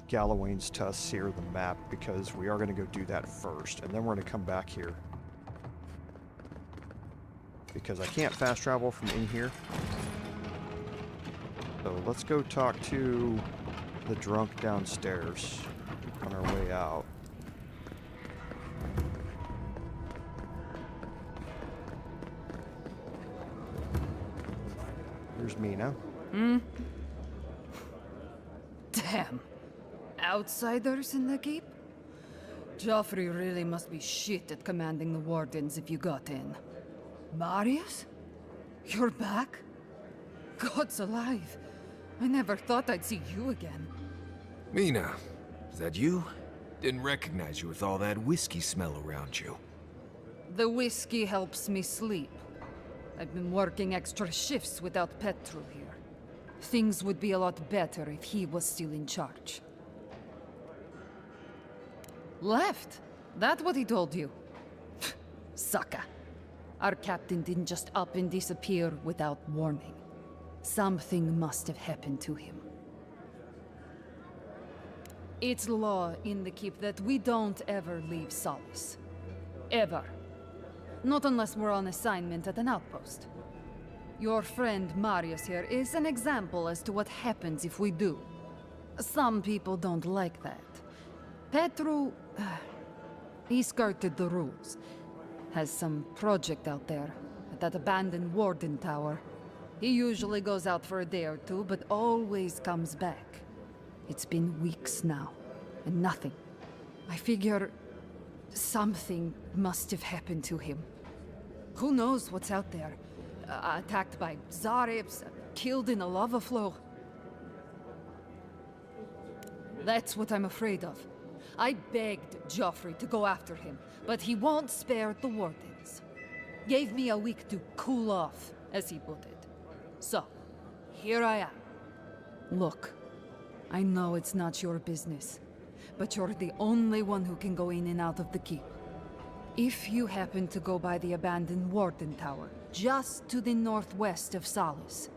Speaker 1: Gallowayne's tusks here, the map, because we are going to go do that first, and then we're going to come back here. Because I can't fast travel from in here. So let's go talk to the drunk downstairs on our way out. Here's Mina.
Speaker 6: Damn. Outsiders in the keep? Joffrey really must be shit at commanding the Wardens if you got in. Marius? You're back? God's alive. I never thought I'd see you again.
Speaker 2: Mina, is that you? Didn't recognize you with all that whiskey smell around you.
Speaker 6: The whiskey helps me sleep. I've been working extra shifts without Petru here. Things would be a lot better if he was still in charge. Left? That what he told you? Sucker. Our captain didn't just up and disappear without warning. Something must have happened to him. It's law in the keep that we don't ever leave Solace. Ever. Not unless we're on assignment at an outpost. Your friend Marius here is an example as to what happens if we do. Some people don't like that. Petru, he skirted the rules. Has some project out there, at that abandoned Warden tower. He usually goes out for a day or two, but always comes back. It's been weeks now, and nothing. I figure something must have happened to him. Who knows what's out there? Attacked by Zaribs, killed in a lava flow. That's what I'm afraid of. I begged Joffrey to go after him, but he won't spare the Wardens. Gave me a week to cool off, as he put it. So, here I am. Look, I know it's not your business, but you're the only one who can go in and out of the keep. If you happen to go by the abandoned Warden Tower, just to the northwest of Solace,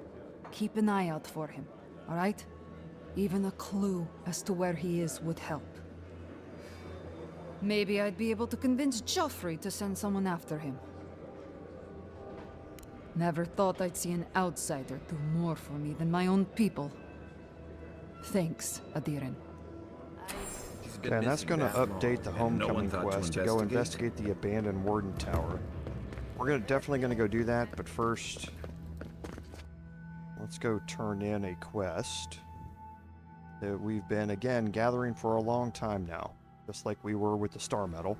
Speaker 6: keep an eye out for him, all right? Even a clue as to where he is would help. Maybe I'd be able to convince Joffrey to send someone after him. Never thought I'd see an outsider do more for me than my own people. Thanks, Adiren.
Speaker 1: Okay, and that's going to update the Homecoming quest to go investigate the abandoned Warden Tower. We're definitely going to go do that, but first, let's go turn in a quest that we've been, again, gathering for a long time now, just like we were with the Starmetal.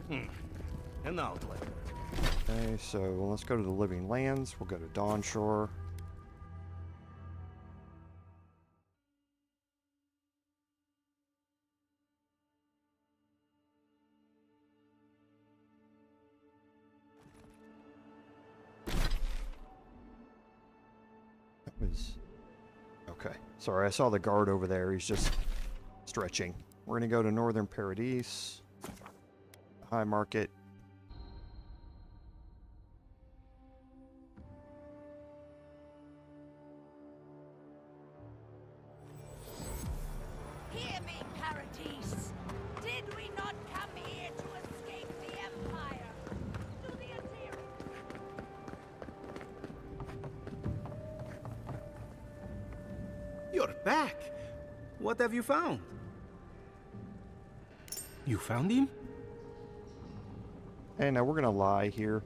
Speaker 8: An outlet.
Speaker 1: Okay, so let's go to the Living Lands. We'll go to Dawnshore. That was... Okay. Sorry, I saw the guard over there. He's just stretching. We're going to go to Northern Paradise, High Market.
Speaker 10: Hear me, Paradise. Did we not come here to escape the Empire? To the Azir.
Speaker 8: You're back. What have you found? You found him?
Speaker 1: Hey, now we're going to lie here.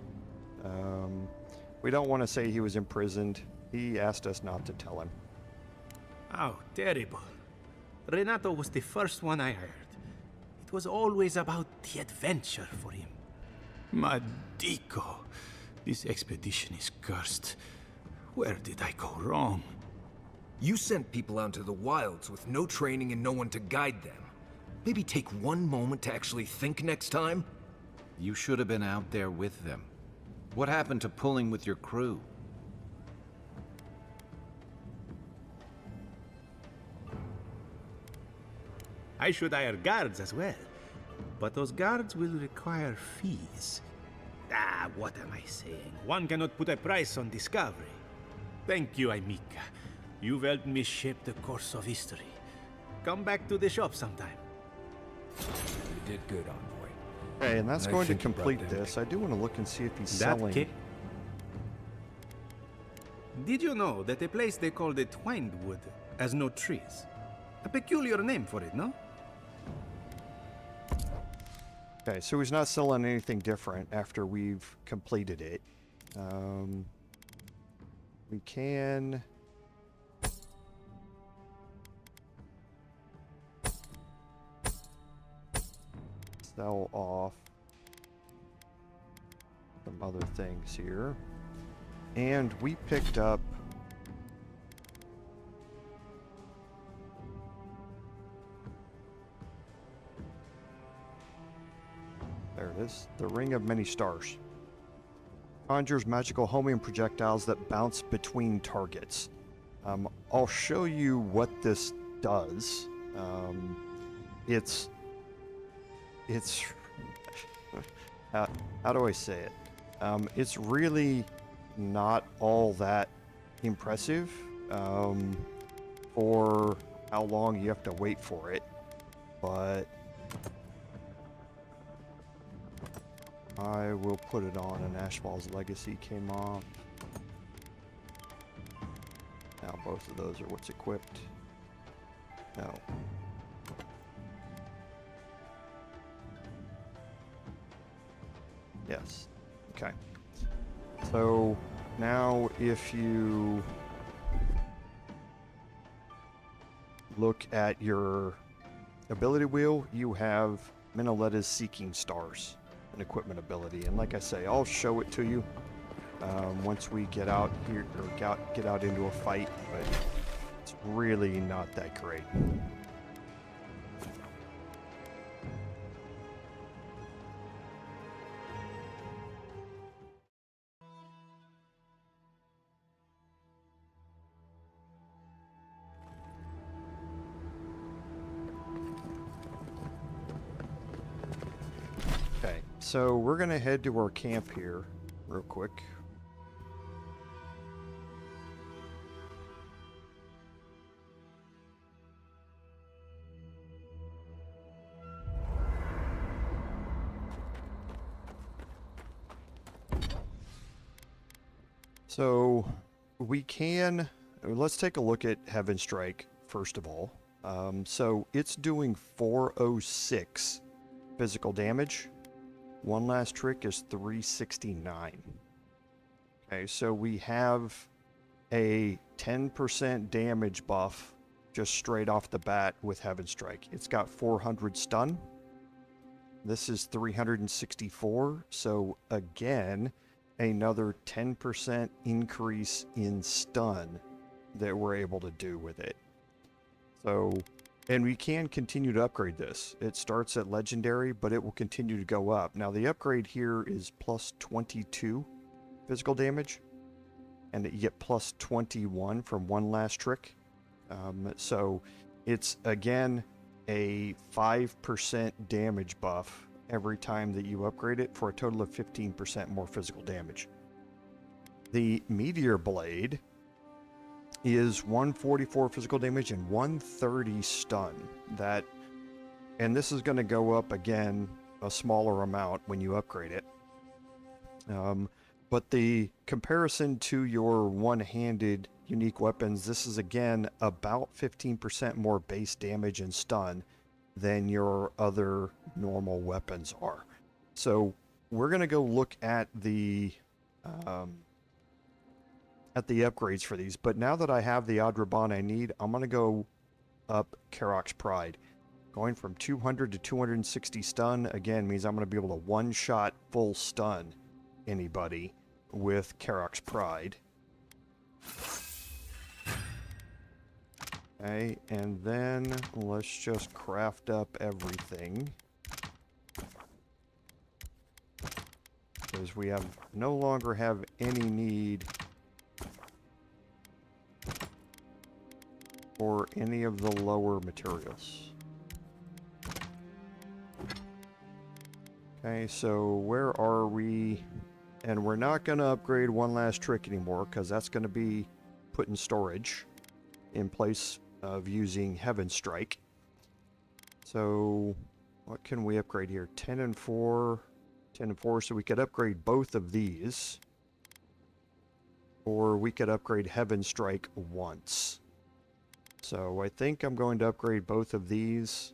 Speaker 1: We don't want to say he was imprisoned. He asked us not to tell him.
Speaker 8: Oh, terrible. Renato was the first one I heard. It was always about the adventure for him. Madico, this expedition is cursed. Where did I go wrong?
Speaker 2: You sent people out into the wilds with no training and no one to guide them. Maybe take one moment to actually think next time?
Speaker 5: You should have been out there with them. What happened to pulling with your crew?
Speaker 8: I should hire guards as well. But those guards will require fees. Ah, what am I saying? One cannot put a price on discovery. Thank you, Amica. You've helped me shape the course of history. Come back to the shop sometime.
Speaker 2: You did good, Envoy.
Speaker 1: Okay, and that's
Speaker 2: I
Speaker 1: going to
Speaker 2: think about
Speaker 1: complete
Speaker 2: that.
Speaker 1: this. I do want to look and see if he's
Speaker 8: That
Speaker 1: selling.
Speaker 8: ca- Did you know that a place they call the Twinedwood has no trees? A peculiar name for it, no?
Speaker 1: Okay, so he's not selling anything different after we've completed it. We can... sell off some other things here. And we picked up... there it is. The Ring of Many Stars. Conjures magical homing projectiles that bounce between targets. I'll show you what this does. It's how do I say it? It's really not all that impressive for how long you have to wait for it, but I will put it on. And Ashfall's Legacy came off. Now both of those are what's equipped. No. Yes. Okay. So now if you look at your ability wheel, you have Minnaletta's Seeking Stars, an equipment ability. And like I say, I'll show it to you once we get out here, or get out into a fight, but it's really not that great. So we're going to head to our camp here real quick. So we can, let's take a look at Heaven Strike first of all. So it's doing 406 physical damage. One Last Trick is 369. Okay, so we have a 10% damage buff just straight off the bat with Heaven Strike. It's got 400 stun. This is 364. So again, another 10% increase in stun that we're able to do with it. So, and we can continue to upgrade this. It starts at Legendary, but it will continue to go up. Now the upgrade here is plus 22 physical damage, and you get plus 21 from One Last Trick. So it's, again, a 5% damage buff every time that you upgrade it for a total of 15% more physical damage. The Meteor Blade is 144 physical damage and 130 stun. And this is going to go up again a smaller amount when you upgrade it. But the comparison to your one-handed unique weapons, this is again about 15% more base damage and stun than your other normal weapons are. So we're going to go look at the upgrades for these. But now that I have the Adraban I need, I'm going to go up Karok's Pride. Going from 200 to 260 stun, again, means I'm going to be able to one-shot full stun anybody with Karok's Pride. Okay, and then let's just craft up everything. Because we no longer have any need for any of the lower materials. Okay, so where are we? And we're not going to upgrade one last trick anymore, because that's going to be put in storage in place of using Heaven Strike. So what can we upgrade here? 10 and 4. 10 and 4, so we could upgrade both of these. Or we could upgrade Heaven Strike once. So I think I'm going to upgrade both of these.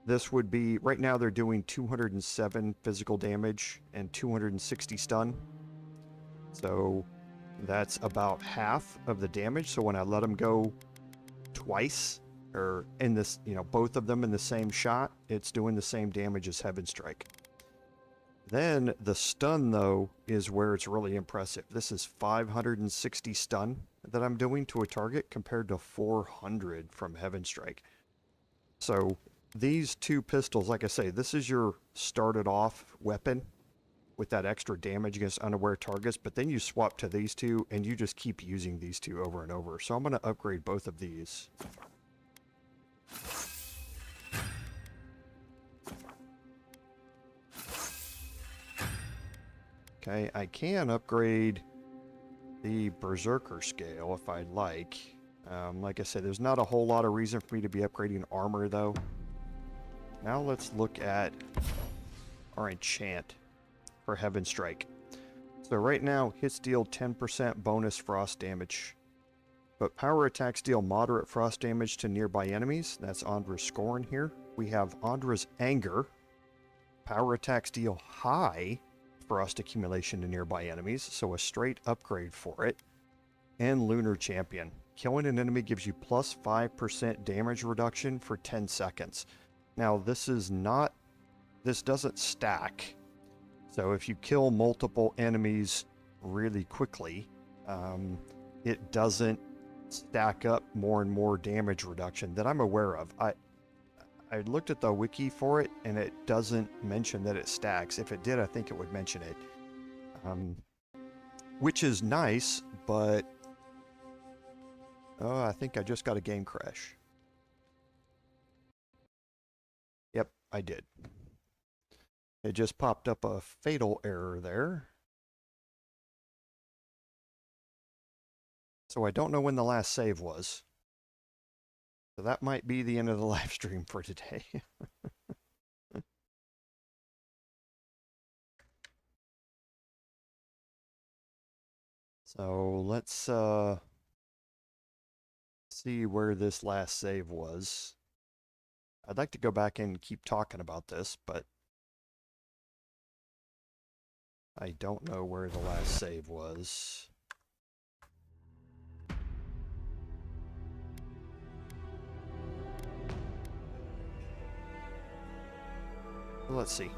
Speaker 1: This would be, right now they're doing 207 physical damage and 260 stun. So that's about half of the damage. So when I let them go twice, or in this, both of them in the same shot, it's doing the same damage as Heaven Strike. Then the stun, though, is where it's really impressive. This is 560 stun that I'm doing to a target compared to 400 from Heaven Strike. So these two pistols, like I say, this is your started off weapon with that extra damage against unaware targets, but then you swap to these two and you just keep using these two over and over. So I'm going to upgrade both of these. Okay, I can upgrade the Berserker scale if I'd like. Like I said, there's not a whole lot of reason for me to be upgrading armor, though. Now let's look at our enchant for Heaven Strike. So right now, hits deal 10% bonus frost damage. But power attacks deal moderate frost damage to nearby enemies. That's Andra's Scorn here. We have Andra's Anger. Power attacks deal high frost accumulation to nearby enemies, so a straight upgrade for it. And Lunar Champion. Killing an enemy gives you plus 5% damage reduction for 10 seconds. Now this doesn't stack. So if you kill multiple enemies really quickly, it doesn't stack up more and more damage reduction that I'm aware of. I looked at the wiki for it, and it doesn't mention that it stacks. If it did, I think it would mention it. Which is nice, but oh, I think I just got a game crash. Yep, I did. It just popped up a fatal error there. So I don't know when the last save was. So that might be the end of the live stream for today. So let's see where this last save was. I'd like to go back and keep talking about this, but I don't know where the last save was. Let's see.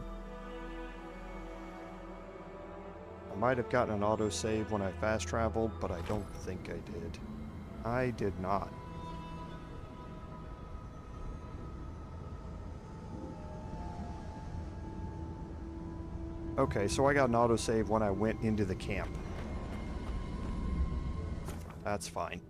Speaker 1: I might have gotten an autosave when I fast traveled, but I don't think I did. I did not. Okay, so I got an autosave when I went into the camp. That's fine.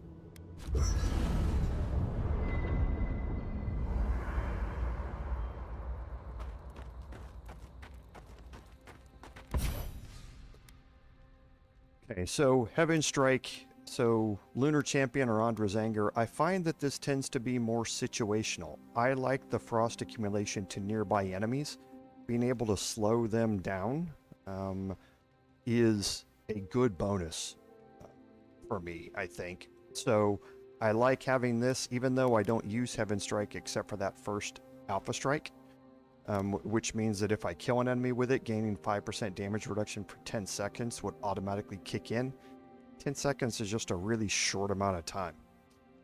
Speaker 1: Okay, so Heaven Strike, so Lunar Champion or Andra's Anger, I find that this tends to be more situational. I like the frost accumulation to nearby enemies. Being able to slow them down is a good bonus for me, I think. So I like having this, even though I don't use Heaven Strike except for that first Alpha Strike, which means that if I kill an enemy with it, gaining 5% damage reduction for 10 seconds would automatically kick in. 10 seconds is just a really short amount of time.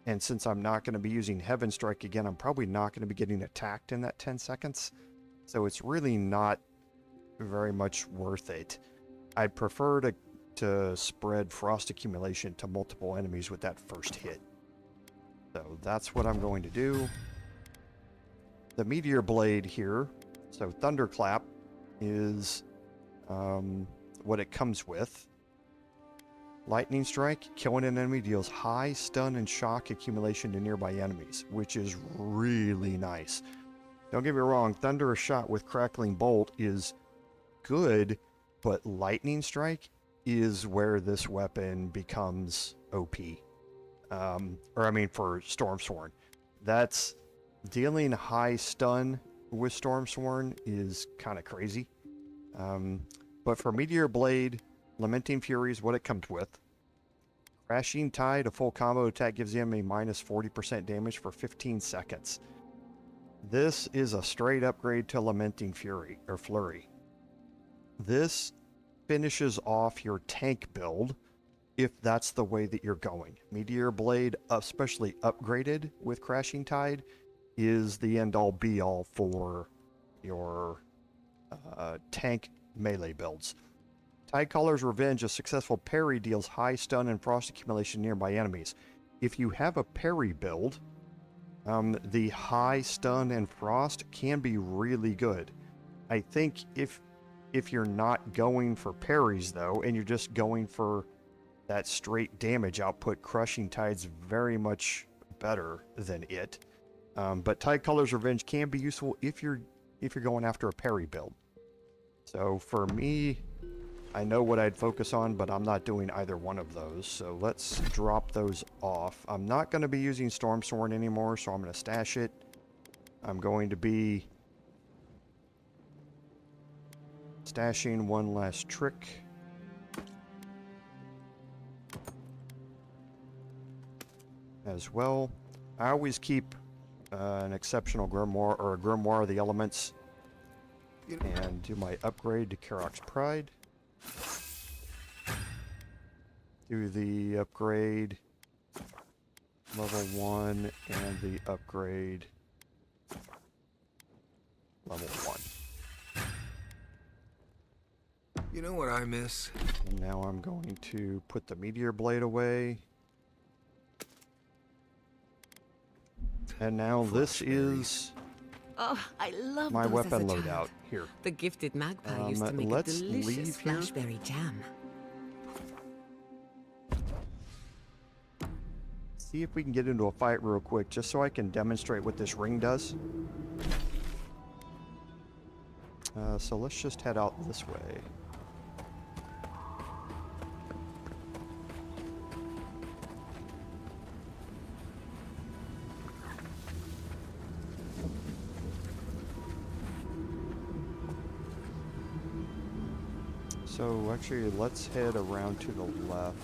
Speaker 1: And since I'm not going to be using Heaven Strike again, I'm probably not going to be getting attacked in that 10 seconds. So it's really not very much worth it. I'd prefer to spread frost accumulation to multiple enemies with that first hit. So that's what I'm going to do. The Meteor Blade here, so Thunderclap, is what it comes with. Lightning Strike, killing an enemy deals high stun and shock accumulation to nearby enemies, which is really nice. Don't get me wrong, Thunder Shot with Crackling Bolt is good, but Lightning Strike is where this weapon becomes OP. For Stormsworn. That's dealing high stun with Stormsworn is kind of crazy. But for Meteor Blade, Lamenting Fury is what it comes with. Crashing Tide, a full combo attack, gives the enemy minus 40% damage for 15 seconds. This is a straight upgrade to Lamenting Fury, or Flurry. This finishes off your tank build if that's the way that you're going. Meteor Blade, especially upgraded with Crashing Tide, is the end-all be-all for your tank melee builds. Tidecaller's Revenge, a successful parry, deals high stun and frost accumulation nearby enemies. If you have a parry build, the high stun and frost can be really good. I think if you're not going for parries, though, and you're just going for that straight damage output, Crushing Tide's very much better than it. But Tidecaller's Revenge can be useful if you're going after a parry build. So for me, I know what I'd focus on, but I'm not doing either one of those. So let's drop those off. I'm not going to be using Stormsworn anymore, so I'm going to stash it. I'm going to be stashing one last trick. As well. I always keep an exceptional grimoire, or a grimoire of the elements, and do my upgrade to Karok's Pride. Do the upgrade level 1 and the upgrade level 1.
Speaker 2: You know what I miss?
Speaker 1: And now I'm going to put the Meteor Blade away. And now this is
Speaker 7: I love
Speaker 1: my
Speaker 7: those
Speaker 1: weapon
Speaker 7: as a
Speaker 1: loadout
Speaker 7: child.
Speaker 1: here.
Speaker 7: The gifted magpie used to make a
Speaker 1: let's
Speaker 7: delicious
Speaker 1: leave here.
Speaker 7: flashberry jam.
Speaker 1: See if we can get into a fight real quick, just so I can demonstrate what this ring does. So let's just head out this way. So actually, let's head around to the left.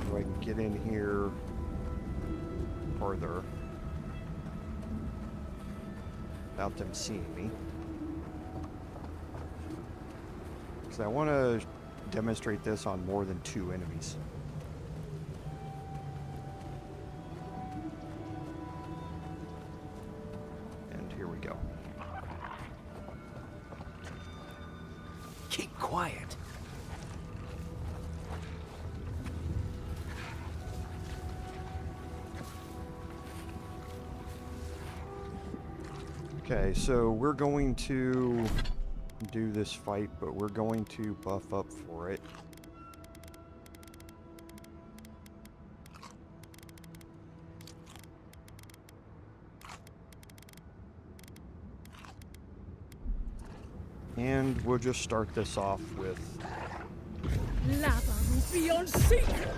Speaker 1: So I can get in here further without them seeing me. Because I want to demonstrate this on more than 2 enemies.
Speaker 14: Keep quiet.
Speaker 1: Okay, so we're going to do this fight, but we're going to buff up for it. And we'll just start this off with...
Speaker 9: Lava will be on secret.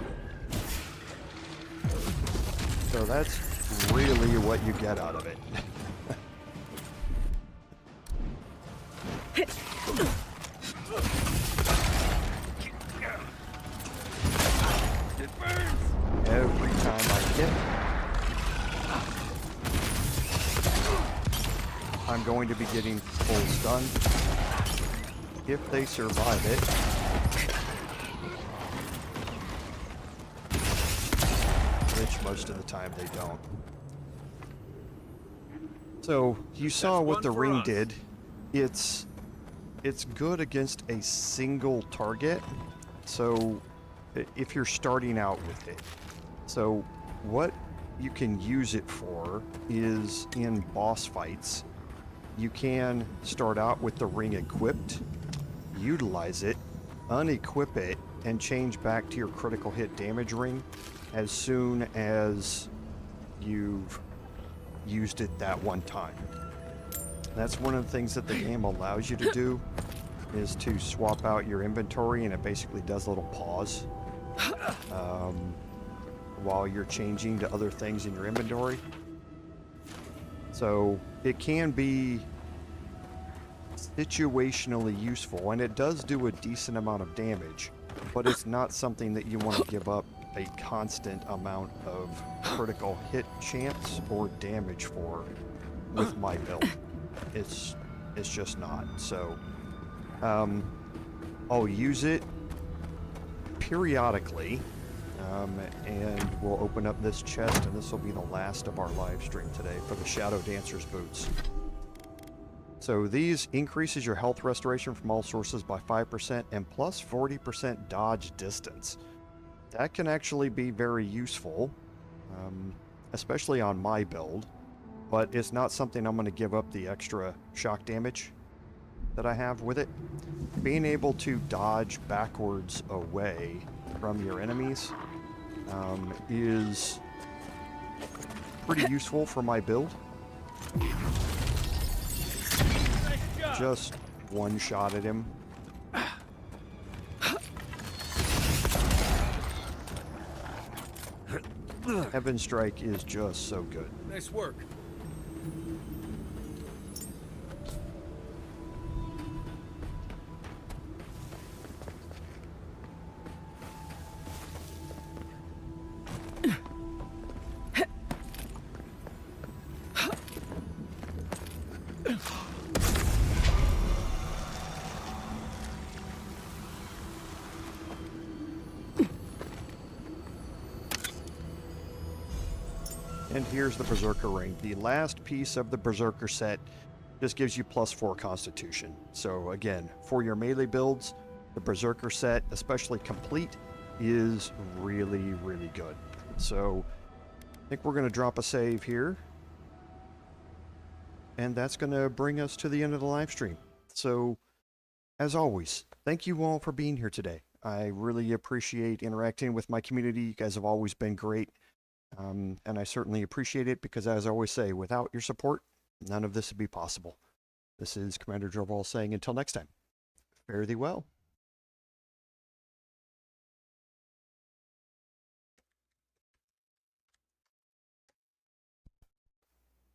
Speaker 1: So that's really what you get out of it. Every time I hit, I'm going to be getting full stun. If they survive it, which most of the time they don't. So you saw what the ring did. It's good against a single target. So if you're starting out with it. So what you can use it for is in boss fights. You can start out with the ring equipped, utilize it, unequip it, and change back to your critical hit damage ring as soon as you've used it that one time. That's one of the things that the game allows you to do, is to swap out your inventory, and it basically does a little pause while you're changing to other things in your inventory. So it can be situationally useful, and it does do a decent amount of damage, but it's not something that you want to give up a constant amount of critical hit chance or damage for with my build. It's just not. So I'll use it periodically, and we'll open up this chest, and this will be the last of our live stream today for the Shadow Dancer's boots. So these increases your health restoration from all sources by 5% and plus 40% dodge distance. That can actually be very useful, especially on my build, but it's not something I'm going to give up the extra shock damage that I have with it. Being able to dodge backwards away from your enemies is pretty useful for my build. Just one shot at him. Heaven Strike is just so good.
Speaker 2: Nice work.
Speaker 1: And here's the Berserker Ring. The last piece of the Berserker set just gives you +4 Constitution. So again, for your melee builds, the Berserker set, especially complete, is really, really good. So I think we're going to drop a save here. And that's going to bring us to the end of the live stream. So as always, thank you all for being here today. I really appreciate interacting with my community. You guys have always been great. And I certainly appreciate it, because as I always say, without your support, none of this would be possible. This is Commander Jorval saying until next time, fare thee well.